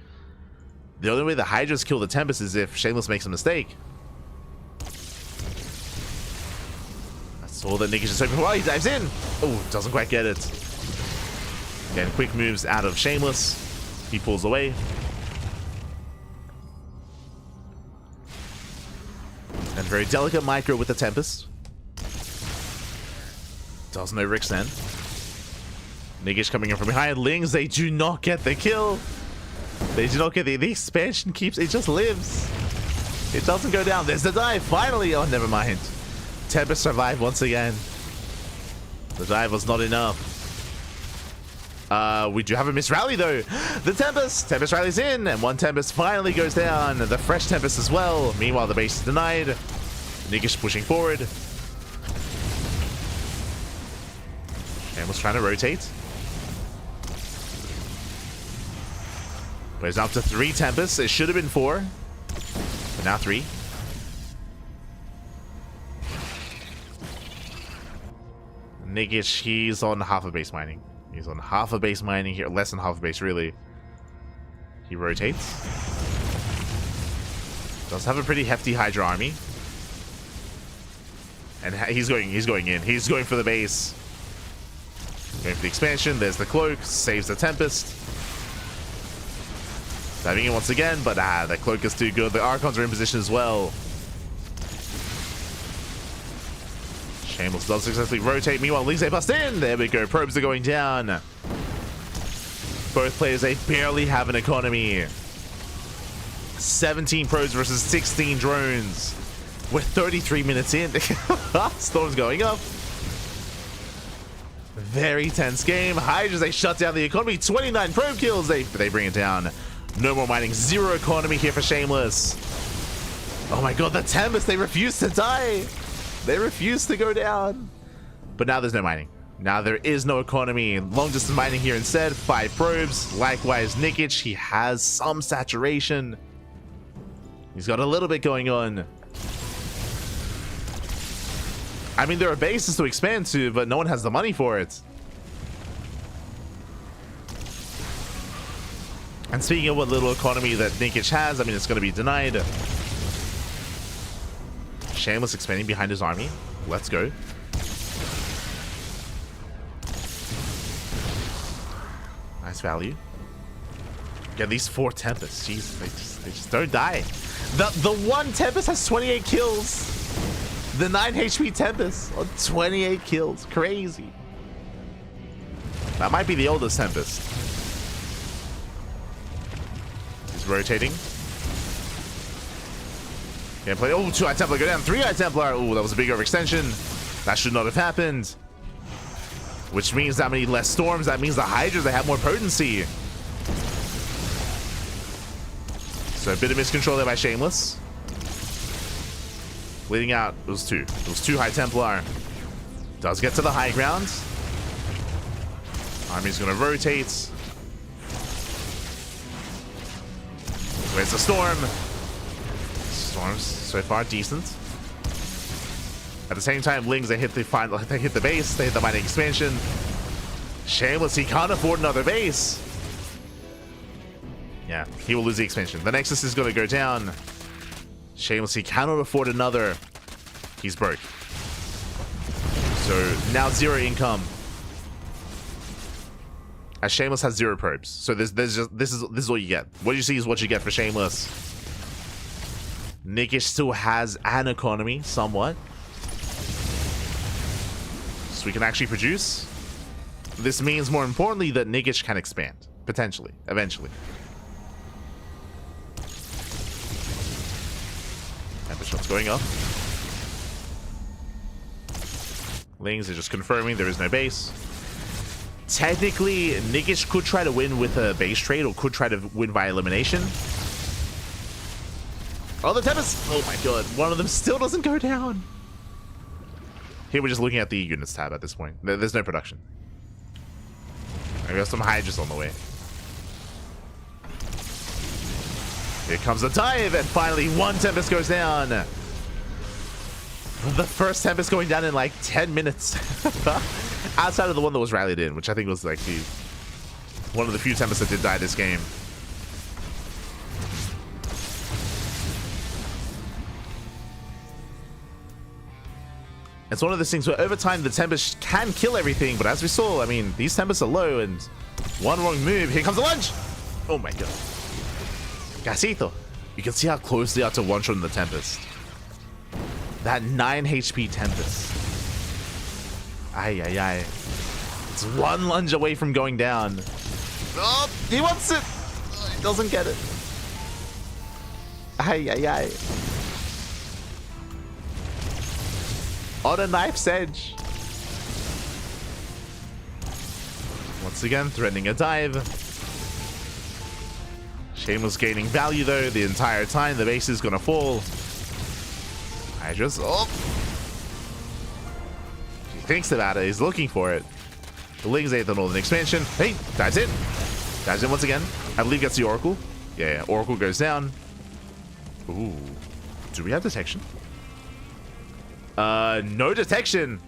The only way the Hydras kill the Tempest is if Shameless makes a mistake. That's all that Nikich is hoping for. Oh, he dives in! Oh, doesn't quite get it. Again, quick moves out of Shameless. He pulls away. And very delicate micro with the Tempest. Doesn't know Rick's then. Nikich coming in from behind. Lings, they do not get the kill. They do not get the expansion keeps, it just lives. It doesn't go down. There's the dive, finally. Oh, never mind. Tempest survived once again. The dive was not enough. We do have a miss rally though. The Tempest rallies in, and one Tempest finally goes down. The fresh Tempest as well. Meanwhile, the base is denied. Nikich pushing forward. Shameless trying to rotate. But it's up to 3 Tempests. It should have been 4. But now 3. Nikich, he's on half a base mining. He's on half a base mining here. Less than half a base, really. He rotates. Does have a pretty hefty Hydra army. And he's going in. He's going for the base. Going for the expansion. There's the cloak. Saves the Tempest. Diving in once again, but the cloak is too good. The Archons are in position as well. Shameless does successfully rotate. Meanwhile, Lings, they bust in. There we go. Probes are going down. Both players, they barely have an economy. 17 probes versus 16 drones. We're 33 minutes in. Storm's going up. Very tense game. Hydras, they shut down the economy. 29 probe kills. They bring it down. No more mining. 0 economy here for Shameless. Oh my god, the Tempest, they refuse to die. They refuse to go down. But now there's no mining. Now there is no economy. Long distance mining here instead. 5 probes. Likewise, Nikich, he has some saturation. He's got a little bit going on. I mean, there are bases to expand to, but no one has the money for it. And speaking of what little economy that Nikich has, I mean, it's going to be denied. Shameless expanding behind his army. Let's go. Nice value. Get these 4 Tempests. Jeez, they just don't die. The one Tempest has 28 kills. The 9 HP Tempest on 28 kills. Crazy. That might be the oldest Tempest. He's rotating. Gameplay. Oh, 2 High Templar go down. 3 High Templar. Oh, that was a big overextension. That should not have happened. Which means that many less storms. That means the Hydras, they have more potency. So a bit of miscontrol there by Shameless. Leading out, it was 2. It was 2 High Templar. Does get to the high ground. Army's gonna rotate. Where's the storm? Storms so far decent. At the same time, Lings, they hit the base, they hit the mining expansion. Shameless, he can't afford another base. Yeah, he will lose the expansion. The Nexus is gonna go down. Shameless, he cannot afford another. He's broke. So now 0 income. As Shameless has 0 probes. So this is what you get. What you see is what you get for Shameless. Nikich still has an economy, somewhat. So we can actually produce. This means, more importantly, that Nikich can expand. Potentially. Eventually. Temper shots going up. Lings are just confirming there is no base. Technically, Nikich could try to win with a base trade or could try to win by elimination. Oh, the Tempest! Oh my god, one of them still doesn't go down. Here we're just looking at the units tab at this point. There's no production. We got some Hydras on the way. Here comes the dive, and finally 1 Tempest goes down. The first Tempest going down in like 10 minutes. Outside of the one that was rallied in, which I think was like one of the few Tempests that did die this game. It's one of those things where over time the Tempest can kill everything, but as we saw, I mean, these Tempests are low, and one wrong move, here comes the lunge! Oh my god. Casito. You can see how close they are to one-shotting the Tempest. That 9 HP Tempest. Ay, ay, ay. It's 1 lunge away from going down. Oh, he wants it! Oh, he doesn't get it. Ay, ay, ay. On a knife's edge. Once again, threatening a dive. Shameless gaining value though the entire time. The base is gonna fall. I just he thinks about it. He's looking for it. The Lings ate the Northern expansion. Hey, dives in. Dives in once again. I believe gets the Oracle. Yeah, Oracle goes down. Ooh. Do we have detection? No detection.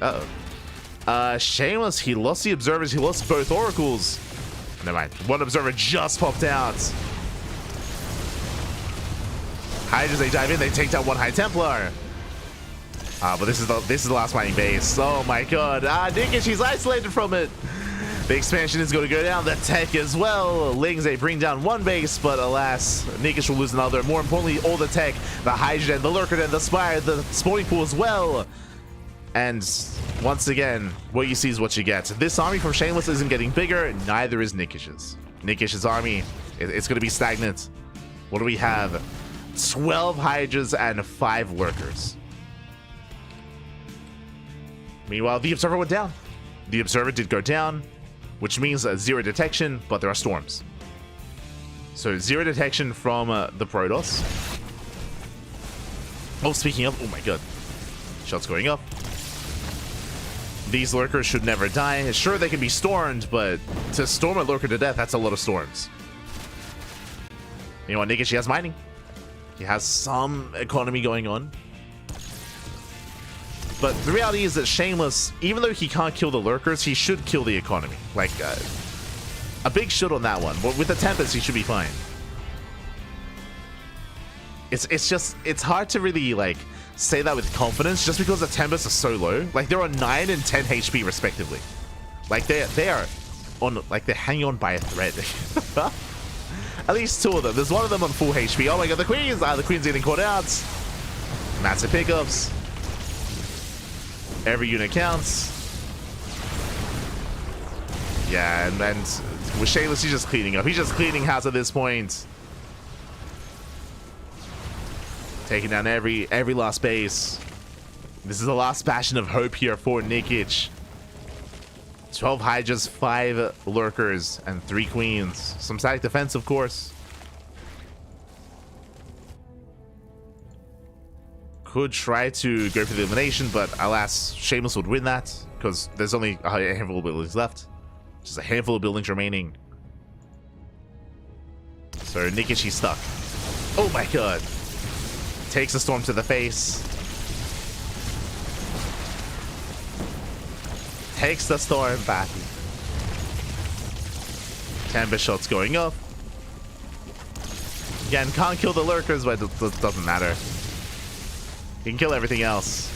Uh-oh. Shameless, he lost the observers. He lost both oracles. Never mind. 1 observer just popped out. Hydras, they dive in. They take down 1 High Templar. But this is the last mining base. Oh my god. Nikich, he's isolated from it. The expansion is going to go down. The tech as well. Lings, they bring down 1 base, but alas, Nikich will lose another. More importantly, all the tech, the Hydra, the Lurker, and the Spire, the spawning pool as well. And once again, what you see is what you get. This army from Shameless isn't getting bigger. Neither is Nikich's. Nikich's army, it's going to be stagnant. What do we have? 12 Hydras and 5 Lurkers. Meanwhile, the Observer went down. The Observer did go down, which means 0 detection, but there are storms. So 0 detection from the Protoss. Oh, speaking of, oh my god. Shots going up. These Lurkers should never die. Sure, they can be stormed, but to storm a Lurker to death, that's a lot of storms. You know what, Nikich, he has mining. He has some economy going on. But the reality is that Shameless, even though he can't kill the Lurkers, he should kill the economy. Like, a big should on that one. But with the Tempest, he should be fine. It's hard to really, like, say that with confidence just because the Tempests are so low. Like, they're on 9 and 10 HP respectively. Like, they are on, like, they're hanging on by a thread. At least 2 of them. There's 1 of them on full HP. Oh my god, the Queens! The Queen's getting caught out. Massive pickups. Every unit counts. Yeah, and with Shameless, he's just cleaning up. He's just cleaning house at this point. Taking down every last base. This is the last bastion of hope here for Nikich. 12 Hydras, 5 Lurkers, and 3 Queens. Some static defense, of course. Could try to go for the elimination, but alas, Shameless would win that because there's only a handful of buildings left. Just a handful of buildings remaining. So Nikich, he's stuck. Oh my god. Takes a storm to the face. Takes the storm back. Tempest shots going up. Again, can't kill the Lurkers, but it doesn't matter. You can kill everything else.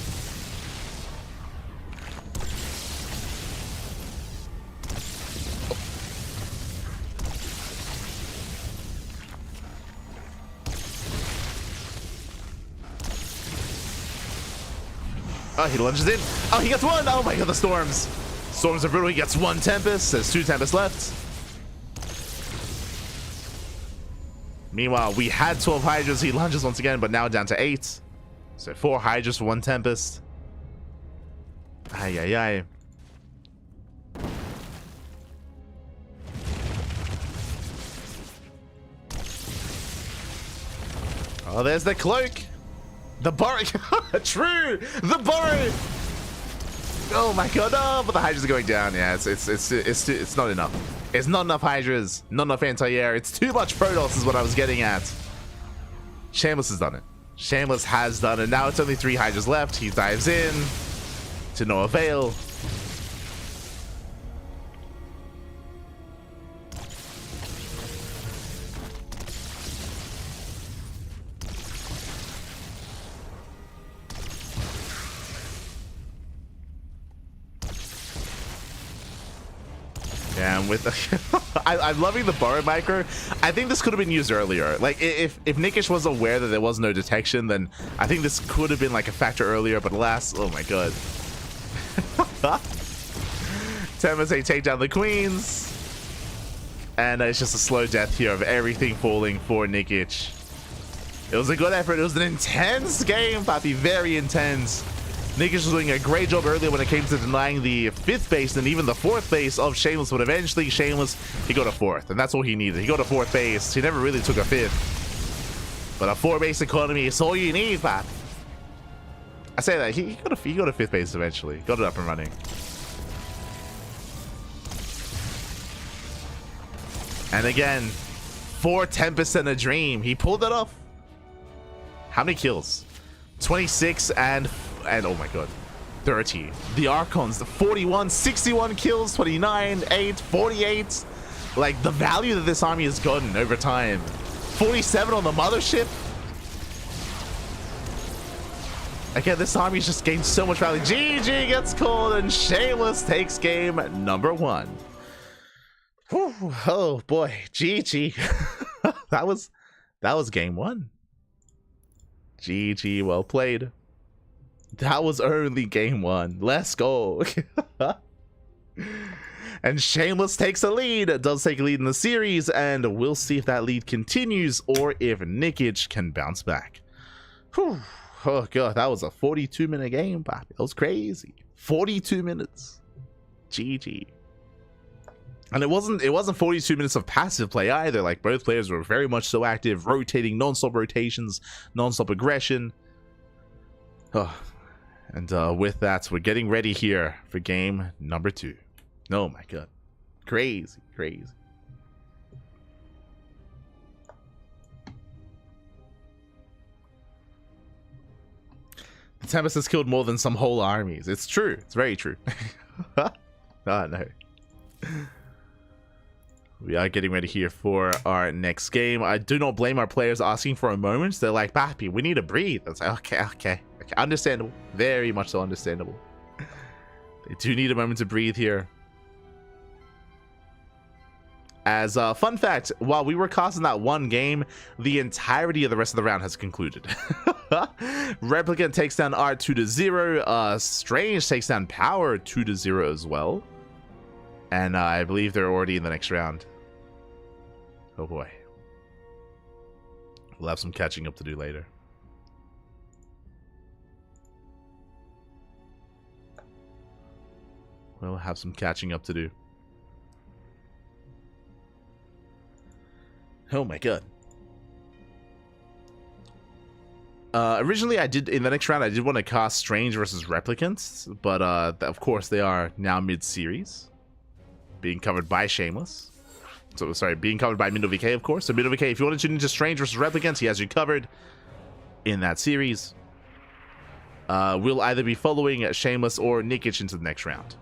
Oh, he lunges in. Oh, he gets one. Oh my god, the storms. Storms are brutal. He gets 1 Tempest. There's 2 Tempests left. Meanwhile, we had 12 Hydras. He lunges once again, but now down to 8. So 4 Hydras for 1 Tempest. Ay, ay, ay. Oh, there's the cloak. The burrow. True. The burrow. Oh my god, no, but the Hydras are going down. Yeah, it's not enough. It's not enough Hydras. Not enough anti-air. It's too much Protoss is what I was getting at. Shameless has done it. Shameless has done it. Now it's only 3 Hydras left. He dives in to no avail. Yeah, I'm with the I'm loving the burrow micro. I think this could have been used earlier. Like if Nikich was aware that there was no detection, then I think this could have been like a factor earlier, but alas, oh my god. Tempest take down the Queens. And it's just a slow death here of everything falling for Nikich. It was a good effort. It was an intense game, Papi. Very intense. Nikich was doing a great job earlier when it came to denying the 5th base and even the 4th base of Shameless, but eventually Shameless, he got a 4th, and that's all he needed. He got a 4th base. He never really took a 5th. But a 4-base economy is all you need, Papi. I say that. He got a 5th base eventually. Got it up and running. And again, 4 Tempests and a Dream. He pulled it off. How many kills? 26 and oh my god, 30. The Archons, the 41, 61 kills, 29, 8, 48. Like, the value that this army has gotten over time. 47 on the mothership. Again, this army's just gained so much value. GG gets called and Shameless takes game number 1. Whew, oh boy, GG. that was game 1. GG, well played. That was only game 1. Let's go. And Shameless takes a lead. Does take a lead in the series, and we'll see if that lead continues or if Nikich can bounce back. Whew. Oh god, that was a 42-minute game, Papi. That was crazy. 42 minutes. GG. And it wasn't 42 minutes of passive play either. Like, both players were very much so active, rotating, non-stop rotations, non-stop aggression. Oh. And with that, we're getting ready here for game number 2. Oh my god. Crazy, crazy. The Tempest has killed more than some whole armies. It's true. It's very true. Oh no. We are getting ready here for our next game. I do not blame our players asking for a moment. They're like, Papi, we need to breathe. It's like, okay. Understandable. Very much so understandable. They do need a moment to breathe here. As a fun fact, while we were casting that one game, the entirety of the rest of the round has concluded. Replicant takes down R 2-0. Strange takes down Power 2-0 as well. And I believe they're already in the next round. Oh boy. We'll have some catching up to do later. we'll have some catching up to do. Oh my god. Originally, I did, in the next round, I did want to cast Strange versus Replicants, but of course, they are now mid-series, being covered by Shameless. So, sorry, being covered by MindoVK, of course. So, MindoVK, if you want to tune into Strange versus Replicants, he has you covered in that series. We'll either be following Shameless or Nikich into the next round.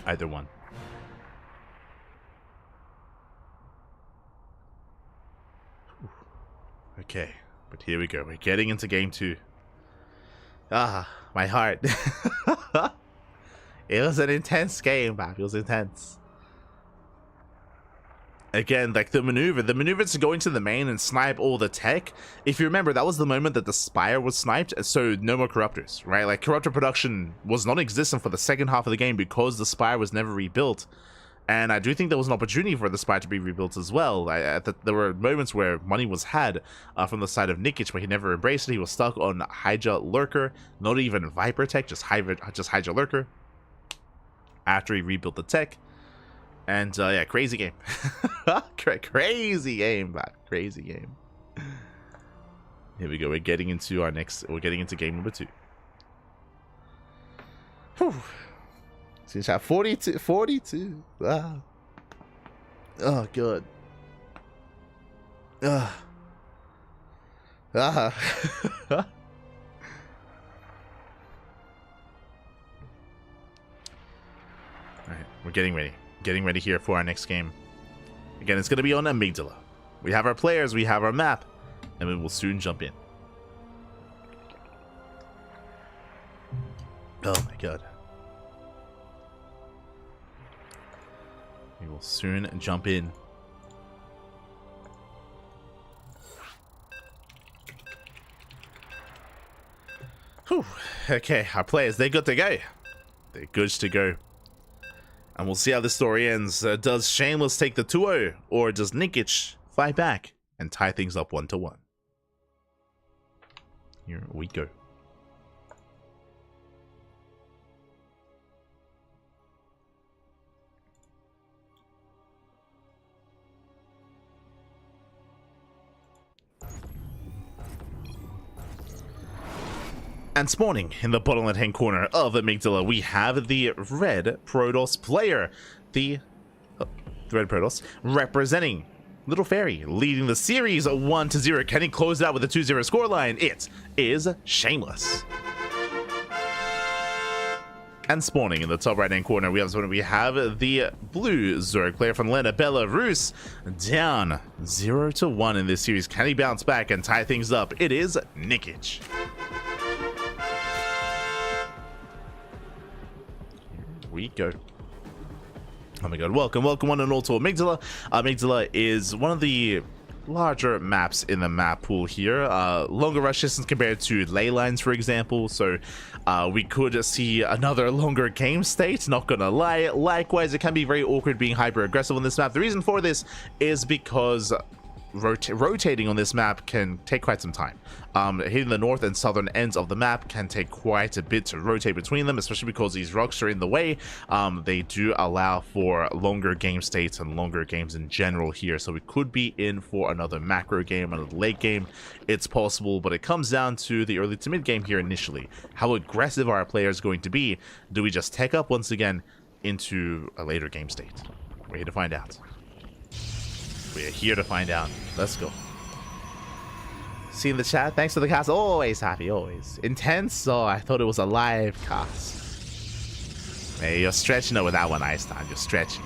Either one. Okay, but here we go. We're getting into game 2. Ah, my heart. It was an intense game, man. It was intense. Again, like the maneuver to go into the main and snipe all the tech. If you remember, that was the moment that the Spire was sniped, so no more Corruptors, right? Like, Corruptor production was non-existent for the second half of the game because the Spire was never rebuilt. And I do think there was an opportunity for the Spire to be rebuilt as well. There were moments where money was had from the side of Nikich, but he never embraced it. He was stuck on Hydra Lurker, not even Viper tech, just Hydra Lurker, after he rebuilt the tech. And yeah, crazy game. Crazy game, man. Crazy game. Here we go. We're getting into game number 2. Whew. Since I 42. Wow. Oh, good. Alright, we're getting ready. Getting ready here for our next game. Again, it's going to be on Amygdala. We have our players, we have our map, and we will soon jump in. Oh my god. We will soon jump in. Whew. Okay, our players, they're good to go. They're good to go. And we'll see how this story ends. Does Shameless take the 2-0, or does Nikich fight back and tie things up 1-1? Here we go. And spawning in the bottom left-hand corner of Amygdala, we have the red Protoss player. The red Protoss representing Little Fairy, leading the series 1-0. Can he close it out with a 2-0 scoreline? It is Shameless. And spawning in the top right-hand corner, we have the blue Zerg player from Lena, Belarus, down 0-1 in this series. Can he bounce back and tie things up? It is Nikich. We go. Oh my god, welcome one and all to Amygdala. Amygdala is one of the larger maps in the map pool here. Longer rush distance compared to ley lines, for example, so we could see another longer game state, not gonna lie. Likewise, it can be very awkward being hyper aggressive on this map. The reason for this is because rotating on this map can take quite some time. Hitting the north and southern ends of the map can take quite a bit to rotate between them, especially because these rocks are in the way. They do allow for longer game states and longer games in general here, so we could be in for another macro game, another late game. It's possible, but it comes down to the early to mid game here initially. How aggressive are our players going to be? Do we just tech up once again into a later game state? We're here to find out. We're here to find out. Let's go. See in the chat? Thanks for the cast. Always happy, always. Intense? Oh, I thought it was a live cast. Hey, you're stretching it with that one, Ice Time. You're stretching.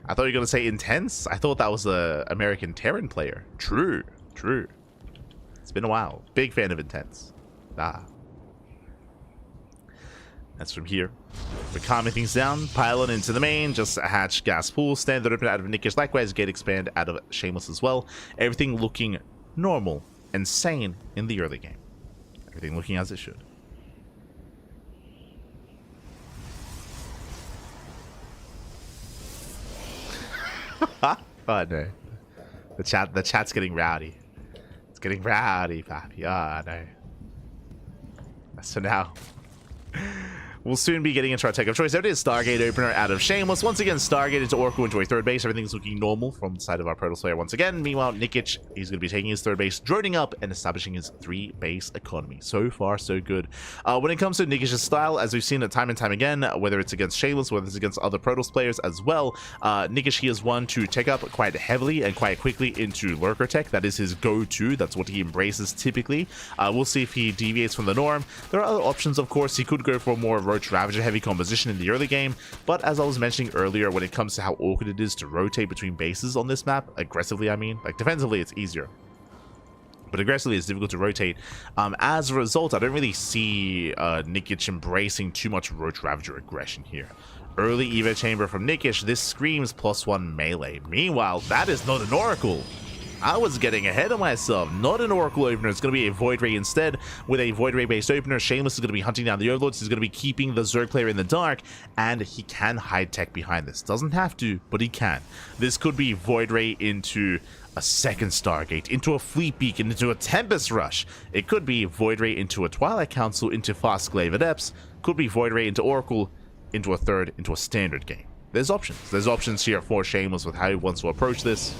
I thought you were going to say intense. I thought that was a American Terran player. True, true. It's been a while. Big fan of intense. Ah. That's from here. We're calming things down, pile into the main, just a hatch, gas pool, standard open out of Nikich, likewise gate expand out of Shameless as well. Everything looking normal and sane in the early game. Everything looking as it should. Oh no. The chat's getting rowdy. It's getting rowdy, Pappy. Oh no. So now We'll soon be getting into our tech of choice. There it is, Stargate opener out of Shameless. Once again, Stargate into Oracle into a third base. Everything's looking normal from the side of our Protoss player once again. Meanwhile, Nikich, he's going to be taking his third base, droning up, and establishing his 3-base economy. So far, so good. When it comes to Nikich's style, as we've seen it time and time again, whether it's against Shameless, whether it's against other Protoss players as well, Nikich, he is one to take up quite heavily and quite quickly into Lurker Tech. That is his go-to. That's what he embraces typically. We'll see if he deviates from the norm. There are other options, of course. He could go for a more Roach Ravager heavy composition in the early game, but as I was mentioning earlier, when it comes to how awkward it is to rotate between bases on this map, aggressively I mean, like defensively it's easier, but aggressively it's difficult to rotate. As a result, I don't really see Nikich embracing too much Roach Ravager aggression here. Early Evo Chamber from Nikich, this screams +1 melee. Meanwhile, that is not an Oracle. I was getting ahead of myself. Not an Oracle opener. It's going to be a Void Ray instead. With a Void Ray based opener, Shameless is going to be hunting down the Overlords. He's going to be keeping the Zerg player in the dark, and he can hide tech behind this. Doesn't have to, but he can. This could be Void Ray into a second Stargate, into a Fleet Beacon, into a Tempest Rush. It could be Void Ray into a Twilight Council, into Fast Glaive Adepts. Could be Void Ray into Oracle, into a third, into a standard game. There's options. There's options here for Shameless with how he wants to approach this.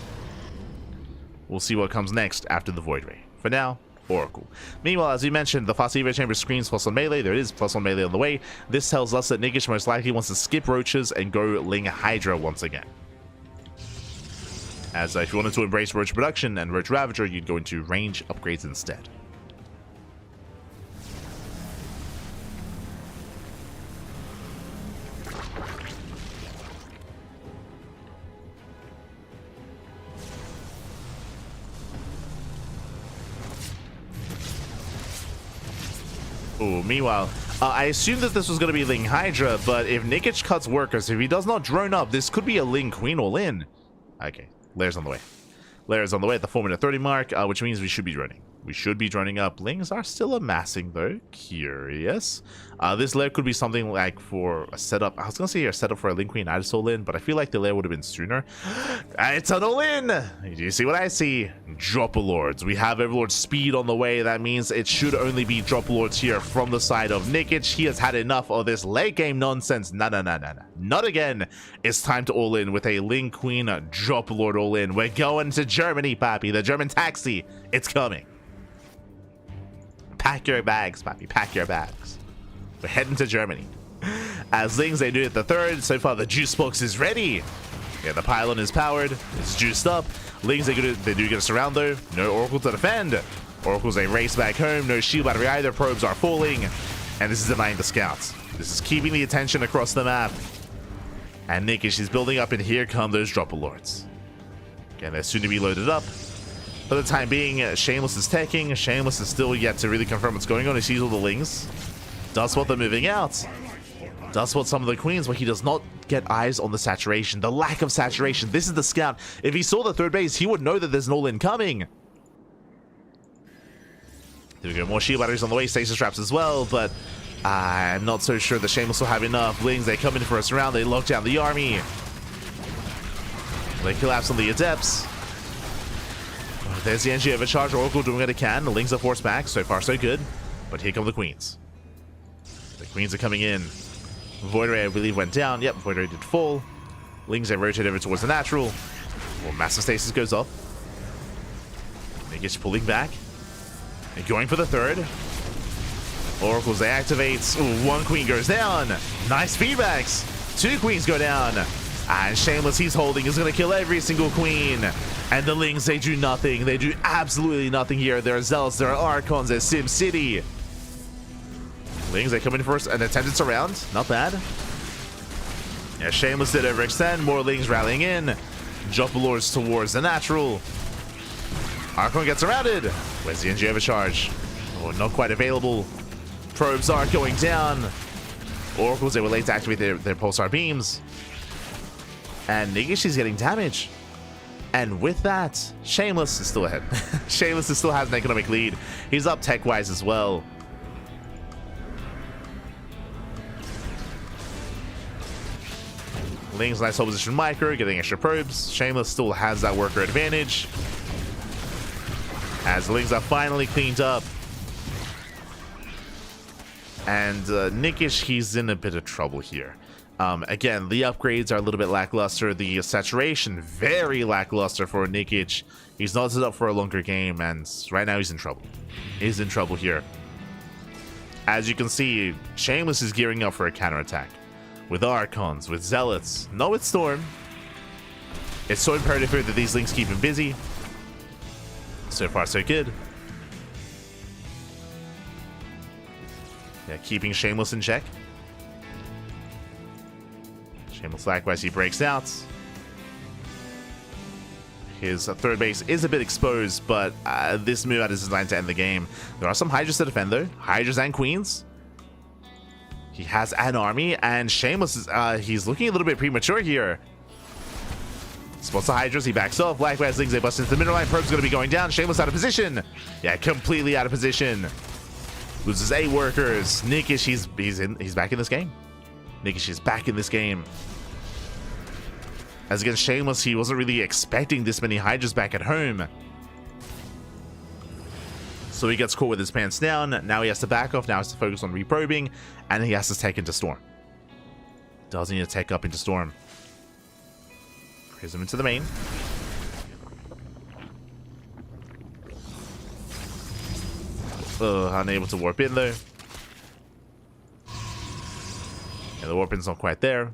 We'll see what comes next after the Void Ray. For now, Oracle. Meanwhile, as we mentioned, the Fast Evo Chamber screens +1 melee. There is +1 melee on the way. This tells us that Nikich most likely wants to skip Roaches and go Ling Hydra once again. As if you wanted to embrace Roach production and Roach Ravager, you'd go into range upgrades instead. Ooh, meanwhile, I assumed that this was going to be Ling Hydra, but if Nikich cuts workers, if he does not drone up, this could be a Ling Queen all in. Okay, Lair's on the way. Lair's on the way at the 4-minute 30 mark, which means we should be droning. We should be droning up. Lings are still amassing, though. Curious. This lair could be something like for a setup. I was going to say a setup for a Ling Queen Idol in, but I feel like the lair would have been sooner. It's an all-in! Do you see what I see? Drop-a-lords. We have Overlord speed on the way. That means it should only be Drop-a-lords here from the side of Nikich. He has had enough of this late game nonsense. No. Not again. It's time to all in with a Ling Queen Drop-a-lord all in. We're going to Germany, Pappy. The German taxi. It's coming. Pack your bags, Pappy. Pack your bags. We're heading to Germany. As Lings, they do it the third. So far, the Juice Box is ready. Yeah, the pylon is powered. It's juiced up. Lings, they do get a surround, though. No Oracle to defend. Oracle's a race back home. No shield battery either. Probes are falling. And this is denying the scouts. This is keeping the attention across the map. And Nikich is building up, and here come those Drop-a-lords. Again, they're soon to be loaded up. For the time being, Shameless is teching. Shameless is still yet to really confirm what's going on. He sees all the Lings. Does spot them moving out. Does spot some of the Queens, but he does not get eyes on the saturation. The lack of saturation. This is the scout. If he saw the third base, he would know that there's an all-in coming. There we go. More shield batteries on the way. Stasis traps as well, but I'm not so sure the Shameless will have enough. Lings, they come in for a surround. They lock down the army. They collapse on the Adepts. There's the NG overcharge. Oracle doing what it can. The Lings are forced back. So far, so good. But here come the Queens. The Queens are coming in. Void Ray, I believe, went down. Yep, Void Ray did fall. Lings, they rotate over towards the natural. Well, Massive Stasis goes off. Nikich pulling back. And going for the third. Oracles, they activate. Ooh, one Queen goes down. Nice feedbacks. Two Queens go down. And Shameless, he's holding, is going to kill every single Queen. And the Lings, they do nothing. They do absolutely nothing here. There are Zealots, there are Archons, there's Sim City. Lings, they come in first, an attempted surround. Not bad. Yeah, Shameless did overextend. More Lings rallying in. Drop-a-lords towards the natural. Archon gets surrounded. Where's the NG overcharge? Oh, not quite available. Probes are going down. Oracles, they were late to activate their pulsar beams. And Nikich is getting damage. And with that, Shameless is still ahead. Shameless still has an economic lead. He's up tech-wise as well. Lings, nice hold position micro, getting extra probes. Shameless still has that worker advantage. As Lings are finally cleaned up. And Nikich, he's in a bit of trouble here. Again, the upgrades are a little bit lackluster. The saturation, very lackluster for Nikich. He's not set up for a longer game, and right now he's in trouble. He's in trouble here. As you can see, Shameless is gearing up for a counterattack. With Archons, with Zealots, no with Storm. It's so imperative here that these links keep him busy. So far, so good. Yeah, keeping Shameless in check. Shameless likewise, he breaks out. His third base is a bit exposed, but this move out is designed to end the game. There are some Hydras to defend though. Hydras and Queens. He has an army, and Shameless is he's looking a little bit premature here. Spots the Hydras, he backs off. Likewise, Lings, they bust into the middle line. Probe's going to be going down. Shameless out of position. Yeah, completely out of position. Loses 8 workers. Nikich, he's back in this game. Nikich is back in this game. As against Shameless, he wasn't really expecting this many Hydras back at home. So he gets caught with his pants down. Now he has to back off. Now he has to focus on reprobing. And he has to take into Storm. Does need to take up into Storm. Prism into the main. Unable to warp in though. Yeah, the warp in's not quite there.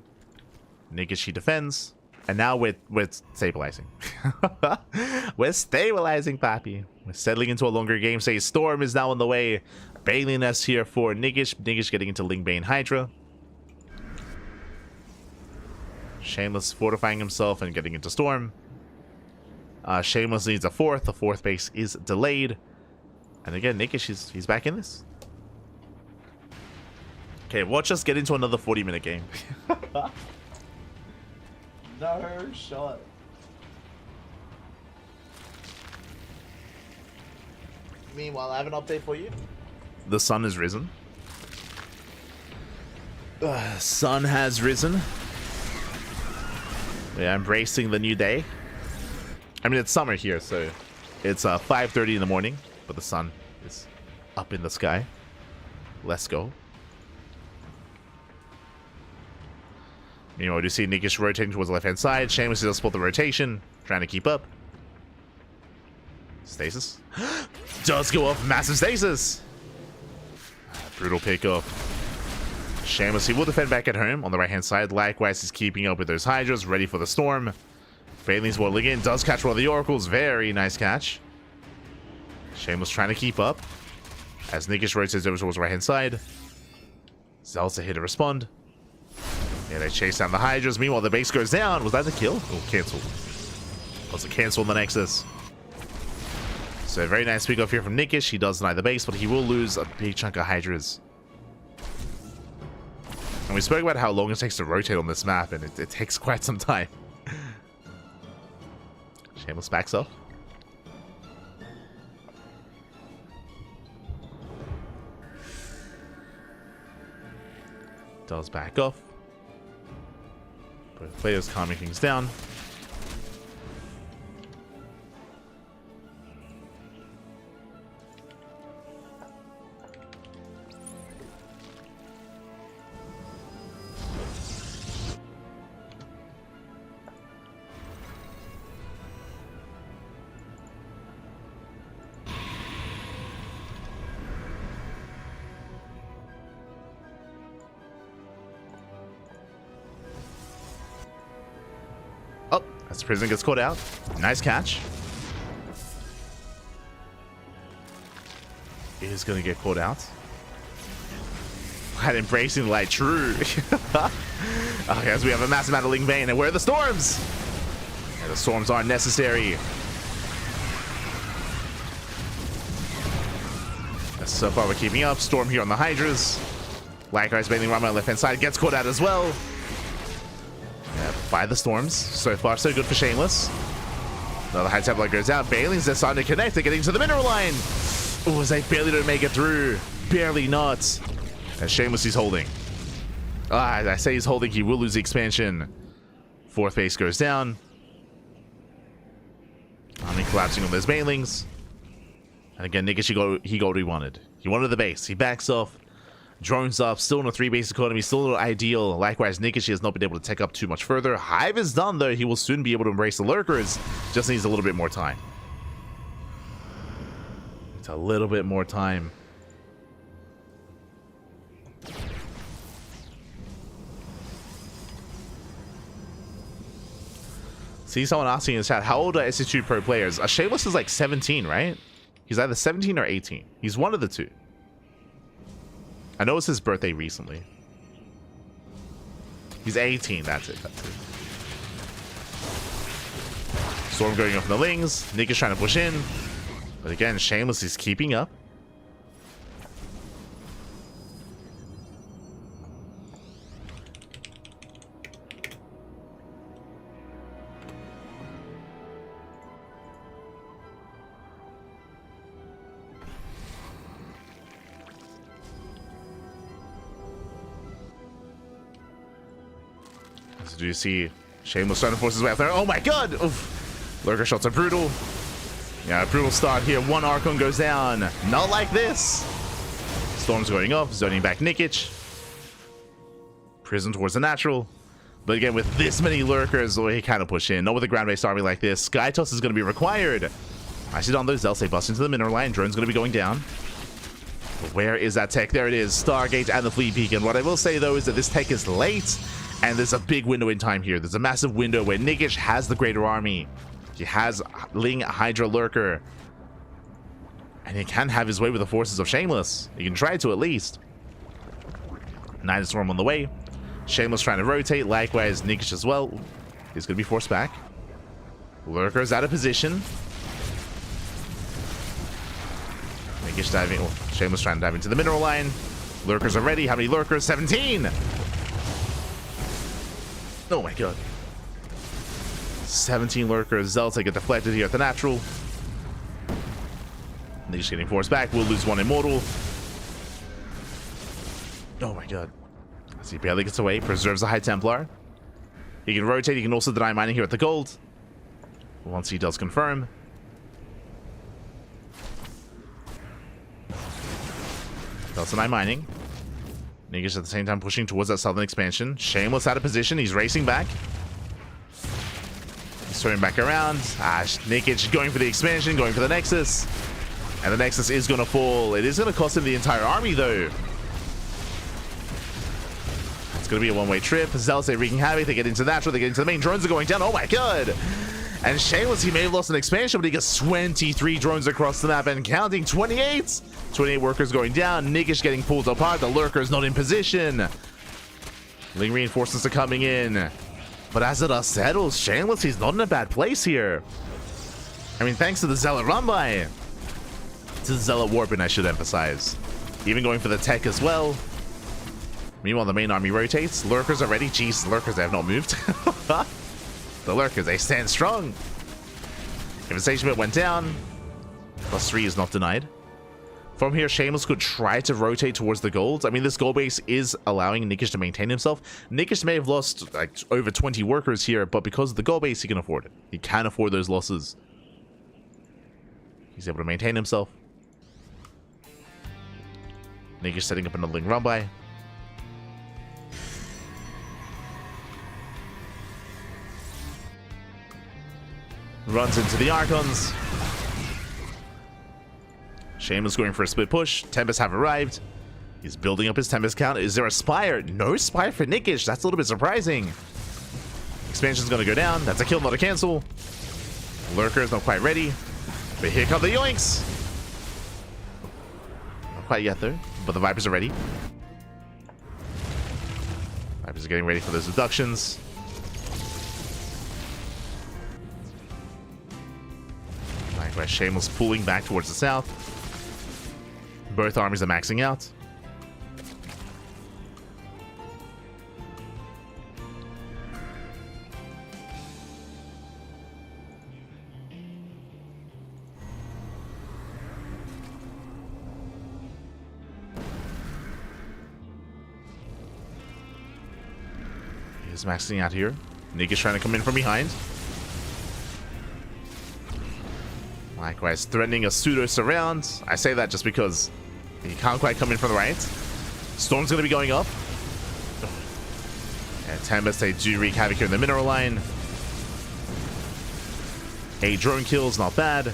Nikich, he defends. And now we're stabilizing. We're stabilizing, Papi. We're settling into a longer game. Say Storm is now on the way. Bailey Nest here for Nikich. Nikich getting into Ling Bane Hydra. Shameless fortifying himself and getting into Storm. Shameless needs a fourth. The fourth base is delayed. And again, Nikich, he's back in this. Okay, watch us get into another 40-minute game. No shot. Meanwhile, I have an update for you. The sun has risen. Sun has risen. Yeah, embracing the new day. I mean, it's summer here, so it's 5:30 in the morning, but the sun is up in the sky. Let's go. Meanwhile, you see Nikich rotating towards the left-hand side. Shameless does spot the rotation, trying to keep up. Stasis. Does go off. Massive stasis. Brutal pickup. Shameless, he will defend back at home on the right-hand side. Likewise, he's keeping up with those Hydras, ready for the Storm. Bailey's waddling in. Does catch one of the Oracles. Very nice catch. Shameless trying to keep up. As Nikich rotates over towards the right-hand side. Zelsa here to respond. Yeah, they chase down the Hydras. Meanwhile, the base goes down. Was that a kill? Oh, cancel. Was a cancel on the Nexus. So, very nice pick off here from Nikich. He does deny the base, but he will lose a big chunk of Hydras. And we spoke about how long it takes to rotate on this map, and it takes quite some time. Shameless backs off. Does back off. Both players calming things down. Oh, as the prison gets caught out. Nice catch. Is going to get caught out. Quite embracing the light. True. Okay, as we have a massive amount of Ling Bane. And where are the storms? Yeah, the storms aren't necessary. So far, we're keeping up. Storm here on the Hydras. Likewise, Bailey Rama on the left-hand side gets caught out as well. Yeah, by the storms. So far, so good for Shameless. Another high tablet goes out. Bailey's just starting to connect. They're getting to the mineral line. Oh, they barely don't make it through. Barely not. And Shameless is holding. I say he's holding. He will lose the expansion. Fourth base goes down. Army collapsing on those Banelings. And again, Nikich, he got what he wanted. He wanted the base. He backs off. Drones up, still in a 3 base economy, still not ideal. Likewise, Nikich has not been able to take up too much further. Hive is done though. He will soon be able to embrace the lurkers. Just needs a little bit more time. It's a little bit more time. See someone asking in the chat, how old are SC2 Pro players? Shameless is like 17, right? He's either 17 or 18. He's one of the two. I know it's his birthday recently. He's 18, that's it. Storm going off in the Lings. Nick is trying to push in. But again, Shameless is keeping up. Do you see Shameless trying to force his way out there? Oh my god! Oof. Lurker shots are brutal. Yeah, brutal start here. One Archon goes down. Not like this. Storm's going off, zoning back Nikich. Prison towards the natural. But again, with this many lurkers, he kind of push in. Not with a ground-based army like this. Sky Toss is going to be required. I see on those Zells, they bust into the mineral line. Drone's going to be going down. But where is that tech? There it is. Stargate and the Fleet Beacon. What I will say, though, is that this tech is late. And there's a big window in time here. There's a massive window where Nikich has the greater army. He has Ling Hydra Lurker. And he can have his way with the forces of Shameless. He can try to at least. Night Storm on the way. Shameless trying to rotate. Likewise, Nikich as well. He's going to be forced back. Lurker's out of position. Nikich diving. Oh, Shameless trying to dive into the mineral line. Lurkers are ready. How many lurkers? 17! Oh my god. 17 lurkers. Zelta get deflected here at the natural. They're just getting forced back. We'll lose one immortal. Oh my god. As he barely gets away. Preserves the High Templar. He can rotate. He can also deny mining here at the gold. Once he does confirm. Does deny mining. Nikich at the same time pushing towards that southern expansion. Shameless out of position. He's racing back. He's turning back around. Nikich going for the expansion, going for the Nexus. And the Nexus is going to fall. It is going to cost him the entire army, though. It's going to be a one-way trip. Zelsa wreaking havoc. They get into the natural. They get into the main. Drones are going down. Oh, my god. And Shameless, he may have lost an expansion, but he gets 23 drones across the map and counting. 28! 28 workers going down. Nikich getting pulled apart. The Lurker's not in position. Ling reinforcements are coming in. But as it settles, Shameless, he's not in a bad place here. I mean, thanks to the Zealot run-by. To the Zealot Warping, I should emphasize. Even going for the tech as well. Meanwhile, the main army rotates. Lurkers are ready. Jeez, Lurkers, they have not moved. The Lurkers, they stand strong. Infestation bit went down. +3 is not denied. From here, Shameless could try to rotate towards the gold. I mean, this gold base is allowing Nikich to maintain himself. Nikich may have lost like over 20 workers here, but because of the gold base, he can afford it. He can afford those losses. He's able to maintain himself. Nikich setting up another Ling run-by. Runs into the Archons. Shameless going for a split push. Tempests have arrived. He's building up his Tempest count. Is there a Spire? No Spire for Nikich. That's a little bit surprising. Expansion's going to go down. That's a kill, not a cancel. Lurker is not quite ready. But here come the Yoinks. Not quite yet, though. But the Vipers are ready. Vipers are getting ready for those abductions. Likewise, Shameless pulling back towards the south. Both armies are maxing out. He's maxing out here. Nick is trying to come in from behind. Likewise, threatening a pseudo surround. I say that just because he can't quite come in from the right. Storm's going to be going up. And Tempest, they do wreak havoc here in the mineral line. 8 drone kills, not bad.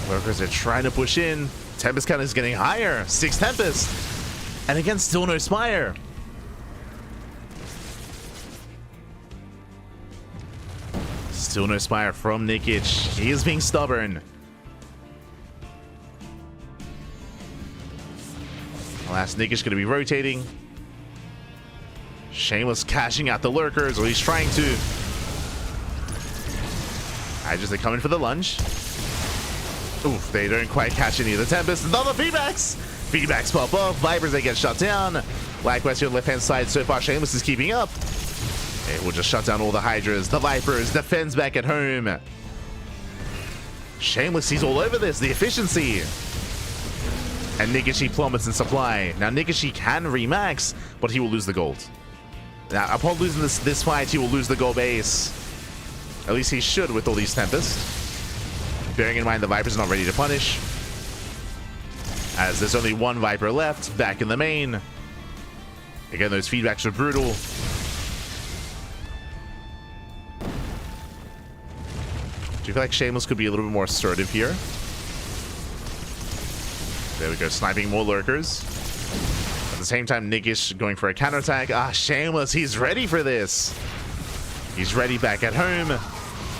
Lurkers are trying to push in. Tempest count is getting higher. 6 Tempest. And again, still no Spire. Still no Spire from Nikich. He is being stubborn. Alas, Nikich going to be rotating. Shameless cashing out the Lurkers, or he's trying to. Just they come in for the lunge. Oof, they don't quite catch any of the Tempest. Another feedbacks! Feedbacks pop off. Vipers, they get shut down. Likewise, here on the left-hand side, so far, Shameless is keeping up. It will just shut down all the Hydras. The Vipers, defends back at home. Shameless, he's all over this. The efficiency. And Nikich plummets in supply. Now, Nikich can remax, but he will lose the gold. Now, upon losing this fight, he will lose the gold base. At least he should with all these Tempests. Bearing in mind the Viper's not ready to punish. As there's only 1 Viper left, back in the main. Again, those feedbacks are brutal. Do you feel like Shameless could be a little bit more assertive here? There we go, sniping more Lurkers. At the same time, Nikich going for a counterattack. Shameless, he's ready for this. He's ready back at home.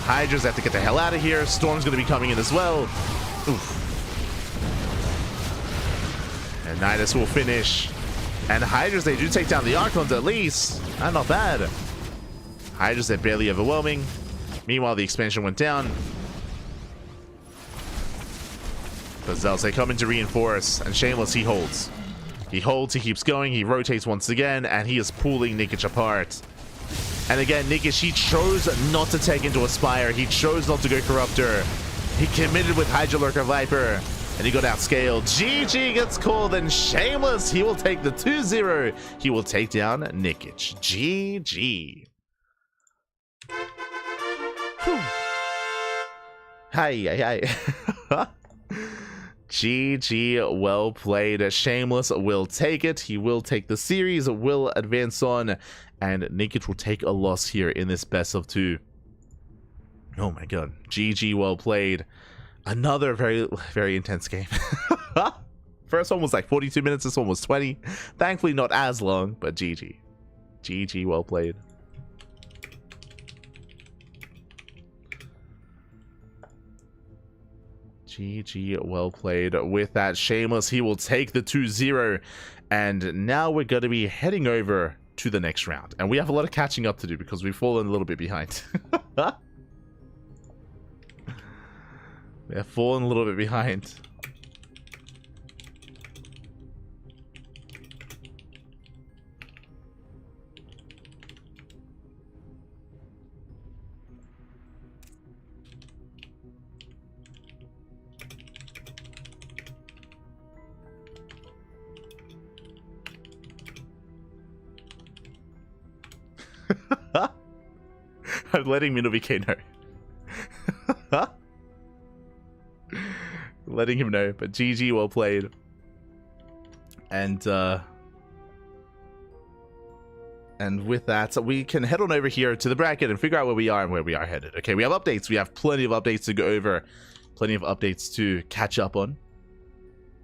Hydras have to get the hell out of here. Storm's going to be coming in as well. Oof. And Nidus will finish. And Hydras, they do take down the Archons at least. Not bad. Hydras, they're barely overwhelming. Meanwhile, the expansion went down. The Zealots, they come in to reinforce. And Shameless, he holds. He holds, he keeps going, he rotates once again, and he is pulling Nikich apart. And again, Nikich, he chose not to take into a Spire. He chose not to go Corruptor. He committed with Hydra Lurker Viper, and he got outscaled. GG gets called, and Shameless, he will take the 2-0. He will take down Nikich. GG. Hi. GG, well played. Shameless will take it. He will take the series, will advance on, and Nikich will take a loss here in this best of 2. Oh my god. GG, well played. Another very, very intense game. First one was like 42 minutes, this one was 20. Thankfully not as long, but GG. GG, well played. GG, well played. With that, Shameless, he will take the 2-0. And now we're going to be heading over to the next round. And we have a lot of catching up to do because we've fallen a little bit behind. We have fallen a little bit behind. I'm letting Minobike know. Letting him know, but GG, well played. And with that, we can head on over here to the bracket and figure out where we are and where we are headed. Okay, we have updates. We have plenty of updates to go over. Plenty of updates to catch up on.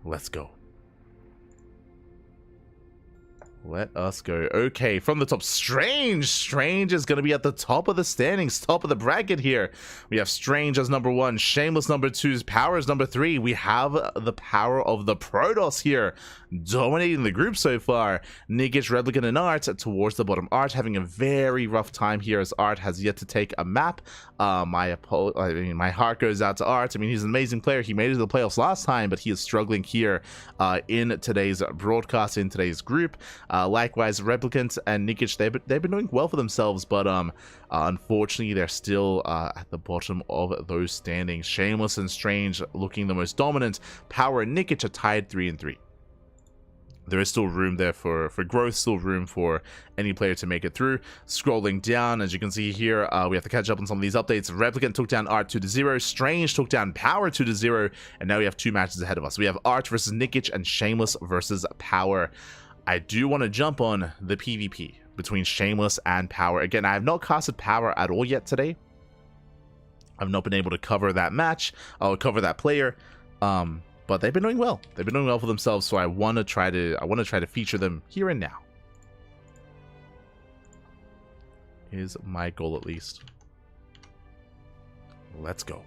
Let's go. Let us go. Okay, from the top, Strange. Strange is going to be at the top of the standings, top of the bracket here. We have Strange as number 1, Shameless number 2, Power is number 3. We have the power of the Protoss here, dominating the group so far. Nikich, Replicant, and Art towards the bottom. Art having a very rough time here as Art has yet to take a map. My heart goes out to Art. I mean, he's an amazing player. He made it to the playoffs last time, but he is struggling here in today's broadcast, in today's group. Likewise, Replicant and Nikich, they've been doing well for themselves, but unfortunately, they're still at the bottom of those standings. Shameless and Strange looking the most dominant. Power and Nikich are tied 3-3. there is still room there for growth, still room for any player to make it through. Scrolling down, as you can see here, we have to catch up on some of these updates. Replicant took down Art 2-0, Strange took down Power 2-0, and now we have 2 matches ahead of us. We have Art versus Nikich and Shameless versus Power. I do want to jump on the PvP between Shameless and Power. Again, I have not casted Power at all yet today. I've not been able to cover that match. I'll cover that player. But they've been doing well. They've been doing well for themselves, so I want to try to feature them here and now. Is my goal, at least. Let's go.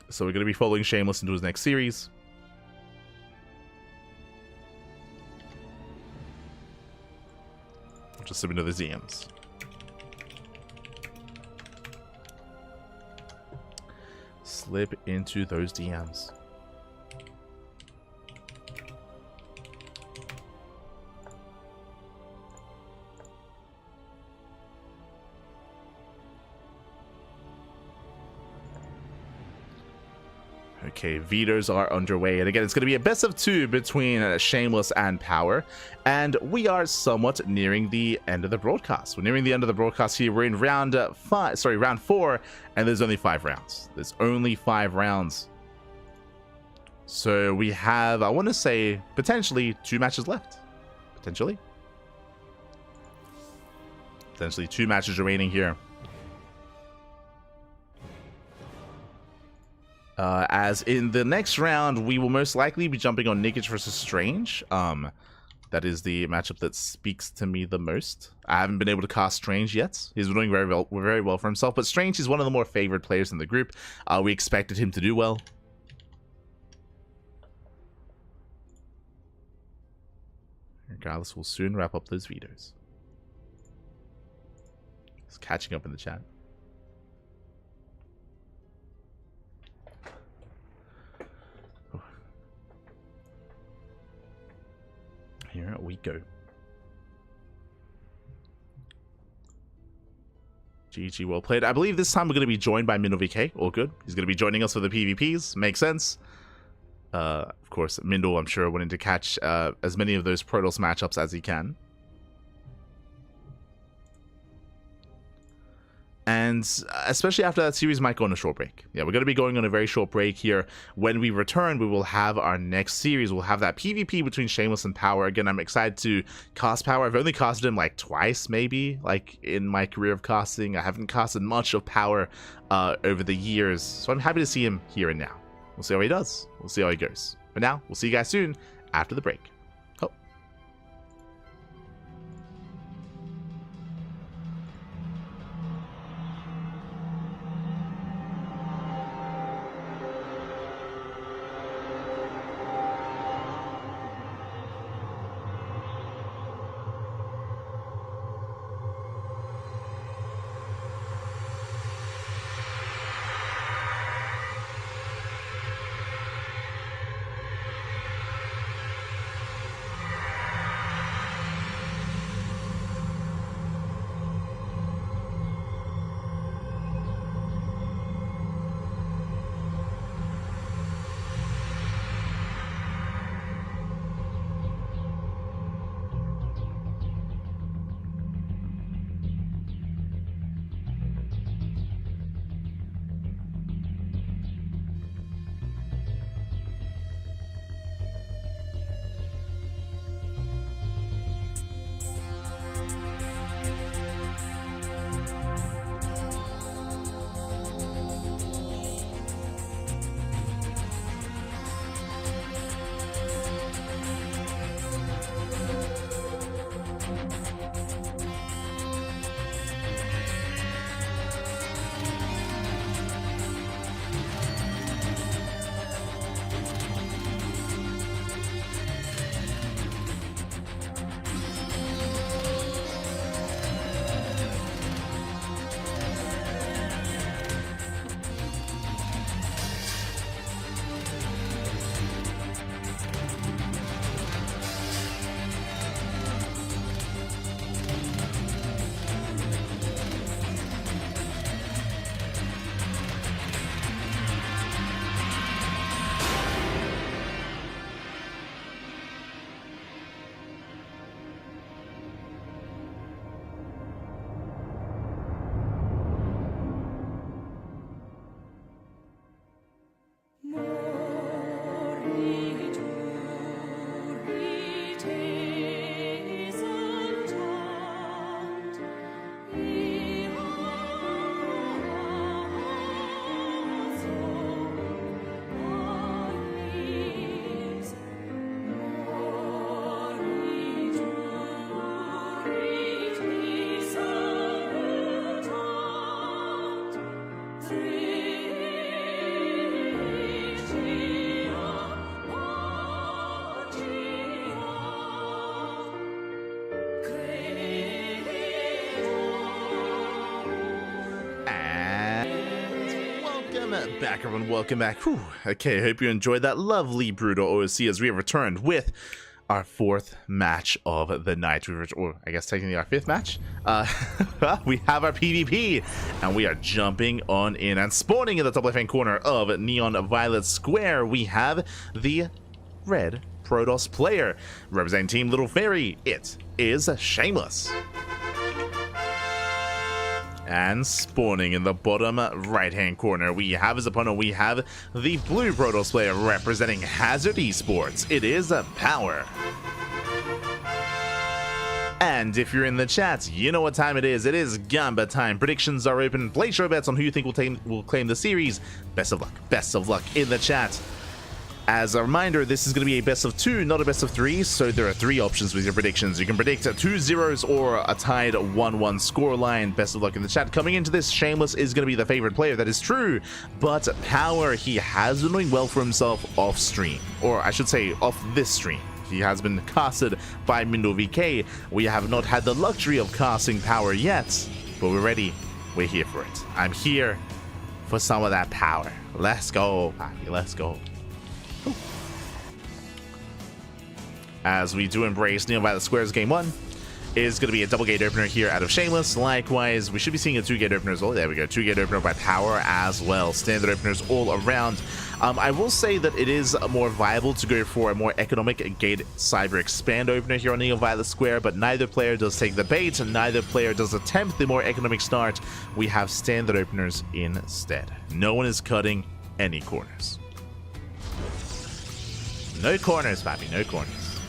So we're going to be following Shameless into his next series. Just submit to the DMs. Slip into those DMs. Okay, vetoes are underway, and again, it's going to be a best of 2 between Shameless and Power, and we are somewhat nearing the end of the broadcast. We're nearing the end of the broadcast here. We're in round 4, and there's only 5 rounds. There's only 5 rounds. So we have, I want to say, potentially 2 matches left. Potentially 2 matches remaining here. As in the next round, we will most likely be jumping on Nikich versus Strange. That is the matchup that speaks to me the most. I haven't been able to cast Strange yet. He's doing very well for himself, but Strange is one of the more favored players in the group. We expected him to do well. Regardless, we'll soon wrap up those vetoes. Just catching up in the chat. Here we go. GG, well played. I believe this time we're going to be joined by MindleVK. All good. He's going to be joining us for the PvPs. Makes sense. Of course, Mindle, I'm sure, wanting to catch as many of those Protoss matchups as he can. And especially after that series might go on a short break. Yeah, we're going to be going on a very short break here. When we return, we will have our next series. We'll have that PvP between Shameless and Power. Again, I'm excited to cast Power. I've only casted him like twice, maybe, like in my career of casting. I haven't casted much of Power over the years. So I'm happy to see him here and now. We'll see how he does. We'll see how he goes. But now, we'll see you guys soon after the break. back, everyone. Welcome back. Whew. Okay, I hope you enjoyed that lovely Brutal OSC as we have returned with our fourth match of the night. Or I guess technically our fifth match. We have our PvP, and we are jumping on in and spawning in the top left-hand corner of Neon Violet Square. We have the red Protoss player representing Team Little Fairy. It is Shameless. And spawning in the bottom right-hand corner, we have his opponent. We have the blue Protoss player representing Hazard Esports. It is Power. And if you're in the chat, you know what time it is. It is Gamba time. Predictions are open. Place your bets on who you think will claim the series. Best of luck. Best of luck in the chat. As a reminder, this is going to be a best of 2, not a best of 3, so there are 3 options with your predictions. You can predict 2-0s or a tied 1-1 scoreline. Best of luck in the chat. Coming into this, Shameless is going to be the favorite player. That is true, but Power, he has been doing well for himself off stream, or I should say off this stream. He has been casted by Mindo VK. We have not had the luxury of casting Power yet, but we're ready. We're here for it. I'm here for some of that power. Let's go, Papi. Let's go. As we do embrace Neon Violet Squares game 1 is going to be a double gate opener here out of Shameless. Likewise, we should be seeing a 2-gate opener as well. There we go, 2-gate opener by Power as well. Standard openers all around. I will say that it is more viable to go for a more economic gate cyber expand opener here on Neon Violet Square, but neither player does take the bait and neither player does attempt the more economic start. We have standard openers instead. No one is cutting any corners. No corners, Papi, no corners.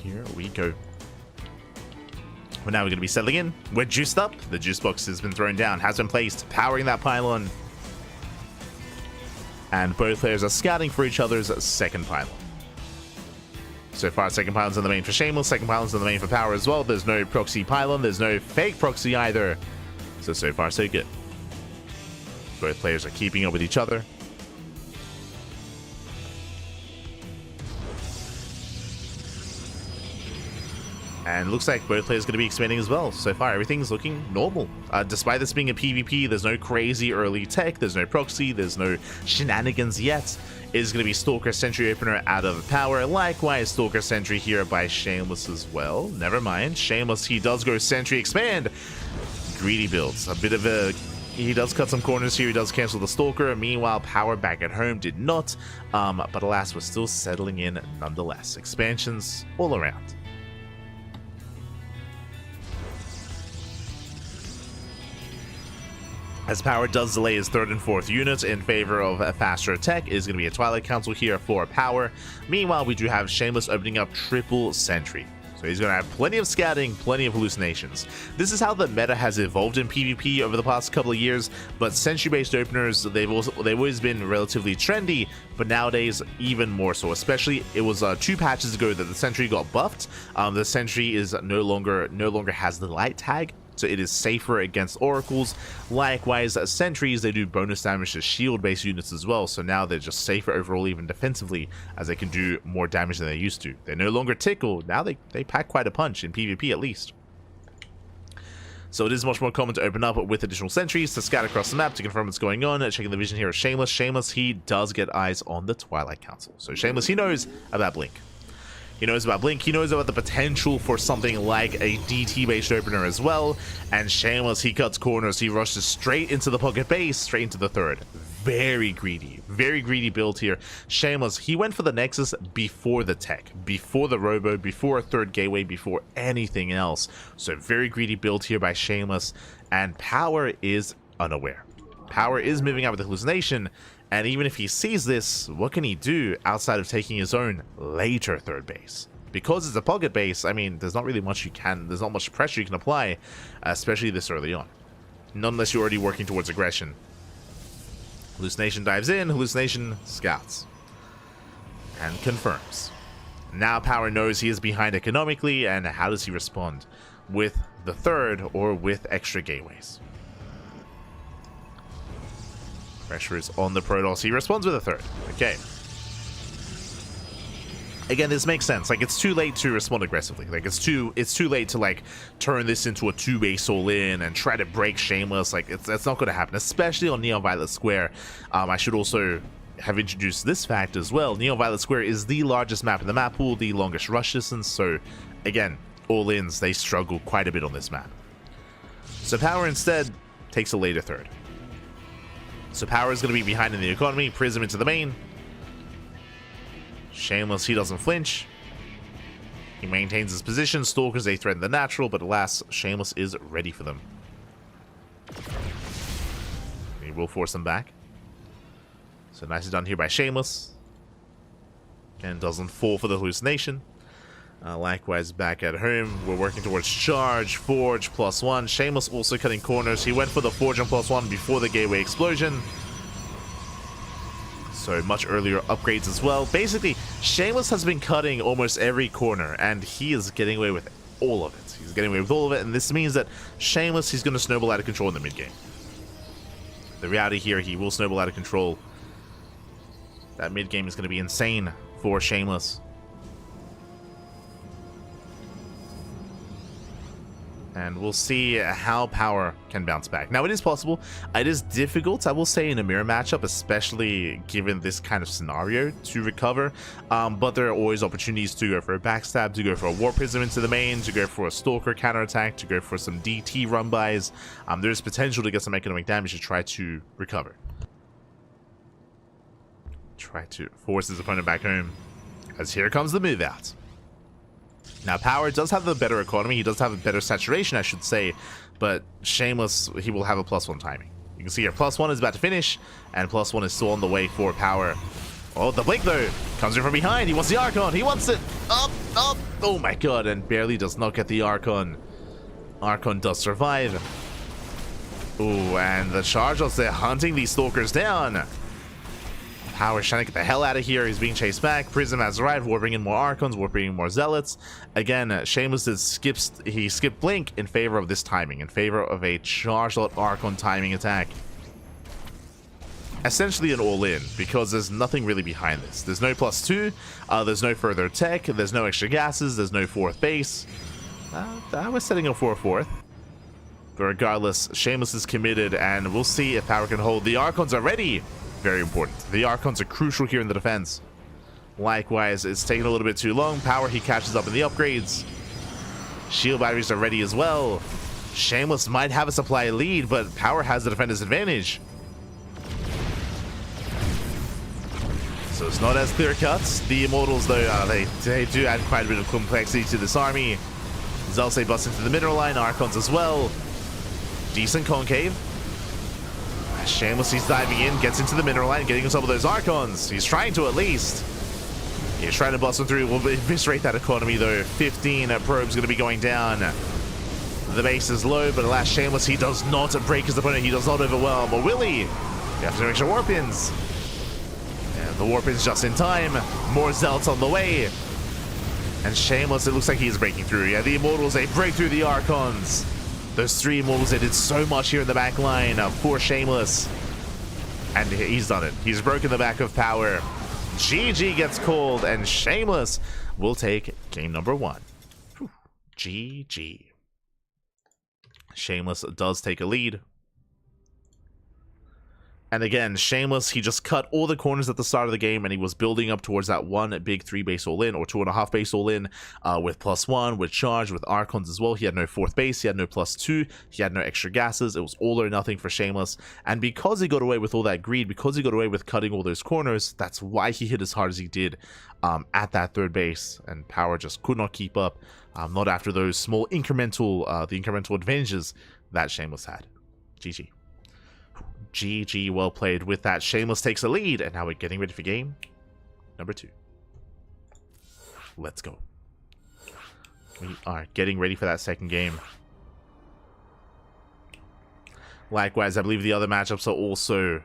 Here we go. Well, now we're going to be settling in. We're juiced up. The juice box has been thrown down, has been placed, powering that pylon. And both players are scouting for each other's second pylon. So far, second pylon's in the main for Shameless, second pylon's in the main for Power as well. There's no proxy pylon, there's no fake proxy either. So far, so good. Both players are keeping up with each other. And looks like both players are going to be expanding as well. So far, everything's looking normal. Despite this being a PvP, there's no crazy early tech, there's no proxy, there's no shenanigans yet. It is going to be Stalker Sentry opener out of Power. Likewise, Stalker Sentry here by Shameless as well. Never mind. Shameless, he does go Sentry expand. Greedy builds. A bit of a... He does cut some corners here. He does cancel the Stalker. Meanwhile, Power back at home did not. But alas, we're still settling in nonetheless. Expansions all around. As Power does delay his 3rd and 4th units in favor of a faster attack, it is going to be a Twilight Council here for Power. Meanwhile, we do have Shameless opening up triple Sentry. So he's going to have plenty of scouting, plenty of hallucinations. This is how the meta has evolved in PvP over the past couple of years, but Sentry-based openers, they've always been relatively trendy, but nowadays even more so. Especially, it was 2 patches ago that the Sentry got buffed. The Sentry is no longer has the light tag, so it is safer against oracles. Likewise, sentries, they do bonus damage to shield-based units as well, so now they're just safer overall, even defensively, as they can do more damage than they used to. They no longer tickle, now they pack quite a punch, in PvP at least. So it is much more common to open up with additional sentries to scout across the map to confirm what's going on. Checking the vision here of Shameless. Shameless, he does get eyes on the Twilight Council. So Shameless, he knows about Blink. He knows about Blink, he knows about the potential for something like a DT-based opener as well, and Shameless, he cuts corners, he rushes straight into the pocket base, straight into the 3rd. Very greedy build here. Shameless, he went for the Nexus before the tech, before the Robo, before a 3rd gateway, before anything else. So very greedy build here by Shameless, and Power is unaware. Power is moving out with the hallucination, and even if he sees this, what can he do outside of taking his own later 3rd base? Because it's a pocket base, I mean, there's not really much there's not much pressure you can apply, especially this early on. Not unless you're already working towards aggression. Hallucination dives in, Hallucination scouts. And confirms. Now Power knows he is behind economically, and how does he respond? With the 3rd or with extra gateways? Pressure is on the Protoss. He responds with a 3rd. Okay. Again, this makes sense. Like, it's too late to respond aggressively. Like, it's too late to, like, turn this into a 2-base all-in and try to break Shameless. Like, that's not going to happen, especially on Neon Violet Square. I should also have introduced this fact as well. Neon Violet Square is the largest map in the map pool, the longest rush distance. So, again, all-ins, they struggle quite a bit on this map. So Power instead takes a later third. So Power is going to be behind in the economy. Prism into the main. Shameless, he doesn't flinch. He maintains his position. Stalkers, they threaten the natural, but alas, Shameless is ready for them. He will force them back. So nicely done here by Shameless. And doesn't fall for the hallucination. Likewise, back at home, we're working towards charge, forge, +1. Shameless also cutting corners. He went for the forge and +1 before the gateway explosion. So much earlier upgrades as well. Basically, Shameless has been cutting almost every corner, and he is getting away with all of it. He's getting away with all of it, and this means that Shameless, he's going to snowball out of control in the mid-game. The reality here, he will snowball out of control. That mid-game is going to be insane for Shameless. And we'll see how Power can bounce back. Now, it is possible. It is difficult, I will say, in a mirror matchup, especially given this kind of scenario, to recover. But there are always opportunities to go for a backstab, to go for a Warp Prism into the main, to go for a Stalker counterattack, to go for some DT run-bys. There's potential to get some economic damage to try to recover. Try to force his opponent back home. As here comes the move out. Now, Power does have the better economy. He does have a better saturation, I should say. But Shameless, he will have a +1 timing. You can see here, +1 is about to finish, and +1 is still on the way for Power. Oh, the blink, though, comes in from behind. He wants the Archon. He wants it. Up, up. Oh, my God, and barely does not get the Archon. Archon does survive. Oh, and the Chargers, they're hunting these Stalkers down. Power trying to get the hell out of here. He's being chased back. Prism has arrived. We're bringing more Archons. We're bringing more Zealots. Again, Shameless he skipped Blink in favor of this timing, in favor of a charged out Archon timing attack. Essentially an all-in, because there's nothing really behind this. There's no +2. There's no further tech. There's no extra gases. There's no 4th base. I was setting up for a 4th. But regardless, Shameless is committed, and we'll see if Power can hold. The Archons are ready. Very important. The Archons are crucial here in the defense. Likewise, it's taking a little bit too long. Power, he catches up in the upgrades. Shield batteries are ready as well. Shameless might have a supply lead, but Power has the defender's advantage. So it's not as clear cuts. The Immortals, though, they do add quite a bit of complexity to this army. Zelsei busts into the mineral line. Archons as well. Decent concave. Shameless, he's diving in, gets into the mineral line, getting some of those Archons. He's trying to, at least. He's trying to bust them through. We'll eviscerate that economy, though. 15 probes going to be going down. The base is low, but alas, Shameless, he does not break his opponent. He does not overwhelm. Or will he? You have to make sure Warpins. And the Warpins just in time. More Zealots on the way. And Shameless, it looks like he's breaking through. Yeah, the Immortals, they break through the Archons. Those 3 Immortals, they did so much here in the back line for Shameless. And he's done it. He's broken the back of Power. GG gets called, and Shameless will take game number 1. Whew. GG. Shameless does take a lead. And again, Shameless, he just cut all the corners at the start of the game, and he was building up towards that 1 big 3-base all-in, or 2.5 base all-in, with +1, with charge, with Archons as well. He had no 4th base, he had no +2, he had no extra gases. It was all or nothing for Shameless. And because he got away with all that greed, because he got away with cutting all those corners, that's why he hit as hard as he did at that 3rd base. And Power just could not keep up, not after those small incremental, the incremental advantages that Shameless had. GG. GG, well played. With that, Shameless takes a lead, and now we're getting ready for game number 2. Let's go. We are getting ready for that second game. Likewise, I believe the other matchups are also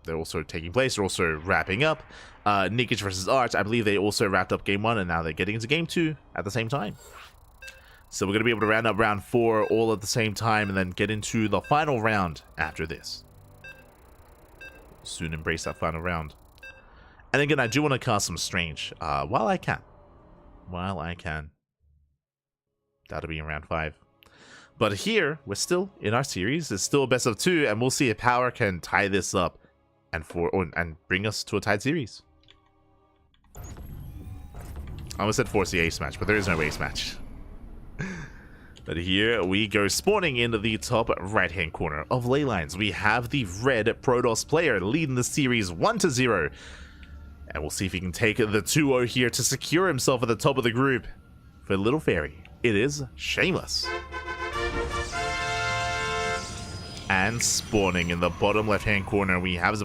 they're also taking place. They're also wrapping up. Nikich versus Arch, I believe they also wrapped up game 1, and now they're getting into game 2 at the same time. So we're going to be able to round up round 4 all at the same time, and then get into the final round after this. Soon embrace that final round. And again, I do want to cast some Strange while I can. While I can. That'll be in round 5. But here, we're still in our series. It's still a best of 2, and we'll see if Power can tie this up and bring us to a tied series. I almost said force the ace match, but there is no ace match. But here we go, spawning into the top right-hand corner of ley lines. We have the red Protoss player leading the series 1-0. And we'll see if he can take the 2-0 here to secure himself at the top of the group. For Little Fairy, it is Shameless. And spawning in the bottom left-hand corner, we have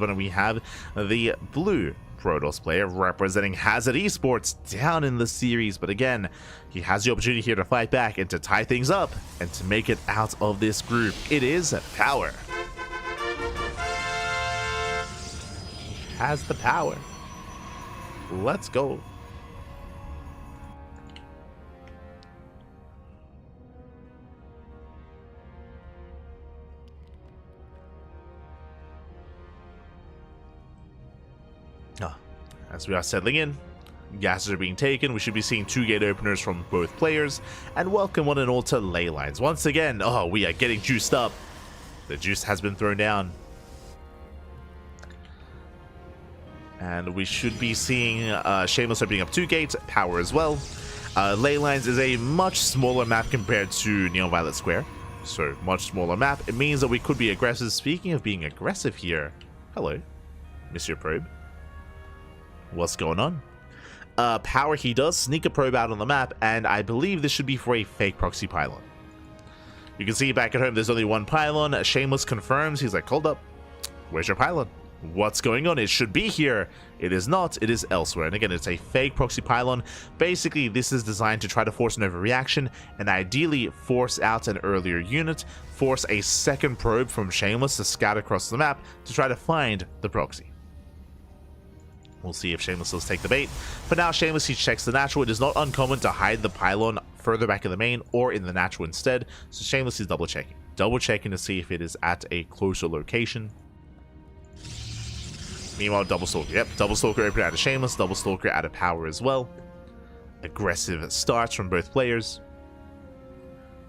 the blue Protoss player representing Hazard Esports down in the series. But again, he has the opportunity here to fight back and to tie things up and to make it out of this group. It is Power. He has the power. Let's go. As we are settling in, gases are being taken. We should be seeing 2 gate openers from both players. And welcome one and all to ley lines. Once again, we are getting juiced up. The juice has been thrown down. And we should be seeing Shameless opening up 2 gates, Power as well. Ley lines is a much smaller map compared to Neon Violet Square. So, much smaller map. It means that we could be aggressive. Speaking of being aggressive here. Hello, Monsieur Probe. What's going on? Power, he does sneak a probe out on the map, and I believe this should be for a fake proxy pylon. You can see back at home there's only 1 pylon. Shameless confirms. He's like, hold up. Where's your pylon? What's going on? It should be here. It is not. It is elsewhere. And again, it's a fake proxy pylon. Basically, this is designed to try to force an overreaction and ideally force out an earlier unit, force a second probe from Shameless to scout across the map to try to find the proxy. We'll see if Shameless does take the bait. For now, Shameless, he checks the natural. It is not uncommon to hide the pylon further back in the main or in the natural instead. So Shameless is double checking. Double checking to see if it is at a closer location. Meanwhile, Double Stalker. Yep, Double Stalker open out of Shameless. Double Stalker out of Power as well. Aggressive starts from both players.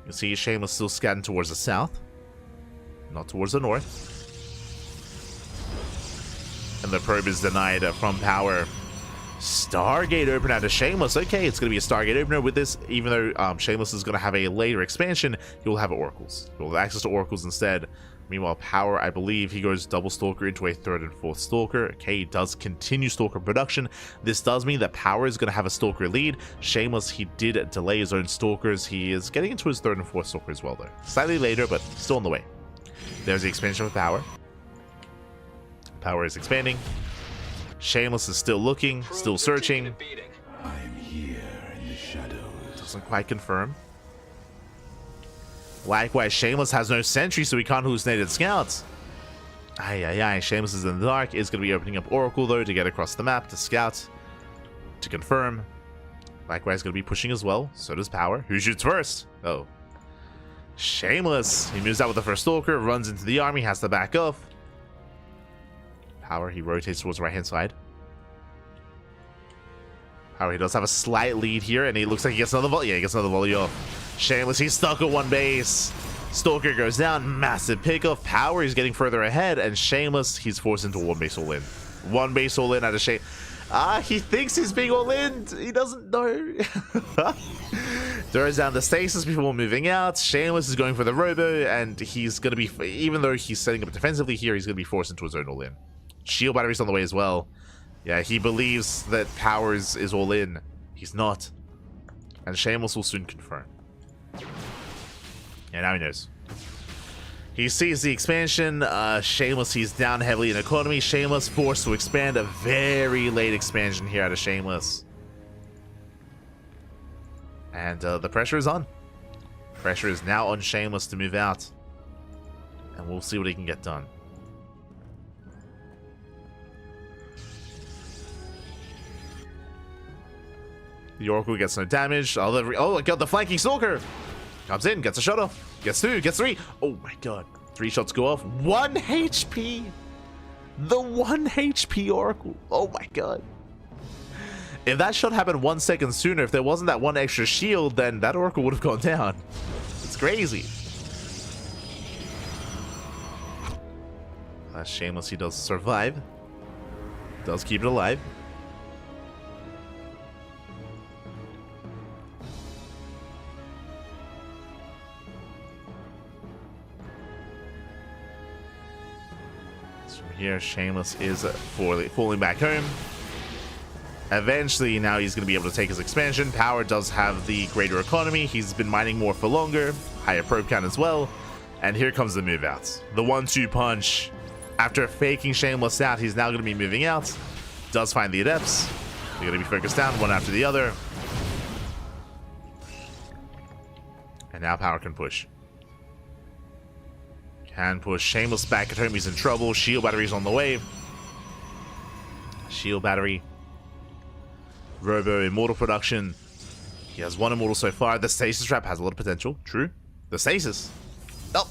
You see Shameless still scatting towards the south. Not towards the north. And the probe is denied from Power. Stargate open out of Shameless. Okay, it's going to be a Stargate opener with this. Even though Shameless is going to have a later expansion, he will have Oracles. He will have access to Oracles instead. Meanwhile, Power, I believe he goes Double Stalker into a 3rd and 4th Stalker. Okay, he does continue Stalker production. This does mean that Power is going to have a Stalker lead. Shameless, he did delay his own Stalkers. He is getting into his 3rd and 4th Stalker as well, though. Slightly later, but still on the way. There's the expansion of Power. Power is expanding. Shameless is still looking, still searching. I am here in the shadows. Doesn't quite confirm. Likewise, Shameless has no sentry, so he can't hallucinate its scouts. Shameless is in the dark. Is going to be opening up Oracle, though, to get across the map, to scout, to confirm. Likewise, going to be pushing as well. So does Power. Who shoots first? Oh. Shameless. He moves out with the first Stalker, runs into the army, has to back off. Power, he rotates towards the right-hand side. Power, he does have a slight lead here, and he looks like he gets another volley. Yeah, he gets another volley off. Shameless, he's stuck at 1 base. Stalker goes down, massive pickoff. Power, he's getting further ahead, and Shameless, he's forced into 1 base all in. 1 base all in out of he thinks he's being all in. He doesn't know. Throws down the stasis before moving out. Shameless is going for the robo, and he's going to be, even though he's setting up defensively here, he's going to be forced into his own all in. Shield battery's on the way as well. Yeah, he believes that Power is all in. He's not. And Shameless will soon confirm. Yeah, now he knows. He sees the expansion. Shameless, he's down heavily in economy. Shameless forced to expand. A very late expansion here out of Shameless. And the pressure is on. Pressure is now on Shameless to move out. And we'll see what he can get done. The Oracle gets no damage. Oh, got the flanking Stalker. Comes in, gets a shot off. Gets 2, gets 3. Oh my god. 3 shots go off. 1 HP. The 1 HP Oracle. Oh my god. If that shot happened 1 second sooner, if there wasn't that one extra shield, then that Oracle would have gone down. It's crazy. Shameless, he does survive. Does keep it alive. So from here, Shameless is falling back home. Eventually, now he's going to be able to take his expansion. Power does have the greater economy. He's been mining more for longer. Higher probe count as well. And here comes the move outs. The 1-2 punch. After faking Shameless out, he's now going to be moving out. Does find the Adepts. They're going to be focused down one after the other. And now Power can push. Can push Shameless back at home. He's in trouble. Shield battery's on the way. Shield battery. Robo Immortal production. He has 1 Immortal so far. The Stasis Trap has a lot of potential. True. The Stasis. Oh.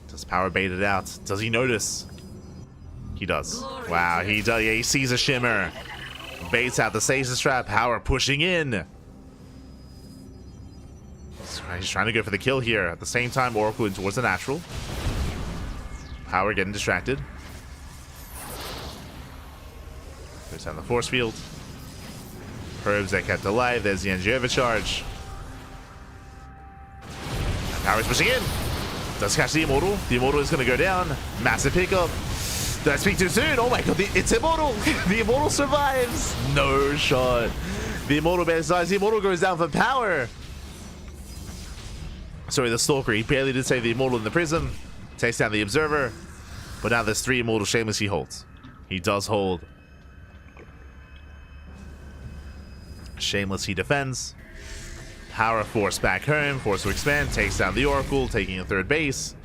Does Power bait it out? Does he notice? He does. Wow, he does. Yeah, he sees a shimmer. Baits out the Stasis Trap. Power pushing in. He's trying to go for the kill here. At the same time, Oracle in towards the natural. Power getting distracted. Goes down the force field. Probes that kept alive. There's the NG overcharge. Power's pushing in. Does catch the Immortal. The Immortal is going to go down. Massive pickup. Did I speak too soon? Oh my god, it's Immortal. The Immortal survives. No shot. The Immortal barely survives. The Immortal goes down for Power. Sorry, the Stalker. He barely did save the Immortal in the Prism. Takes down the Observer. But now there's 3 Immortal Shameless he holds. He does hold. Shameless he defends. Power force back home. Force to expand. Takes down the Oracle. Taking a 3rd base.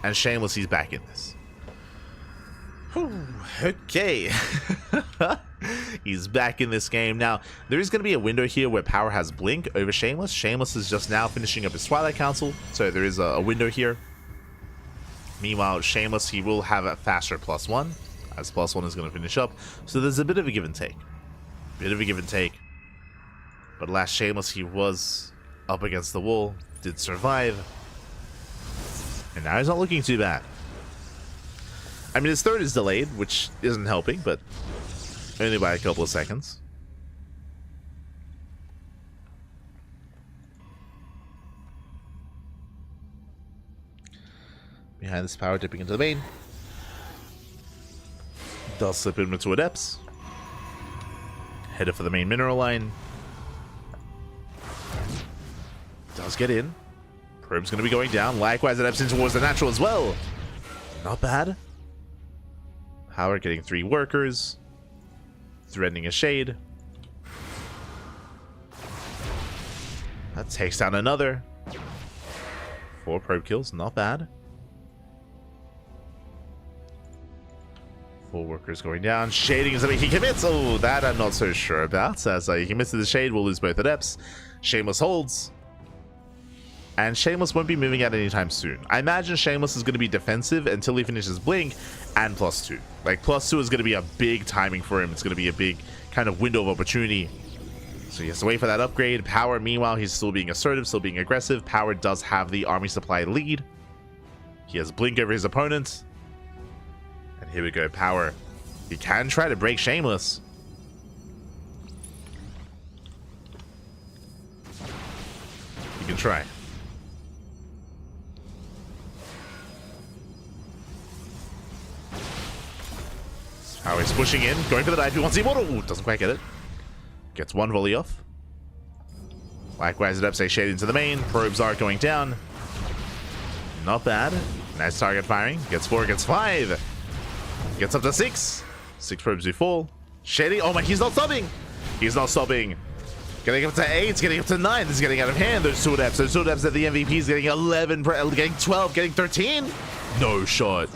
And Shameless he's back in this. Whew, okay. He's back in this game. Now, there is going to be a window here where Power has Blink over Shameless. Shameless is just now finishing up his Twilight Council. So there is a window here. Meanwhile, Shameless, he will have a faster +1. As +1 is going to finish up. So there's a bit of a give and take. But last Shameless, he was up against the wall. Did survive. And now he's not looking too bad. I mean, his 3rd is delayed, which isn't helping, but only by a couple of seconds. Behind this Power dipping into the main. Does slip in with 2 Adepts. Headed for the main mineral line. Does get in. Probe's going to be going down. Likewise, Adepts in towards the natural as well. Not bad. Power getting 3 workers. Threatening a shade. That takes down another. 4 probe kills, not bad. 4 workers going down. Shading is something he commits. Oh, that I'm not so sure about. As he commits to the shade, we'll lose both Adepts. Shameless holds. And Shameless won't be moving out anytime soon. I imagine Shameless is going to be defensive until he finishes Blink and +2. Like, +2 is going to be a big timing for him. It's going to be a big kind of window of opportunity. So he has to wait for that upgrade. Power, meanwhile, he's still being assertive, still being aggressive. Power does have the army supply lead. He has Blink over his opponent. And here we go, Power. He can try to break Shameless. He can try. Power is pushing in, going for the dive. He wants the Immortal. Ooh, doesn't quite get it. Gets 1 volley off. Likewise, Adepts say shade into the main. Probes are going down. Not bad. Nice target firing. Gets 4, gets 5. Gets up to 6. 6 probes do fall. Shady. Oh my, he's not stopping. He's not stopping. Getting up to 8, getting up to 9. This is getting out of hand. Those 2 Adepts. Those 2 Adepts at the MVPs getting 11, getting 12, getting 13. No shot.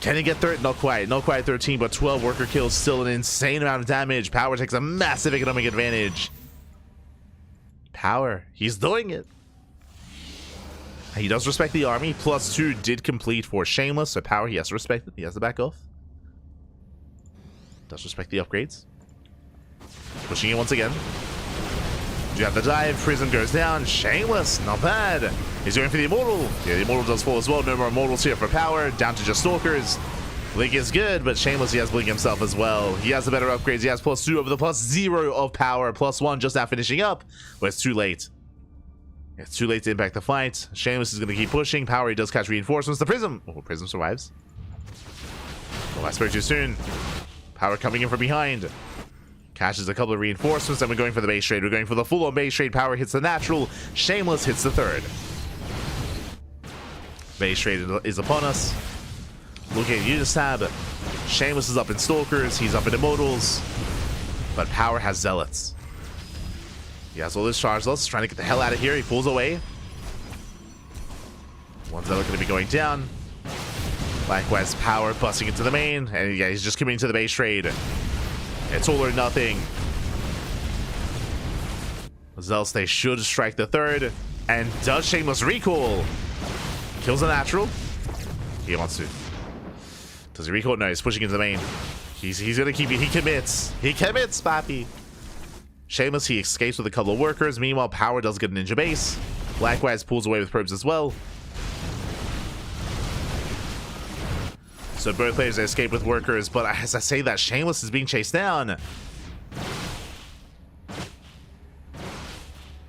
Can he get 13? Not quite. Not quite 13, but 12 worker kills. Still an insane amount of damage. Power takes a massive economic advantage. Power. He's doing it. He does respect the army. +2 did complete for Shameless, so Power, he has to respect it. He has to back off. Does respect the upgrades. Pushing it once again. You have the dive. Prism goes down. Shameless, not bad. He's going for the Immortal. Yeah, the Immortal does fall as well. No more Immortals here for Power. Down to just Stalkers. Blink is good, but Shameless, he has Blink himself as well. He has the better upgrades. He has +2 over the +0 of Power. +1 just now finishing up, but it's too late. It's too late to impact the fight. Shameless is going to keep pushing. Power, he does catch reinforcements. The Prism. Oh, Prism survives. Oh, I spoke too soon. Power coming in from behind. Catches a couple of reinforcements, and we're going for the base trade. We're going for the full-on base trade. Power hits the natural. Shameless hits the third. Base trade is upon us. Looking at Unistab. Shameless is up in Stalkers. He's up in Immortals. But Power has Zealots. He has all his charge loss. Trying to get the hell out of here. He pulls away. One Zealot going to be going down. Likewise, Power busting into the main. And yeah, he's just coming to the base trade. It's all or nothing. Zealots, they should strike the third. And does Shameless recall? Kills the natural. He wants to. Does he recall? No, he's pushing into the main. He's gonna keep it. He commits. He commits, Pappy. Shameless, he escapes with a couple of workers. Meanwhile, Power does get a ninja base. Likewise, pulls away with probes as well. So both players escape with workers, but as I say that, Shameless is being chased down.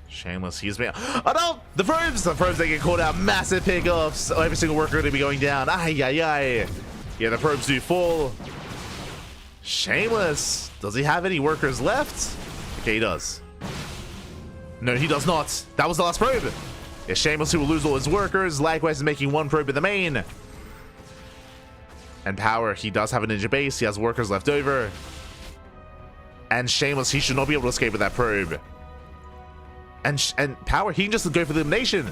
Shameless, he's been... Oh no! The probes! The probes, they get called out. Massive pickoffs. Every single worker going to be going down. Ay, ay, ay. Yeah, the probes do fall. Shameless. Does he have any workers left? Okay, he does. No, he does not. That was the last probe. It's Shameless who will lose all his workers. Likewise, making one probe in the main. And Power, he does have a ninja base. He has workers left over. And Shameless, he should not be able to escape with that probe. And Power, he can just go for the elimination.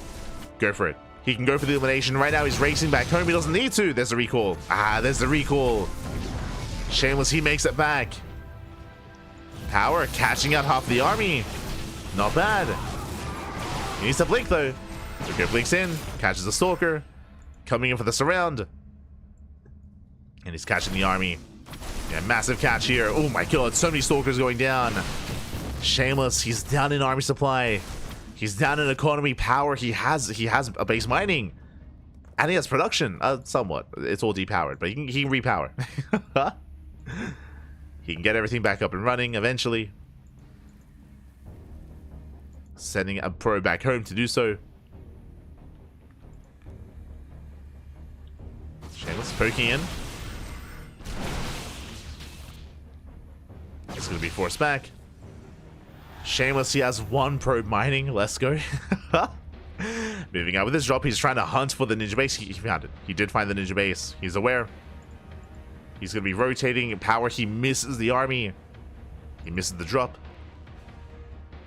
Go for it. He can go for the elimination. Right now, he's racing back home. He doesn't need to. There's a recall. Ah, there's the recall. Shameless, he makes it back. Power catching out half the army. Not bad. He needs to blink, though. Okay, blinks in. Catches the Stalker. Coming in for the surround. And he's catching the army. Yeah, massive catch here. Oh my god, so many Stalkers going down. Shameless, he's down in army supply. He's down in economy. Power, he has a base mining. And he has production. Somewhat. It's all depowered, but he can repower. He can get everything back up and running eventually. Sending a probe back home to do so. Shameless poking in. It's going to be forced back. Shameless, he has one probe mining. Let's go. Moving out with his drop, he's trying to hunt for the ninja base. He found it. He did find the ninja base. He's aware. He's going to be rotating. Power, he misses the army. He misses the drop.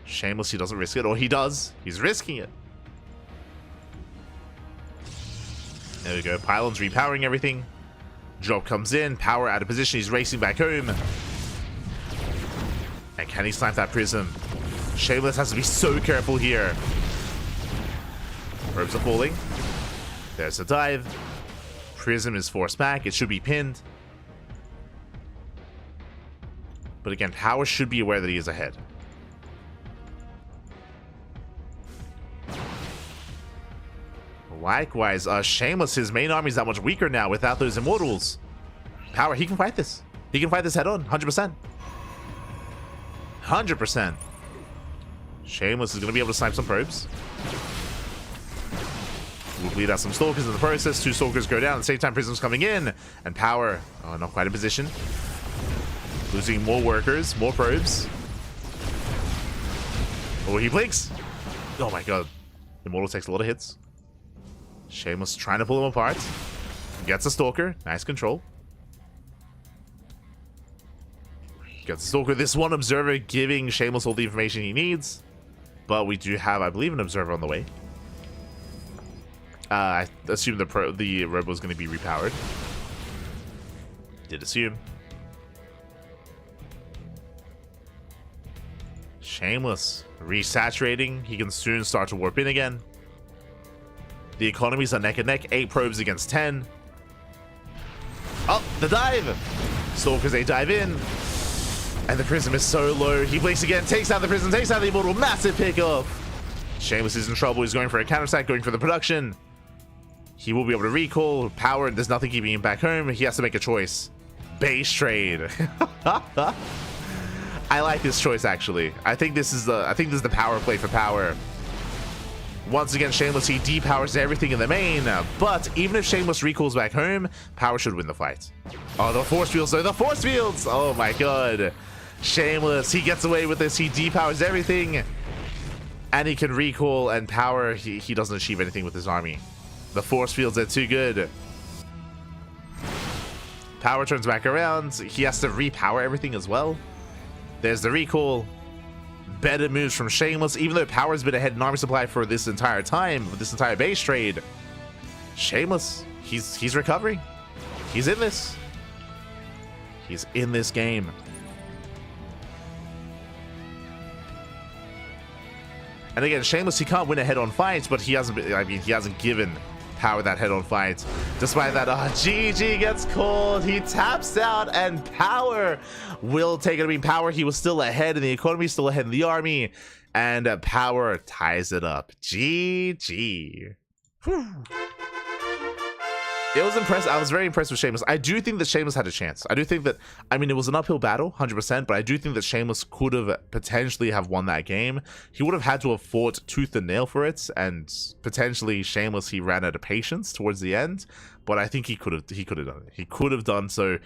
Shameless, he doesn't risk it. Or he does. He's risking it. There we go. Pylon's repowering everything. Drop comes in. Power out of position. He's racing back home. And can he snipe that prism? Shameless has to be so careful here. Probes are falling. There's a dive. Prism is forced back. It should be pinned. But again, Power should be aware that he is ahead. Likewise, Shameless, his main army is that much weaker now without those Immortals. Power, he can fight this. He can fight this head on, 100%. 100%. Shameless is going to be able to snipe some probes. We'll bleed out some Stalkers in the process. 2 Stalkers go down. At the same time, Prism's coming in. And Power, not quite in position. Losing more workers, more probes. Oh, he blinks. Oh my god. Immortal takes a lot of hits. Shameless trying to pull him apart. Gets a Stalker. Nice control. Gets a Stalker. This one Observer giving Shameless all the information he needs. But we do have, I believe, an Observer on the way. I assume the Robo is going to be repowered. Did assume. Shameless. Resaturating. He can soon start to warp in again. The economies are neck and neck. 8 probes against 10. Oh, the dive! Stalkers, they dive in. And the prism is so low. He blinks again, takes out the prism, takes out the immortal. Massive pickoff. Shameless is in trouble. He's going for a counterattack, going for the production. He will be able to recall. Power, there's nothing keeping him back home. He has to make a choice. Base trade. I like this choice, actually. I think this is the power play for Power. Once again, Shameless, he depowers everything in the main, but even if Shameless recalls back home, Power should win the fight. Oh, the force fields, though. The force fields! Oh my god. Shameless, he gets away with this. He depowers everything. And he can recall, and Power, he doesn't achieve anything with his army. The force fields are too good. Power turns back around. He has to repower everything as well. There's the recall. Better moves from Shameless, even though Power's been ahead in army supply for this entire time, with this entire base trade. Shameless, he's recovering. He's in this. He's in this game. And again, Shameless, he can't win a head-on fight, but he hasn't given Power that head-on fight. Despite that, GG gets called. He taps out, and Power will take it. I mean, Power, he was still ahead in the economy, still ahead in the army, and Power ties it up. GG. Whew. It was impressive. I was very impressed with Shameless. I do think that Shameless had a chance. I do think that, I mean, it was an uphill battle, 100%, but I do think that Shameless could have potentially have won that game. He would have had to have fought tooth and nail for it, and potentially Shameless, he ran out of patience towards the end, but I think he could have done it. He could have done so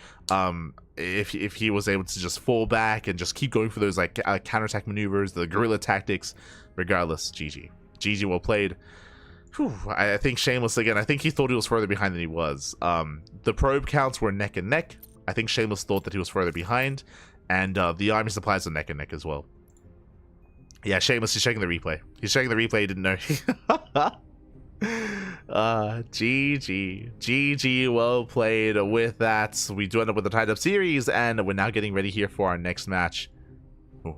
if he was able to just fall back and just keep going for those like counterattack maneuvers, the guerrilla tactics. Regardless, GG. GG, well played. Whew, I think Shameless, again, I think he thought he was further behind than he was. The probe counts were neck and neck. I think Shameless thought that he was further behind, and the army supplies are neck and neck as well. Yeah, Shameless, he's checking the replay. He's checking the replay, he didn't know. GG. GG, well played. With that, we do end up with a tied up series, and we're now getting ready here for our next match. Ooh.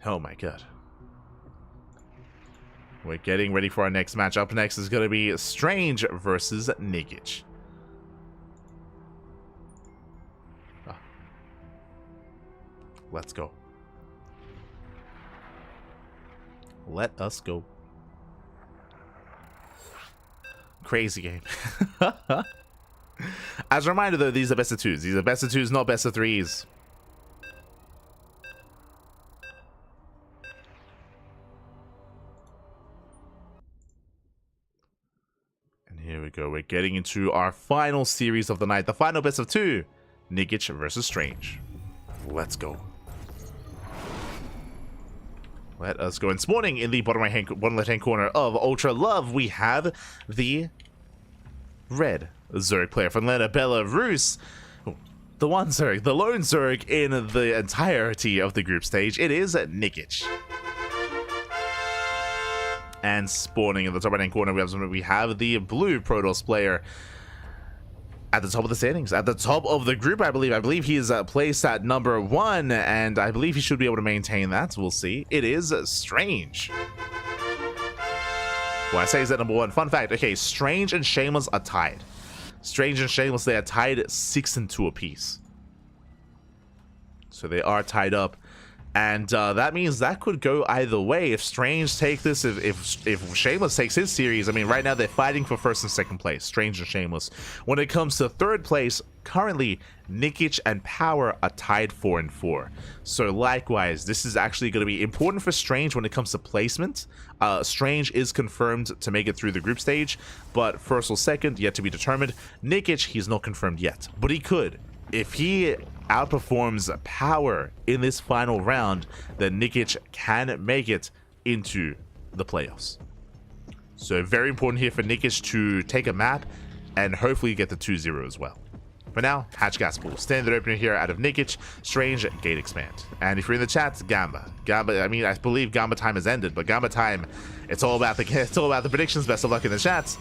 Oh my god. We're getting ready for our next match. Up next is going to be Strange versus Nikich. Oh. Let's go. Let us go. Crazy game. As a reminder, though, these are best of twos. These are best of twos, not best of threes. Here we go. We're getting into our final series of the night. The final best of two. Nikich versus Strange. Let's go. Let us go. And spawning in the bottom left-hand corner of Ultra Love, we have the red Zerg player from Atlanta, Belarus. The one Zerg, the lone Zerg in the entirety of the group stage. It is Nikich. And spawning in the top right-hand corner, we have the blue Protoss player at the top of the standings, at the top of the group. I believe he is placed at number 1, and I believe he should be able to maintain that. We'll see. It is Strange. Well, I say he's at number 1. Fun fact. Okay, Strange and Shameless are tied. Strange and Shameless, they are tied 6-2 apiece. So they are tied up. And that means that could go either way. If Strange take this, if Shameless takes his series, I mean, right now they're fighting for first and second place, Strange and Shameless. When it comes to third place, currently Nikich and Power are tied 4-4. So likewise, this is actually going to be important for Strange when it comes to placement. Strange is confirmed to make it through the group stage, but first or second, yet to be determined. Nikich, he's not confirmed yet, but he could. If he outperforms Power in this final round, then Nikich can make it into the playoffs. So very important here for Nikich to take a map and hopefully get the 2-0 as well. For now, Hatch Gas Pool. Standard opener here out of Nikich. Strange, Gate Expand. And if you're in the chat, Gamba. I mean, I believe Gamba time has ended, but Gamba time, it's all about the predictions. Best of luck in the chats.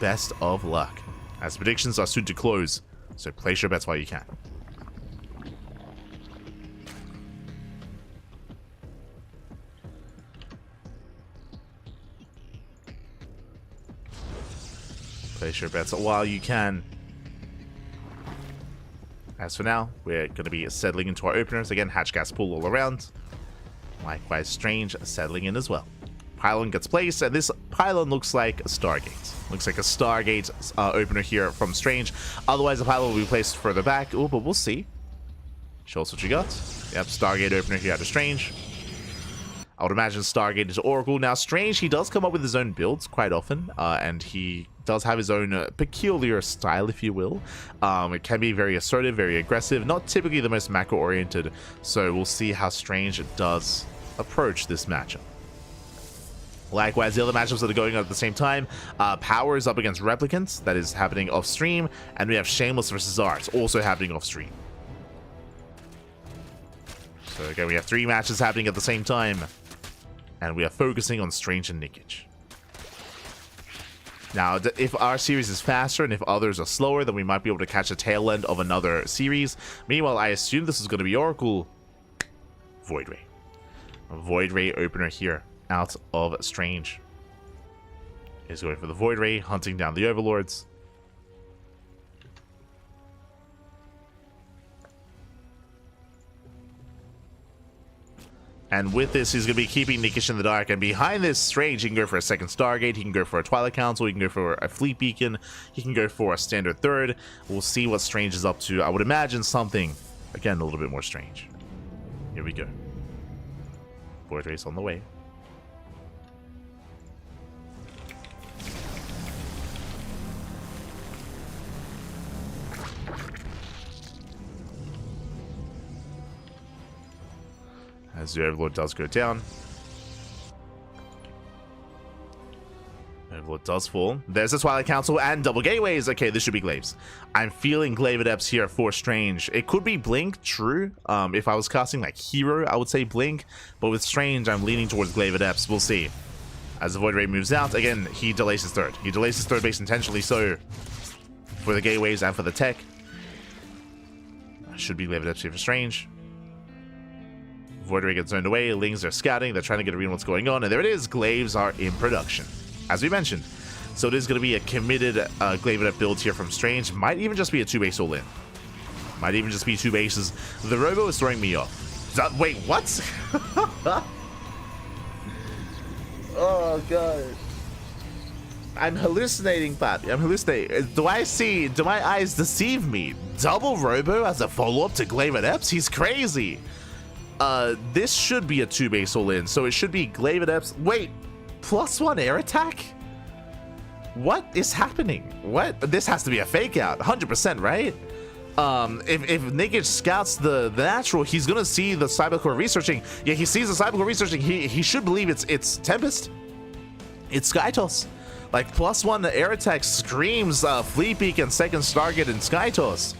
Best of luck. As predictions are soon to close, so place your bets while you can. Place your bets while you can. As for now, we're going to be settling into our openers. Again, hatch gas pool all around. Likewise, Strange settling in as well. Pylon gets placed, and this pylon looks like a Stargate. Looks like a Stargate opener here from Strange. Otherwise, the pylon will be placed further back. Oh, but we'll see. Show us what you got. Yep, Stargate opener here out of Strange. I would imagine Stargate is Oracle. Now, Strange, he does come up with his own builds quite often, and he does have his own peculiar style, if you will. It can be very assertive, very aggressive, not typically the most macro-oriented, so we'll see how Strange does approach this matchup. Likewise, the other matchups that are going on at the same time, Power is up against Replicants, that is happening off-stream, and we have Shameless versus Art, also happening off-stream. So again, we have 3 matches happening at the same time, and we are focusing on Strange and Nikich. Now, if our series is faster and if others are slower, then we might be able to catch a tail end of another series. Meanwhile, I assume this is going to be Oracle. Void Ray. A Void Ray opener here out of Strange. Is going for the Void Ray, hunting down the Overlords. And with this, he's going to be keeping Nikich in the dark. And behind this, Strange, he can go for a second Stargate. He can go for a Twilight Council. He can go for a Fleet Beacon. He can go for a standard third. We'll see what Strange is up to. I would imagine something, again, a little bit more Strange. Here we go. Void Race on the way. As the Overlord does go down. Overlord does fall. There's the Twilight Council and double gateways. Okay, this should be Glaives. I'm feeling Glaive Adepts here for Strange. It could be Blink, true. If I was casting like Hero, I would say Blink. But with Strange, I'm leaning towards Glaive Adepts. We'll see. As the Void Ray moves out, again, he delays his third. He delays his third base intentionally so for the gateways and for the tech. Should be Glaive Adepts here for Strange. Void Ray gets zoned away, Lings are scouting, they're trying to get a read on what's going on, and there it is, Glaives are in production, as we mentioned. So it is going to be a committed Glaive Adept build here from Strange, might even just be a 2-base all-in. Might even just be 2 bases. The Robo is throwing me off. Wait, what? Oh, God. I'm hallucinating, Pappy. I'm hallucinating. Do my eyes deceive me? Double Robo as a follow-up to Glaive Adepts? He's crazy. This should be a 2-base all-in, so it should be Glaive Adepts. Wait, +1 air attack? What is happening? What? This has to be a fake out, 100%, right? If Nikich scouts the natural, he's gonna see the Cybercore researching. Yeah, he sees the Cybercore researching. He should believe it's Tempest. It's Skytoss. Like +1 air attack screams Fleet Beak and second Stargate and Skytoss.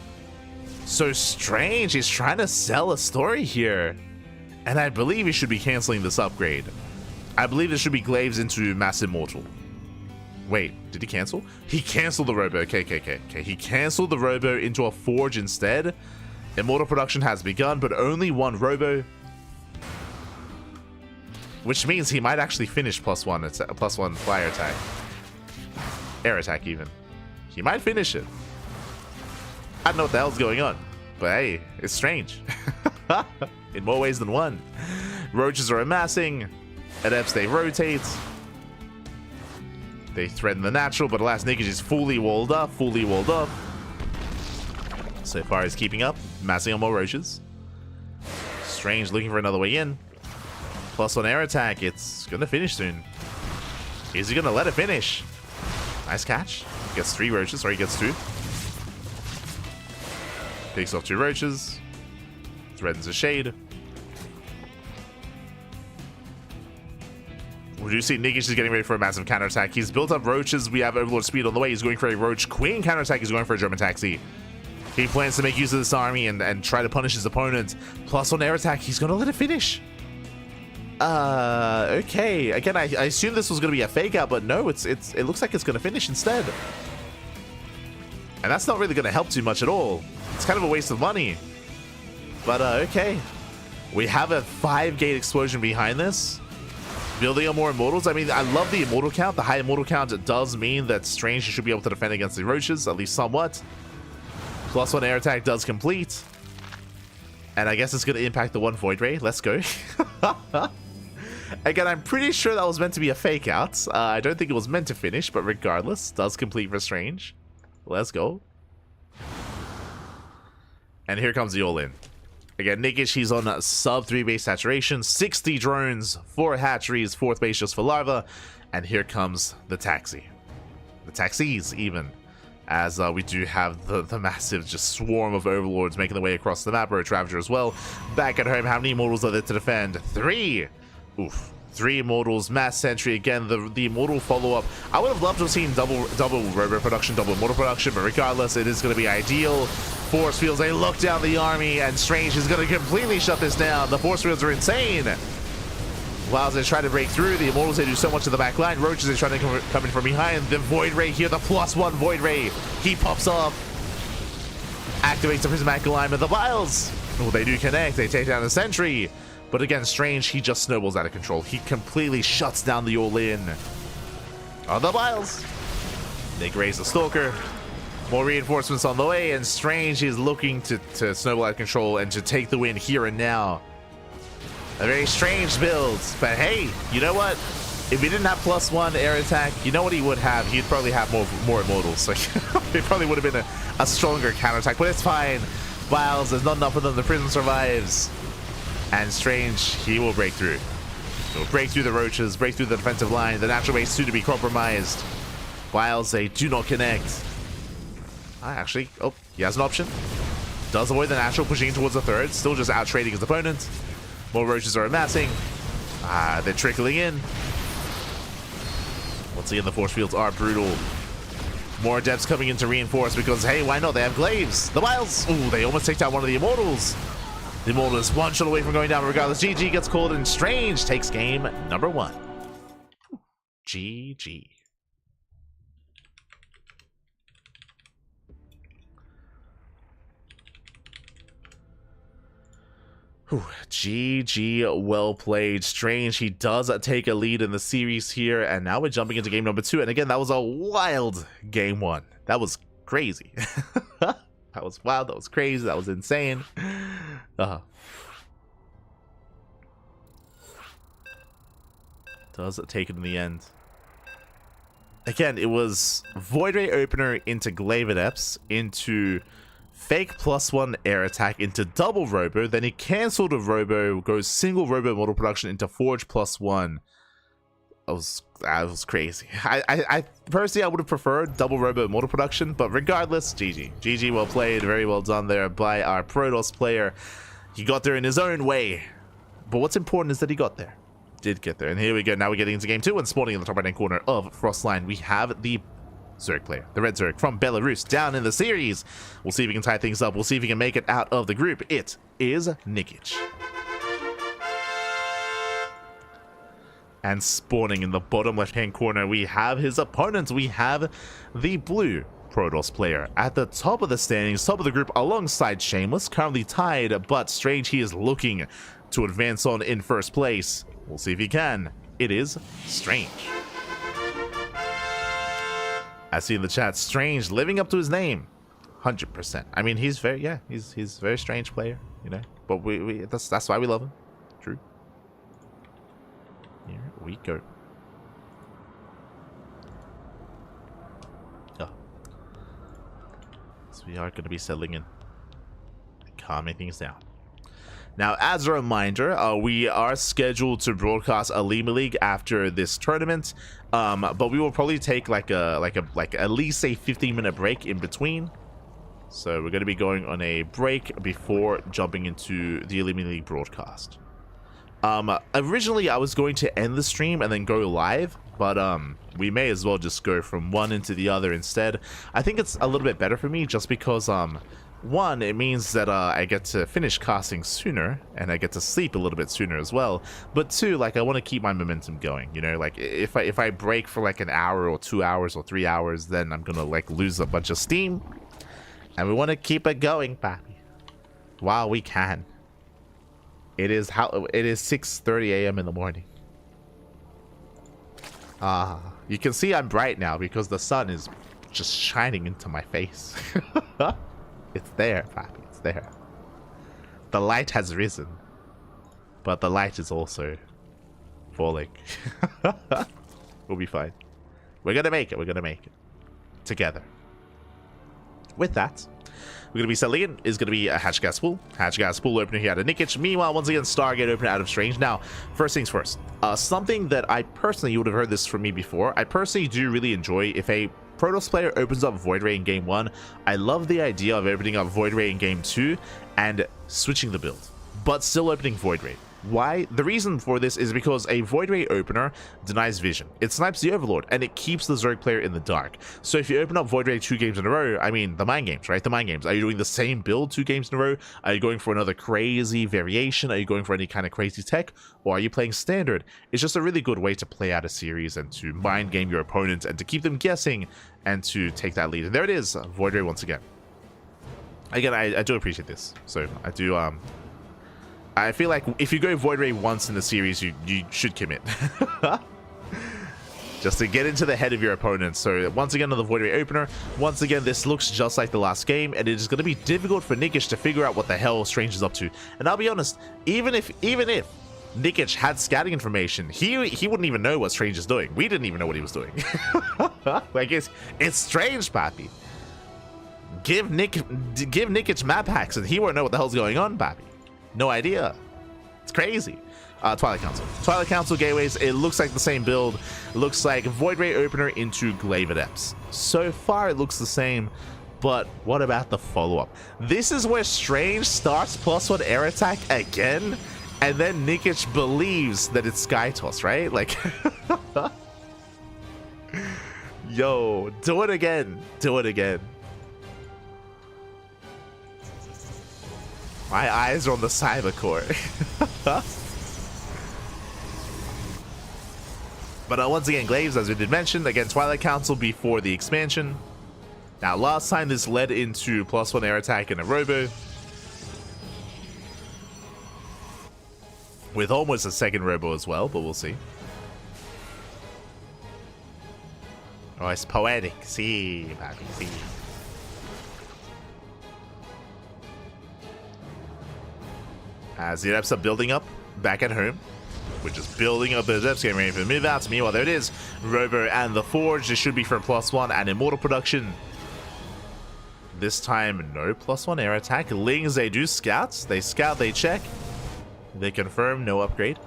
So Strange, he's trying to sell a story here. And I believe he should be canceling this upgrade. I believe this should be Glaives into Mass Immortal. Wait, did he cancel? He canceled the Robo. Okay. He canceled the Robo into a Forge instead. Immortal production has begun, but only 1 Robo. Which means he might actually finish +1. It's a +1 fire attack. Air attack even. He might finish it. I don't know what the hell's going on, but hey, it's Strange. In more ways than one. Roaches are amassing. Adepts, they rotate. They threaten the natural, but alas, Nikich is fully walled up. So far, he's keeping up, massing on more roaches. Strange looking for another way in. +1 air attack. It's gonna finish soon. Is he gonna let it finish? Nice catch. Gets 3 roaches, or he gets 2. Picks off 2 roaches. Threatens a shade. We do see Nikich is getting ready for a massive counterattack. He's built up roaches. We have Overlord speed on the way. He's going for a Roach Queen counterattack. He's going for a German taxi. He plans to make use of this army and try to punish his opponent. +1 air attack. He's going to let it finish. Okay. Again, I assume this was going to be a fake out, but no, it looks like it's going to finish instead. And that's not really going to help too much at all. It's kind of a waste of money. But okay. We have a 5-gate explosion behind this. building on more immortals. I mean, I love the immortal count. The high immortal count does mean that Strange should be able to defend against the roaches, at least somewhat. +1 air attack does complete. And I guess it's going to impact the 1 Void Ray. Let's go. Again, I'm pretty sure that was meant to be a fake out. I don't think it was meant to finish, but regardless, does complete for Strange. Let's go. And here comes the all-in. Again, Nikich, he's on sub 3 base saturation, 60 drones, 4 hatcheries, 4th base just for larva, and here comes the taxi. The taxis, even, as we do have the massive just swarm of overlords making their way across the map. Roach Ravager as well. Back at home, how many immortals are there to defend? 3! Oof. 3 immortals, mass sentry. Again, the immortal follow-up. I would have loved to have seen double robo production, double immortal production, but regardless, it is going to be ideal. Force fields, they look down the army, and Strange is going to completely shut this down. The force fields are insane. While they try to break through, the immortals, they do so much to the back line. Roaches are trying to come in from behind. The Void Ray here, the +1 Void Ray. He pops off. Activates the prismatic alignment. The vials. Oh, they do connect. They take down the sentry. But again, Strange, he just snowballs out of control. He completely shuts down the all-in. On the vials. They graze the Stalker. More reinforcements on the way, and Strange is looking to snowball out of control and to take the win here and now. A very strange build, but hey, you know what? If he didn't have +1 air attack, you know what he would have? He'd probably have more immortals. So it probably would have been a stronger counterattack, but it's fine. Vials, there's not enough of them. The prison survives. And Strange, he will break through. He'll break through the roaches, break through the defensive line. The natural base soon to be compromised. Vials, they do not connect. Actually, oh, he has an option. Does avoid the natural, pushing towards the 3rd. Still just out trading his opponent. More roaches are amassing. They're trickling in. Once again, the force fields are brutal. More adepts coming in to reinforce because, hey, why not? They have glaives. The vials. Ooh, they almost take down one of the immortals. The immortal is 1 shot away from going down, but regardless, GG gets called, and Strange takes game number 1. GG. Whew, GG, well played. Strange, he does take a lead in the series here, and now we're jumping into game number 2. And again, that was a wild game 1. That was crazy. That was wild, that was crazy, that was insane. Does take it in the end. Again, it was Void Ray opener into Glaive Adepts, into fake +1 air attack, into double robo, then he cancelled a robo, goes single robo model production into Forge +1. That was crazy. I personally, I would have preferred double robo model production, but regardless, GG, well played, very well done there by our Protoss player. He got there in his own way, but what's important is that he got there. Did get there, and here we go. Now we're getting into game 2, and spawning in the top right-hand corner of Frostline, we have the Zerg player, the Red Zerg from Belarus, down in the series. We'll see if we can tie things up. We'll see if we can make it out of the group. It is Nikich. And spawning in the bottom left-hand corner, we have his opponent. We have the blue Protoss player at the top of the standings, top of the group, alongside Shameless, currently tied, but Strange, he is looking to advance on in first place. We'll see if he can. It is Strange. I see in the chat, Strange living up to his name, 100%. I mean, he's very, yeah, he's a very strange player, you know. But that's why we love him. True. Here we go. Oh. So we are going to be settling in, calming things down. Now, as a reminder, we are scheduled to broadcast a Lima League after this tournament, but we will probably take like at least a 15-minute break in between. So we're going to be going on a break before jumping into the Lima League broadcast. Originally, I was going to end the stream and then go live, but we may as well just go from one into the other instead. I think it's a little bit better for me just because one, it means that I get to finish casting sooner, and I get to sleep a little bit sooner as well. But two, like, I want to keep my momentum going, you know? Like, if I break for like an hour or 2 hours or 3 hours, then I'm gonna like lose a bunch of steam. And we want to keep it going, Pappy, while we can. It is 6:30 a.m. in the morning. You can see I'm bright now because the sun is just shining into my face. It's there, Pappy. It's there. The light has risen, but the light is also falling. We'll be fine. We're gonna make it. We're gonna make it together. With that, we're gonna be selling in is gonna be a Hatch Gas Pool. Hatch Gas Pool opener here out of Nikich. Meanwhile, once again, Stargate opener out of Strange. Now, first things first. Something that I personally, you would have heard this from me before. I personally do really enjoy if a Protoss player opens up Void Ray in game 1. I love the idea of opening up Void Ray in game 2 and switching the build, but still opening Void Ray. Why? The reason for this is because a Void Ray opener denies vision. It snipes the Overlord, and it keeps the Zerg player in the dark. So if you open up Void Ray 2 games in a row, I mean, the mind games, right? The mind games. Are you doing the same build 2 games in a row? Are you going for another crazy variation? Are you going for any kind of crazy tech? Or are you playing standard? It's just a really good way to play out a series and to mind game your opponent and to keep them guessing and to take that lead. And there it is, Void Ray once again. Again, I do appreciate this. So I do, I feel like if you go Void Ray once in the series, you should commit. Just to get into the head of your opponent. So once again, another Void Ray opener. Once again, this looks just like the last game, and it is going to be difficult for Nikich to figure out what the hell Strange is up to. And I'll be honest, even if Nikich had scouting information, he wouldn't even know what Strange is doing. We didn't even know what he was doing. Like it's Strange, Pappy. Give Nikich map hacks, and he won't know what the hell's going on, Pappy. No idea. It's crazy. Twilight Council. Twilight Council gateways. It looks like the same build. It looks like Void Ray opener into Glaive Adepts. So far, it looks the same. But what about the follow-up? This is where Strange starts +1 air attack again, and then Nikich believes that it's Sky Toss, right? Like, yo, do it again. Do it again. My eyes are on the Cyber Core. But once again, Glaives, as we did mention, again, Twilight Council before the expansion. Now, last time this led into +1 air attack in a robo, with almost a second robo as well, but we'll see. Oh, it's poetic. See, Pappy, see. As the Adepts are building up back at home. We're just building up the Adepts, getting ready for the move-outs. Meanwhile, there it is. Robo and the Forge. This should be for +1 and Immortal production. This time, no +1 air attack. Lings, they do scouts. They scout, they check. They confirm, no upgrade.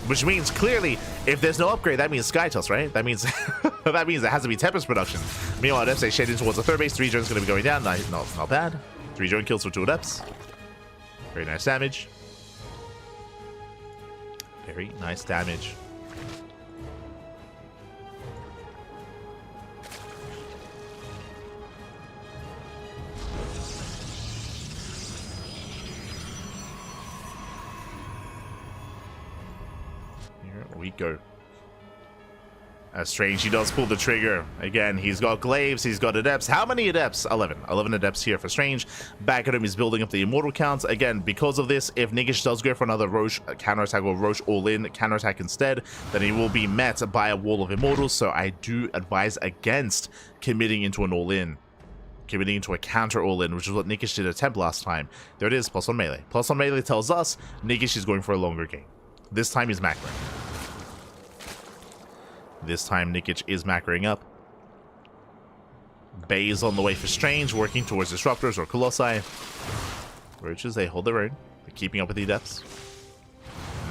Which means, clearly, if there's no upgrade, that means Sky Toss, right? That means that means it has to be Tempest production. Meanwhile, Adepts, they shade in towards the third base. 3 drones going to be going down. Not bad. 3 drone kills for 2 Adepts. Very nice damage. Very nice damage. Here we go. As Strange, he does pull the trigger. Again, he's got Glaives, he's got Adepts. How many Adepts? 11. 11 Adepts here for Strange. Back at him, he's building up the Immortal counts. Again, because of this, if Nikich does go for another Roche counterattack or Roche all-in counterattack instead, then he will be met by a wall of Immortals. So I do advise against committing into an all-in. Committing into a counter all-in, which is what Nikich did attempt last time. There it is, +1 melee. +1 melee tells us Nikich is going for a longer game. This time he's macroing. This time, Nikich is macroing up. Bay is on the way for Strange, working towards Disruptors or Colossi. Roaches, they hold their own. They're keeping up with the Adepts.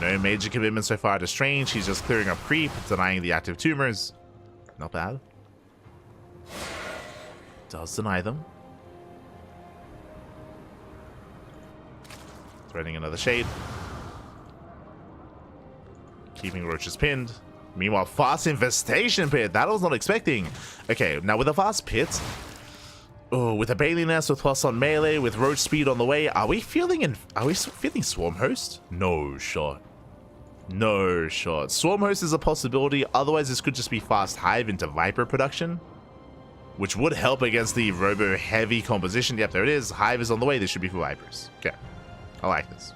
No major commitment so far to Strange. He's just clearing up creep, denying the active tumors. Not bad. Does deny them. Threading another shade. Keeping Roaches pinned. Meanwhile, fast infestation pit. That I was not expecting. Okay, now with a fast pit, oh, with a Bailey Nest, with +1 melee, with Roach speed on the way, are we feeling Swarm Host? No shot. No shot. Swarm Host is a possibility. Otherwise, this could just be fast Hive into Viper production, which would help against the Robo heavy composition. Yep, there it is. Hive is on the way. This should be for Vipers. Okay, I like this.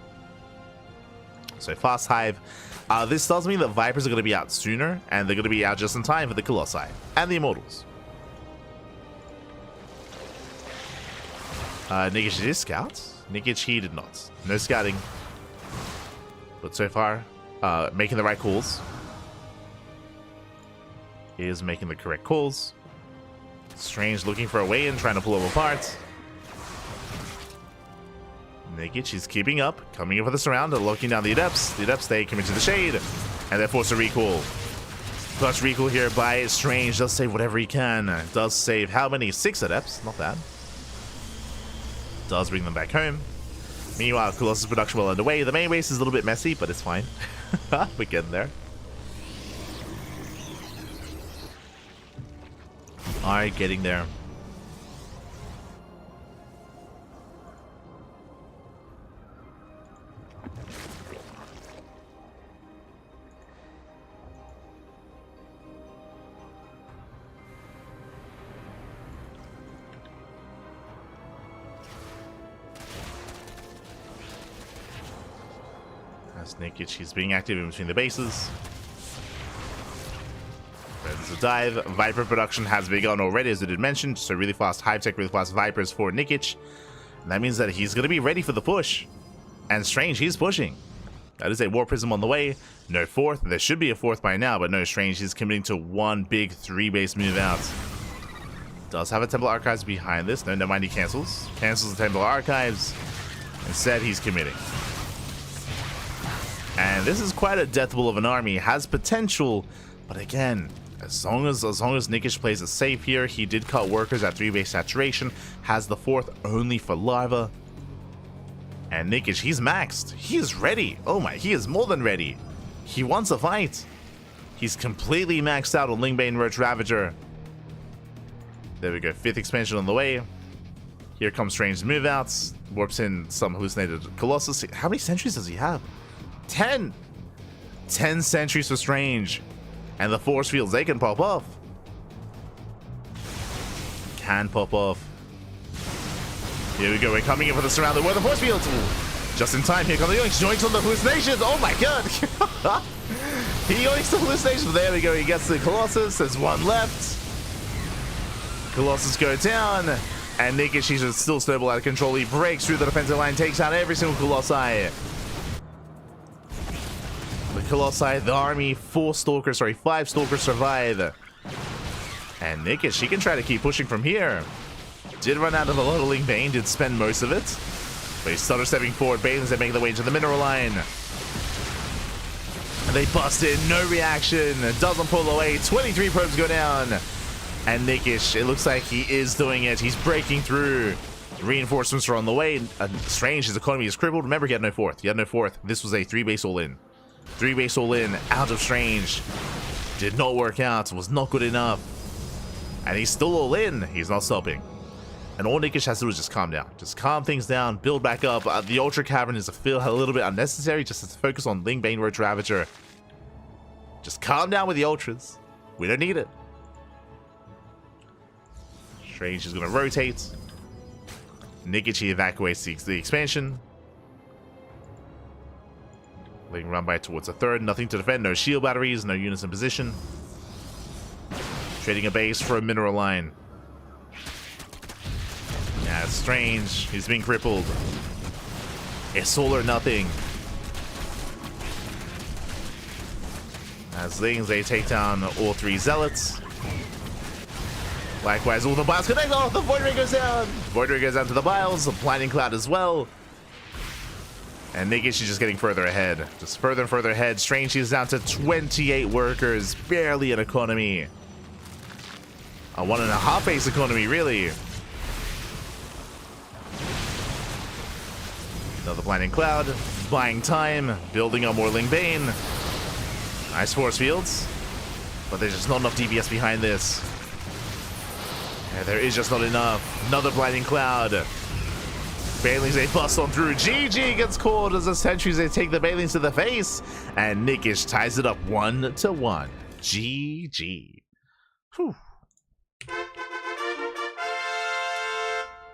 So fast hive. This tells me that Vipers are going to be out sooner, and they're going to be out just in time for the Colossi and the Immortals. Nikich did scout. Nikich, he did not. No scouting. But so far, making the right calls. He is making the correct calls. Strange looking for a way in, trying to pull him apart. Nikich, he's keeping up, coming in for the surround, locking down the Adepts. The Adepts, they commit to the shade, and they're forced to recall. Plus recall here by Strange, does save whatever he can. Does save how many? 6 Adepts, not bad. Does bring them back home. Meanwhile, Colossus production well underway. The main base is a little bit messy, but it's fine. We're getting there. Alright, getting there. As Nikich, he's being active in between the bases. There's a dive. Viper production has begun already, as I did mention. So really fast Hive Tech, really fast Vipers for Nikich. And that means that he's going to be ready for the push. And Strange, he's pushing. That is a War Prism on the way. No 4th. There should be a 4th by now, but no, Strange, he's committing to one big 3-base move out. Does have a Temple Archives behind this. No, never mind, he cancels. Cancels the Temple Archives. Instead, he's committing. And this is quite a death blow of an army. Has potential, but again, as long as Nikich plays it safe here, he did cut workers at 3-base saturation, has the 4th only for larva. And Nikich, he's maxed. He is ready. Oh my, he is more than ready. He wants a fight. He's completely maxed out on Lingbane Roach Ravager. There we go, 5th expansion on the way. Here comes Strange's move outs. Warps in some hallucinated Colossus. How many sentries does he have? 10! 10 sentries for Strange. And the force fields, they can pop off. Can pop off. Here we go, we're coming in for the surround. Where the force fields? Ooh. Just in time, here come the yoinks. Yoinks on the hallucinations. Oh my god! He yoinks the hallucinations. There we go, he gets the Colossus. There's one left. Colossus go down. And Nikich, he's just still snowball out of control. He breaks through the defensive line, takes out every single Colossi. The Colossi, the army, 5 Stalkers survive. And Nikich, he can try to keep pushing from here. Did run out of a lot of Link Bane, did spend most of it. But he's stutter stepping forward, Bane's they make their way into the mineral line. And they bust in, no reaction, doesn't pull away, 23 probes go down. And Nikich, it looks like he is doing it, he's breaking through. Reinforcements are on the way. Strange, his economy is crippled. Remember, he had no 4th. He had no 4th. This was a 3-base all-in. 3-base all-in, out of Strange. Did not work out, was not good enough. And he's still all-in, he's not stopping. And all Nikich has to do is just calm down. Just calm things down, build back up. The Ultra Cavern is a little bit unnecessary, just to focus on Lingbane Roach Ravager. Just calm down with the Ultras. We don't need it. Strange is going to rotate. Nikich evacuates the expansion. Letting run by towards a 3rd. Nothing to defend. No shield batteries. No units in position. Trading a base for a mineral line. Yeah, it's Strange. He's being crippled. It's all or nothing. As Lings, they take down all 3 Zealots. Likewise, all the Biles connect. Oh, the Void Ray goes down. Void Ray goes down to the Biles. The Blinding Cloud as well. And Nikich is just getting further ahead. Just further and further ahead. Strange is down to 28 workers. Barely an economy. A 1.5 base economy, really. Another Blinding Cloud. Buying time. Building up more Lingbane. Nice force fields. But there's just not enough DPS behind this. Yeah, there is just not enough. Another Blinding Cloud. Banelings, they bust on through. GG gets called as the sentries, they take the Banelings to the face. And Nikich ties it up 1-1. GG. Whew.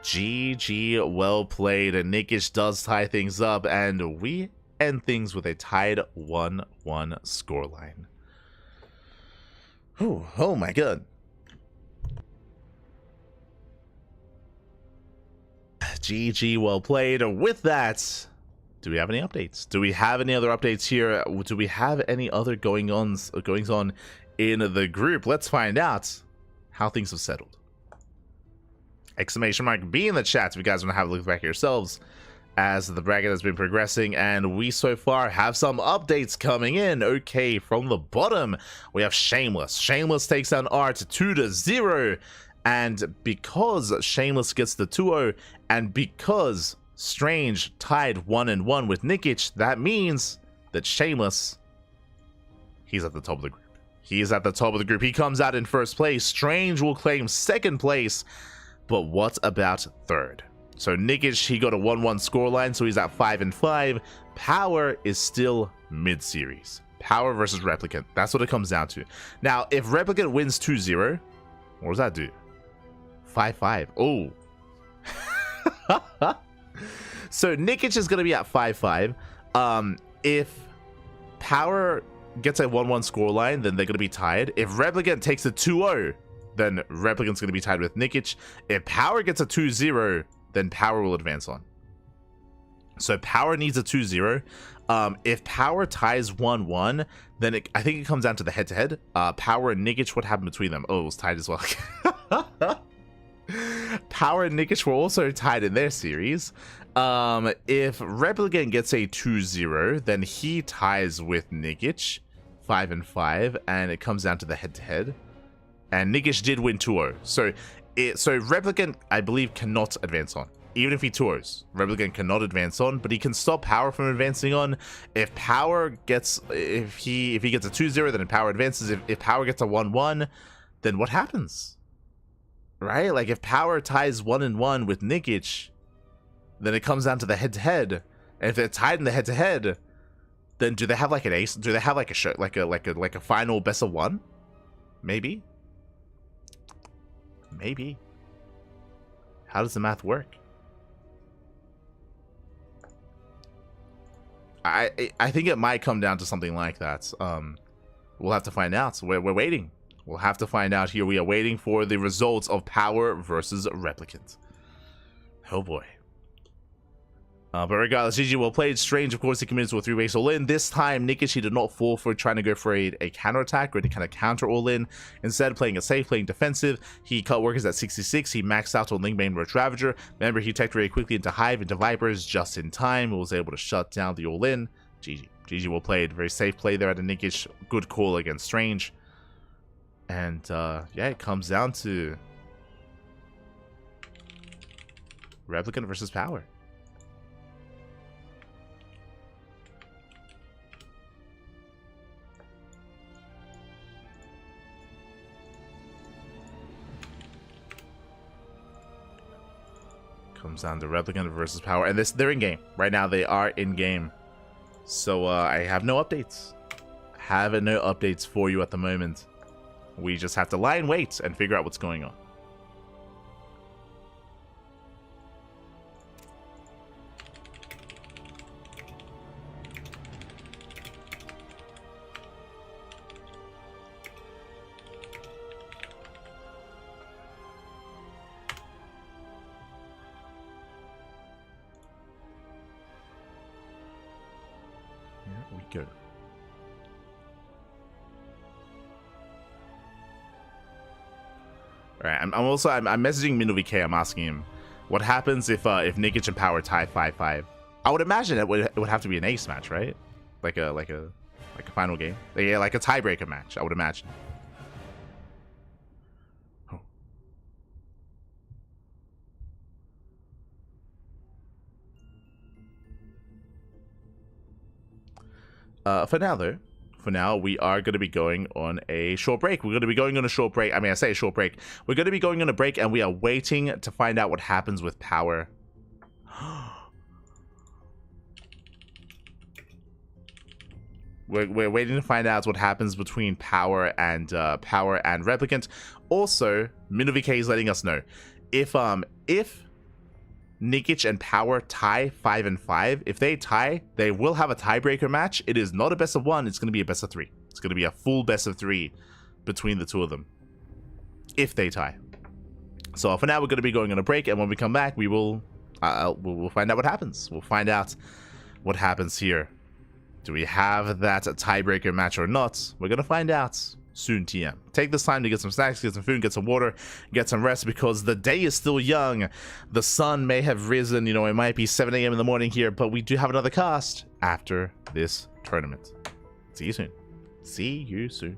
GG, well played. And Nikich does tie things up. And we end things with a tied 1-1 scoreline. Oh my god. GG, well played. With that, do we have any updates? Do we have any other updates here? Do we have any other goings on in the group? Let's find out how things have settled. Exclamation mark B in the chat if you guys want to have a look back yourselves as the bracket has been progressing, and we so far have some updates coming in. Okay, from the bottom we have Shameless. Shameless takes down Art 2-0, and because Shameless gets the 2-0 and because Strange tied 1-1 with Nikich, that means that Shameless, he's at the top of the group. He is at the top of the group. He comes out in first place. Strange will claim second place, but what about third? So Nikich, he got a 1-1 scoreline, so he's at 5-5. Power is still mid-series. Power versus Replicant. That's what it comes down to. Now, if Replicant wins 2-0, what does that do? 5-5. Oh. So Nikich is going to be at 5-5. If Power gets a 1-1 scoreline, then they're going to be tied. If Replicant takes a 2-0, then Replicant's going to be tied with Nikich. If Power gets a 2-0, then Power will advance on. So Power needs a 2-0. If Power ties 1-1, then I think it comes down to the head-to-head. Power and Nikich, what happened between them? Oh, it was tied as well. Power and Nikich were also tied in their series. If Replicant gets a 2-0, then he ties with Nikich 5-5, and it comes down to the head-to-head. And Nikich did win 2-0. So Replicant, I believe, cannot advance on. Even if he 2-0s, Replicant cannot advance on, but he can stop Power from advancing on. If Power gets, if he gets a 2-0, then Power advances. If Power gets a 1-1, then what happens? Right? Like, if Power ties 1-1 with Nikich, then it comes down to the head-to-head. And if they're tied in the head-to-head, then do they have like an ace? Do they have like a final best of one? Maybe. Maybe. How does the math work? I think it might come down to something like that. We'll have to find out. So we're waiting. We'll have to find out here. We are waiting for the results of Power versus Replicant. Oh boy. But regardless, GG well played. Strange, of course, he committed to a 3-base all-in. This time, Nikich, he did not fall for trying to go for a counter-attack or to kind of counter all-in. Instead, playing it safe, playing defensive. He cut workers at 66. He maxed out on Lingbane Roach Ravager. Remember, he teched very quickly into Hive, into Vipers, just in time. He was able to shut down the all-in. GG. GG well played. Very safe play there at a Nikich. Good call against Strange. And, yeah, it comes down to Replicant versus Power. Comes down to Replicant versus Power, and they're in game right now. They are in game, so I have no updates. Have no updates for you at the moment. We just have to lie in wait and figure out what's going on. Go. All right, I'm messaging MinoVK. I'm asking him what happens if Nikich and Power tie 5-5. I would imagine it would have to be an ace match, right? Like a final game. Yeah, like a tiebreaker match. I would imagine. For now, we are going to be going on a short break. We're going to be going on a short break. I mean, I say a short break. We're going to be going on a break, and we are waiting to find out what happens with Power. We're waiting to find out what happens between Power and Replicant. Also, MinoVK is letting us know if Nikich and Power tie 5 and 5. If they tie, they will have a tiebreaker match. It is not a best of 1. It's going to be a best of 3. It's going to be a full best of 3 between the two of them, if they tie. So for now, we're going to be going on a break, and when we come back, we will we'll find out what happens. We'll find out what happens here. Do we have that tiebreaker match or not? We're going to find out soon, TM. Take this time to get some snacks, get some food, get some water, get some rest, because the day is still young. The sun may have risen, you know, it might be 7 a.m. in the morning here, but we do have another cast after this tournament. See you soon. See you soon.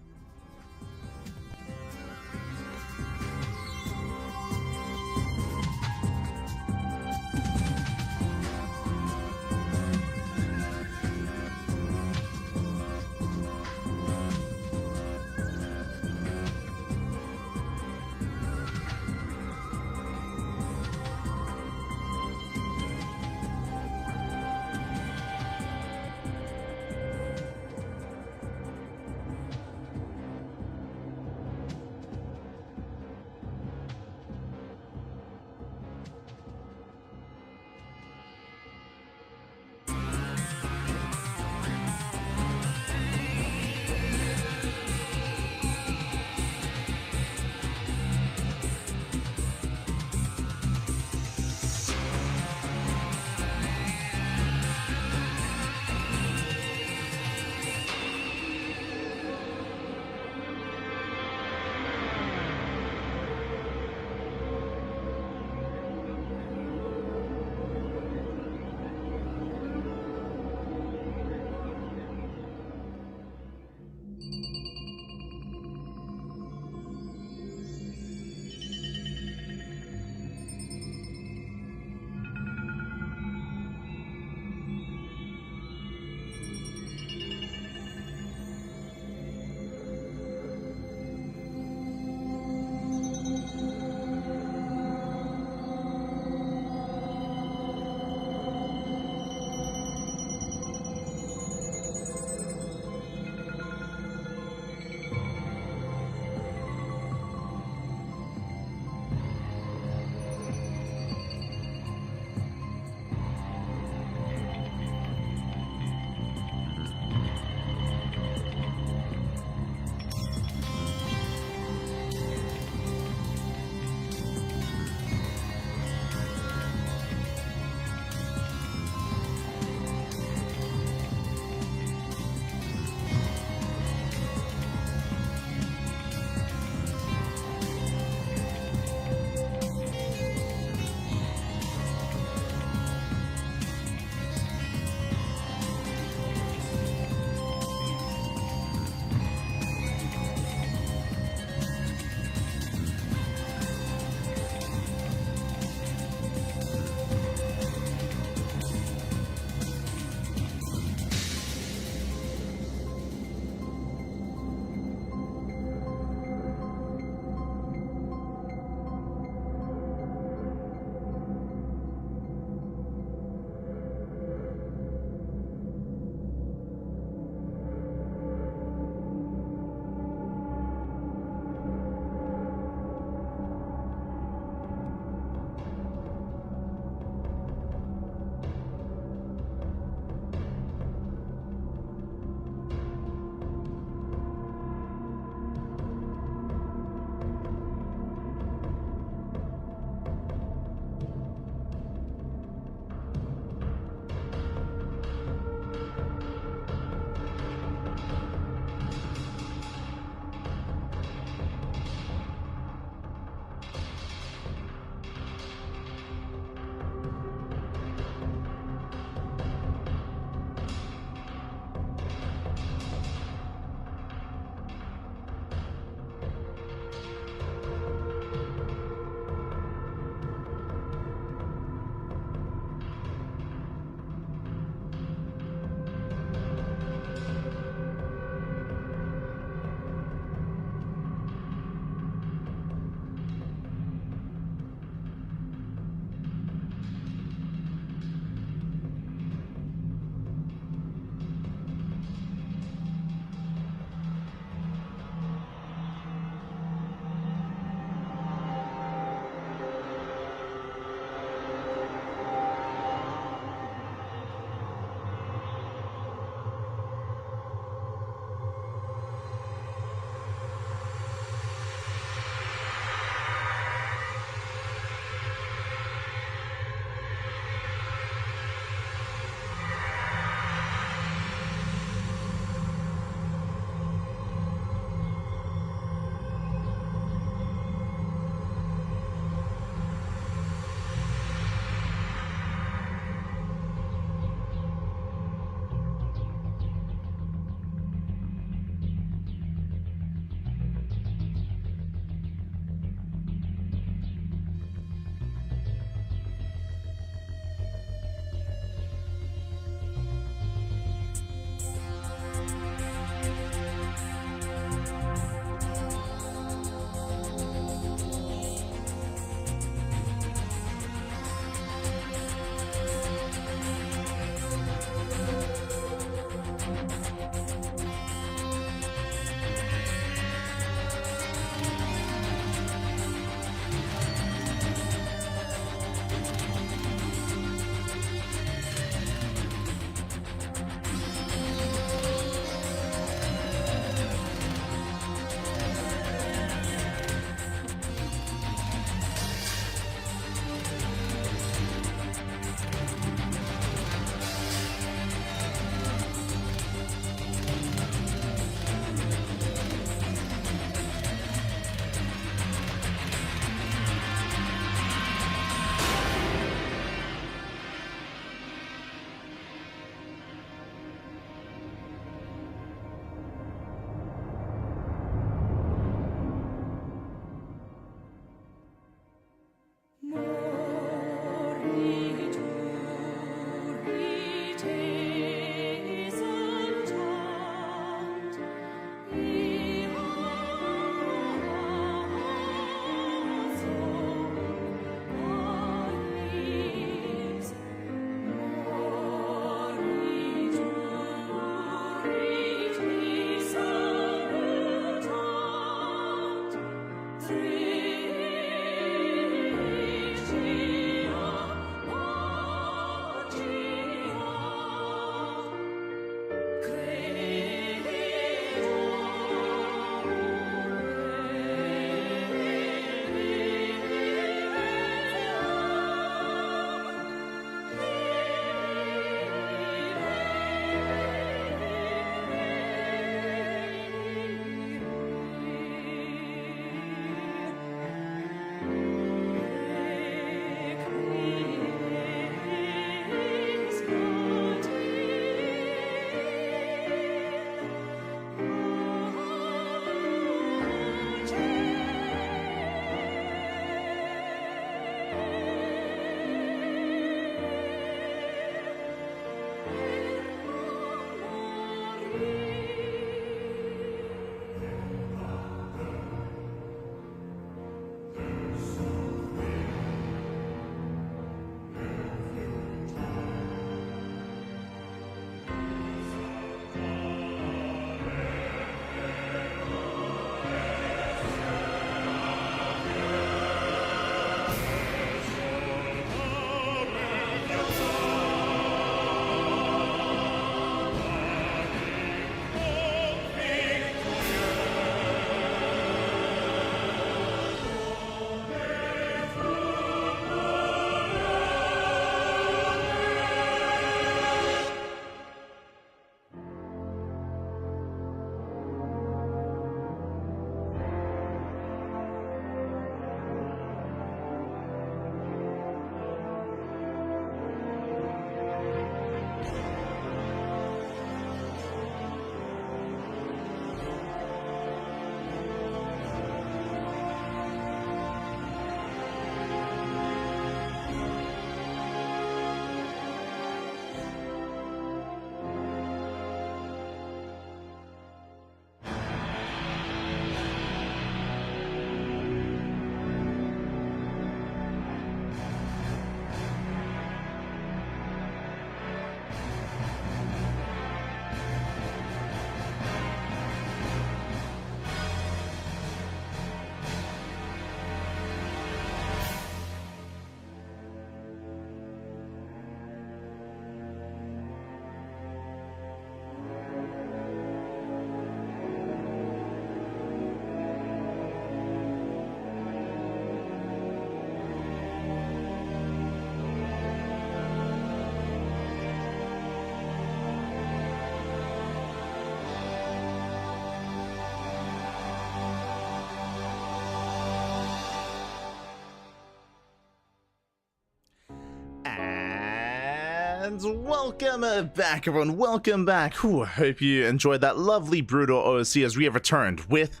And welcome back, everyone. Welcome back. Whew, hope you enjoyed that lovely brutal OSC as we have returned with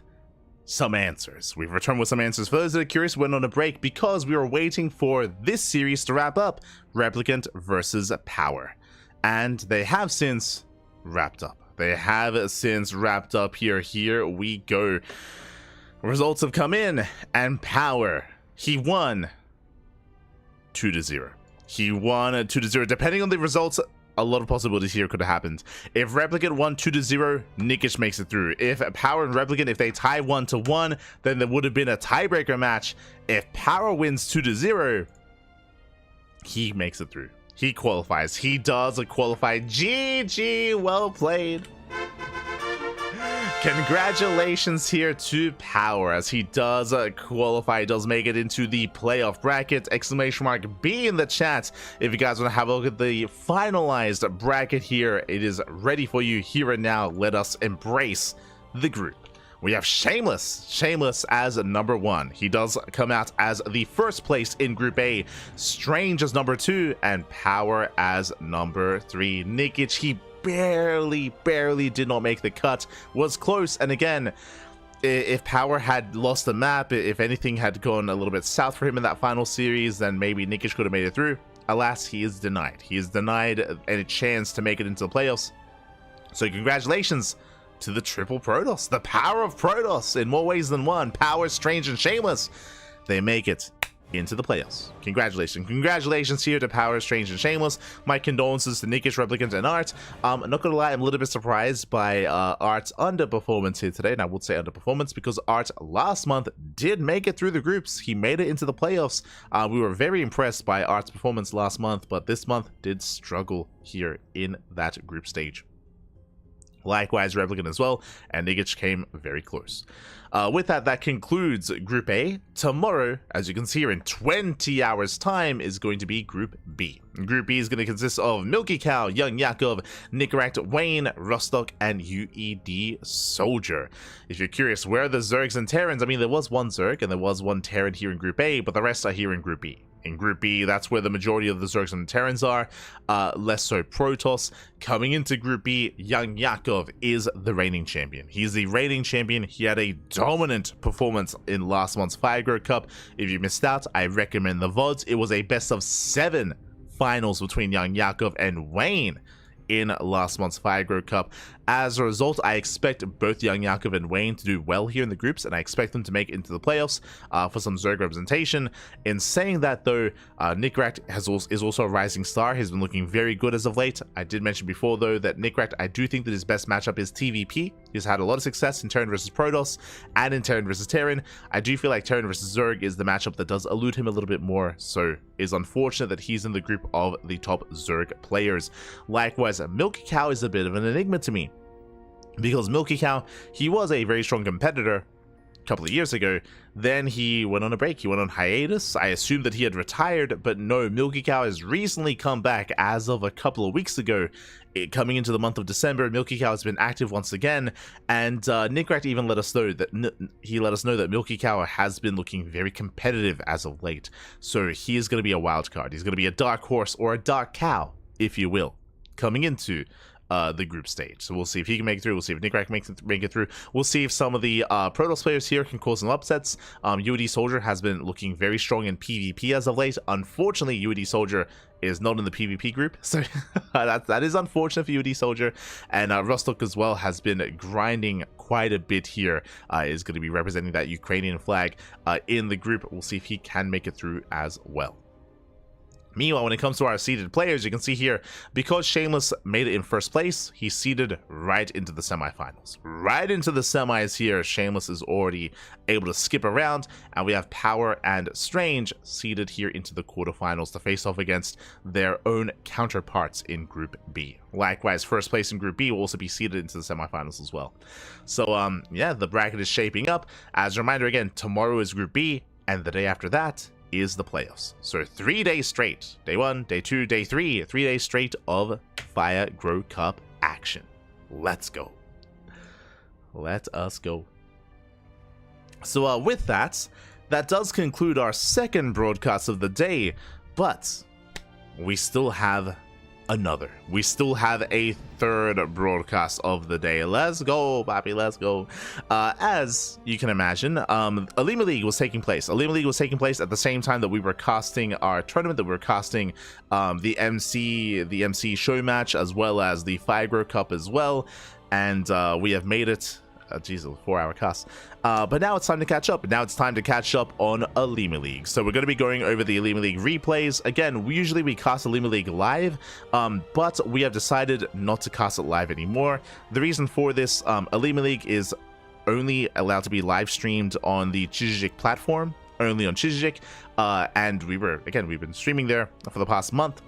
some answers. We've returned with some answers. For those that are curious, we went on a break because we were waiting for this series to wrap up, Replicant versus Power. And they have since wrapped up. They have since wrapped up here. Here we go. Results have come in, and Power, he won 2-0. He won 2-0. Depending on the results, a lot of possibilities here could have happened. If Replicant won 2-0, Nikich makes it through. If Power and Replicant, if they tie 1-1, then there would have been a tiebreaker match. If Power wins 2-0, he makes it through. He qualifies. He does qualify. GG, well played. Congratulations here to Power as he does qualify, does make it into the playoff bracket. Exclamation mark B in the chat if you guys want to have a look at the finalized bracket here. It is ready for you here and now. Let us embrace the group. We have Shameless as number 1. He does come out as the first place in Group A. Strange as number 2, and Power as number 3. Nikich, he barely did not make the cut. Was close, and again, if Power had lost the map, if anything had gone a little bit south for him in that final series, then maybe Nikich could have made it through. Alas, he is denied. He is denied any chance to make it into the playoffs. So congratulations to the triple Protoss, the power of Protoss in more ways than one. Power, Strange, and Shameless, they make it into the playoffs. Congratulations here to Power, Strange, and Shameless. My condolences to Nikich, Replicant, and Art. I'm not gonna lie, I'm a little bit surprised by Art's underperformance here today, and I would say underperformance because Art last month did make it through the groups. He made it into the playoffs. We were very impressed by Art's performance last month, but this month did struggle here in that group stage. Likewise, Replicant as well, and Nikich came very close. With that, that concludes Group A. Tomorrow, as you can see here in 20 hours time, is going to be Group B. Group B is going to consist of Milky Cow, Young Yakov, Nikich, Wayne, Rostock, and UED Soldier. If you're curious, where are the Zergs and Terrans? I mean, there was one Zerg and there was one Terran here in Group A, but the rest are here in Group B. In Group B, that's where the majority of the Zergs and Terrans are, less so Protoss. Coming into Group B, Young Yakov is the reigning champion. He's the reigning champion. He had a dominant performance in last month's Firegrow Cup. If you missed out, I recommend the VODs. It was a best of 7 finals between Young Yakov and Wayne in last month's Firegrow Cup. As a result, I expect both Young Yakov and Wayne to do well here in the groups, and I expect them to make it into the playoffs for some Zerg representation. In saying that, though, Nikich is also a rising star. He's been looking very good as of late. I did mention before, though, that Nikich, I do think that his best matchup is TVP. He's had a lot of success in Terran versus Protoss and in Terran versus Terran. I do feel like Terran versus Zerg is the matchup that does elude him a little bit more, so it's unfortunate that he's in the group of the top Zerg players. Likewise, Milky Cow is a bit of an enigma to me, because Milky Cow, he was a very strong competitor a couple of years ago. Then he went on a break. He went on hiatus. I assumed that he had retired, but no, Milky Cow has recently come back as of a couple of weeks ago. Coming into the month of December, Milky Cow has been active once again, and Nikich even let us know that Milky Cow has been looking very competitive as of late. So he is going to be a wild card. He's going to be a dark horse or a dark cow, if you will, coming into the group stage. So we'll see if he can make it through. We'll see if Nikich can make it through. We'll see if some of the Protoss players here can cause some upsets. UED Soldier has been looking very strong in PvP as of late. Unfortunately, UED Soldier is not in the PvP group, so that is unfortunate for UED Soldier. And Rostock as well has been grinding quite a bit here. Is going to be representing that Ukrainian flag in the group. We'll see if he can make it through as well. Meanwhile, when it comes to our seeded players, you can see here, because Shameless made it in first place, he's seeded right into the semifinals. Right into the semis here, Shameless is already able to skip around, and we have Power and Strange seeded here into the quarterfinals to face off against their own counterparts in Group B. Likewise, first place in Group B will also be seeded into the semifinals as well. So, yeah, the bracket is shaping up. As a reminder, again, tomorrow is Group B, and the day after that is the playoffs. So 3 days straight, day 1, day 2, day 3, 3 days straight of Firegrow Cup action. Let's go. Let us go. So with that does conclude our second broadcast of the day, but we still have another. We still have a third broadcast of the day. Let's go, Bobby, let's go. As you can imagine, Alima League was taking place. Alima League was taking place at the same time that we were casting our tournament, that we were casting the MC show match, as well as the Figro Cup as well. And we have made it. Geez, a 4-hour cast. But now it's time to catch up. Now it's time to catch up on Alima League. So we're going to be going over the Alima League replays. Again, usually we cast Alima League live, but we have decided not to cast it live anymore. The reason for this, Alima League is only allowed to be live streamed on the Chijik platform, only on Chijik. And we've been streaming there for the past month.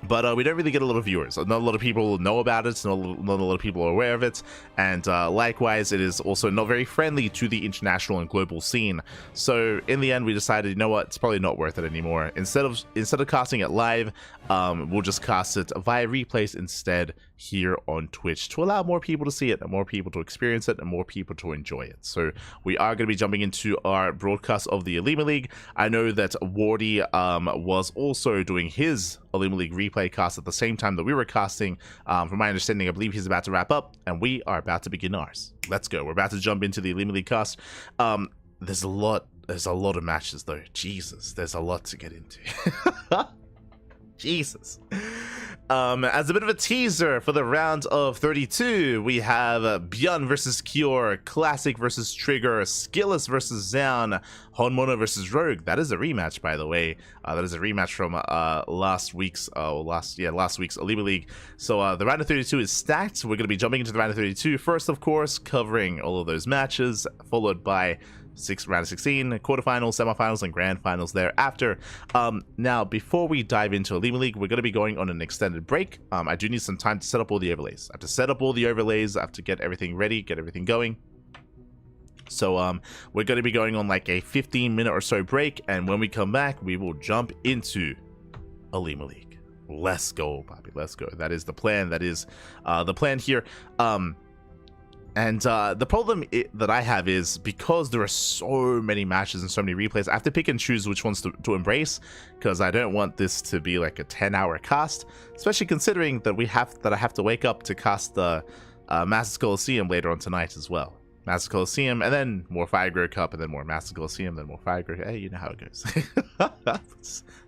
But we don't really get a lot of viewers. Not a lot of people know about it. Not a lot of people are aware of it. And likewise, it is also not very friendly to the international and global scene. So in the end, we decided, you know what, it's probably not worth it anymore. Instead of casting it live, we'll just cast it via replays instead here on Twitch to allow more people to see it and more people to experience it and more people to enjoy it. So we are going to be jumping into our broadcast of the Alima League. I know that Wardy was also doing his Alima League replay cast at the same time that we were casting. From my understanding, I believe he's about to wrap up and we are about to begin ours. Let's go. We're about to jump into the Alima League cast. There's a lot of matches though. Jesus, there's a lot to get into. Jesus. As a bit of a teaser for the round of 32, we have Björn versus Kior, Classic versus Trigger, Skilless versus Zaun, Honmono versus Rogue. That is a rematch, by the way. That is a rematch from last week's Alima League. So the round of 32 is stacked. We're going to be jumping into the round of 32 first, of course, covering all of those matches, followed by round of 16, quarterfinals, semifinals, and grand finals thereafter. Now, before we dive into Alima League, we're going to be going on an extended break. I do need some time to set up all the overlays. I have to set up all the overlays. I have to get everything ready, get everything going. So we're going to be going on like a 15-minute or so break, and when we come back, we will jump into Alima League. Let's go, Bobby. Let's go. That is the plan. That is the plan here. And the problem that I have is because there are so many matches and so many replays, I have to pick and choose which ones to embrace, because I don't want this to be like a 10-hour cast, especially considering that I have to wake up to cast the Masters Coliseum later on tonight as well. Masters Coliseum, and then more Figro Cup, and then more Masters Coliseum, then more Figro. Hey, you know how it goes.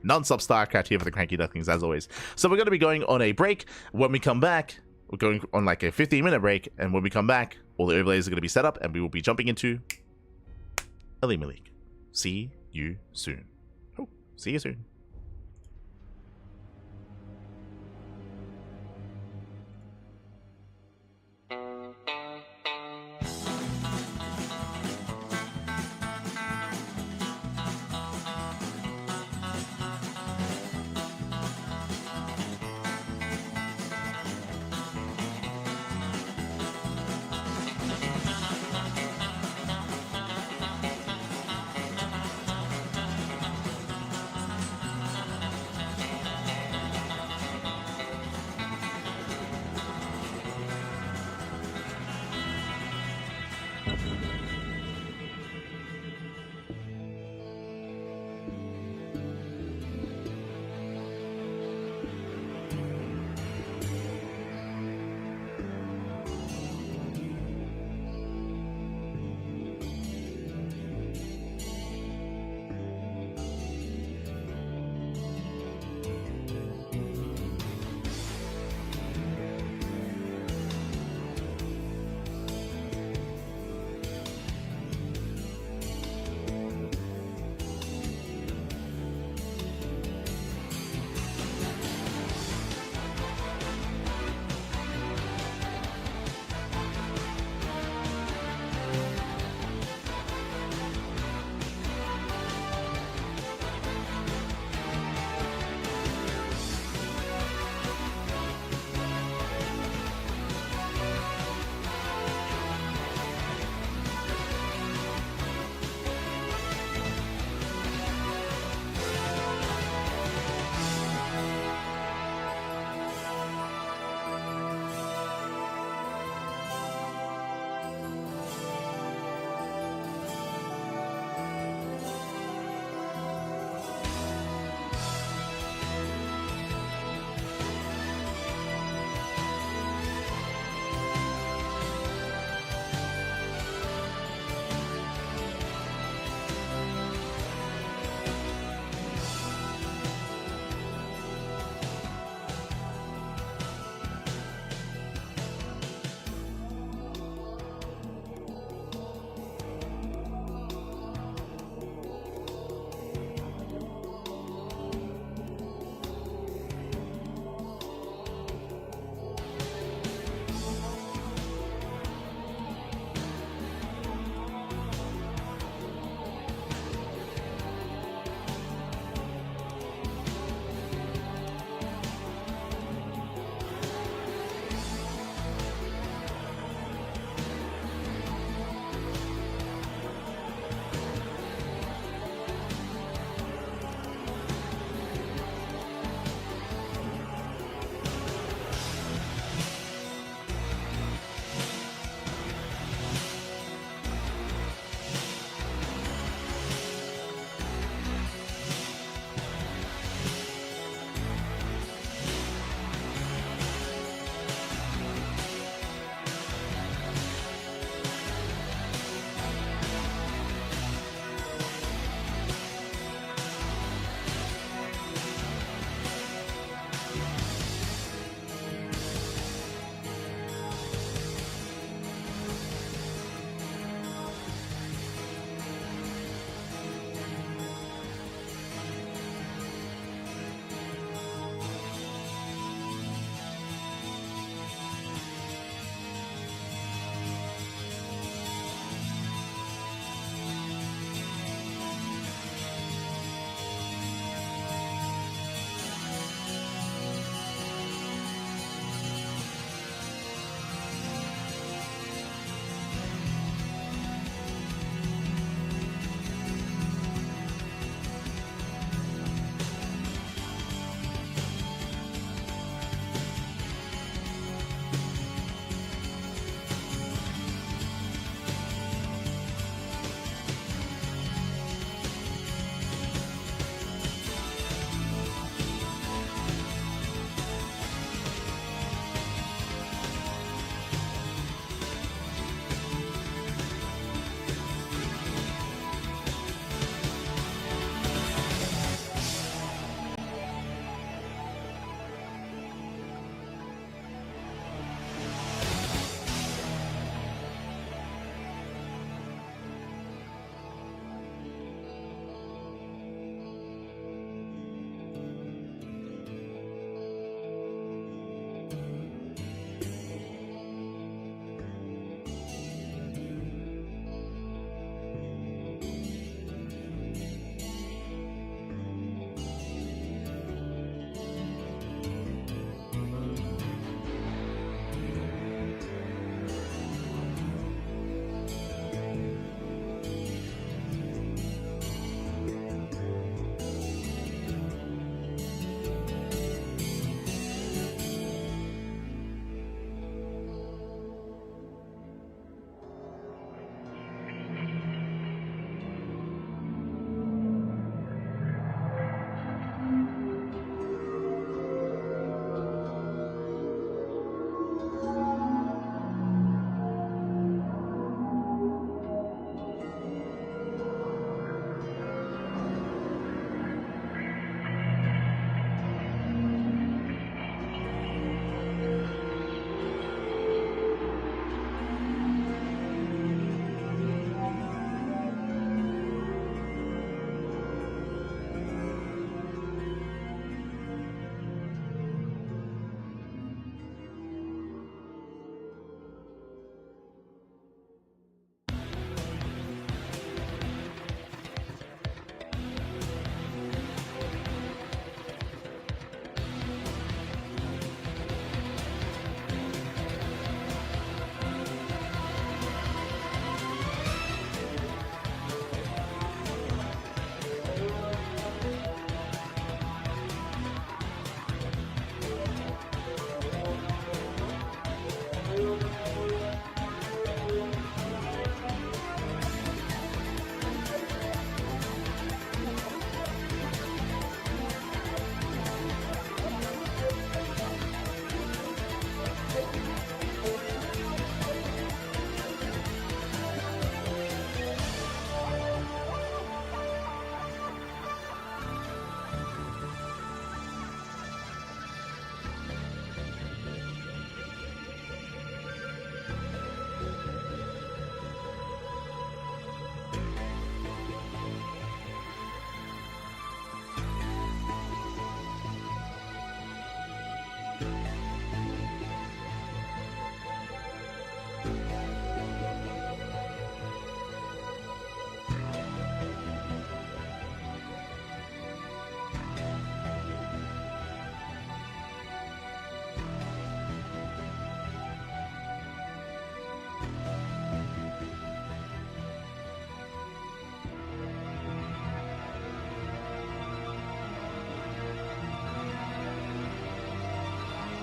Non-stop StarCraft here for the CranKy Ducklings, as always. So we're going to be going on a break. When we come back, we're going on like a 15-minute break, and when we come back, all the overlays are going to be set up, and we will be jumping into Alima League. See you soon. Oh, see you soon.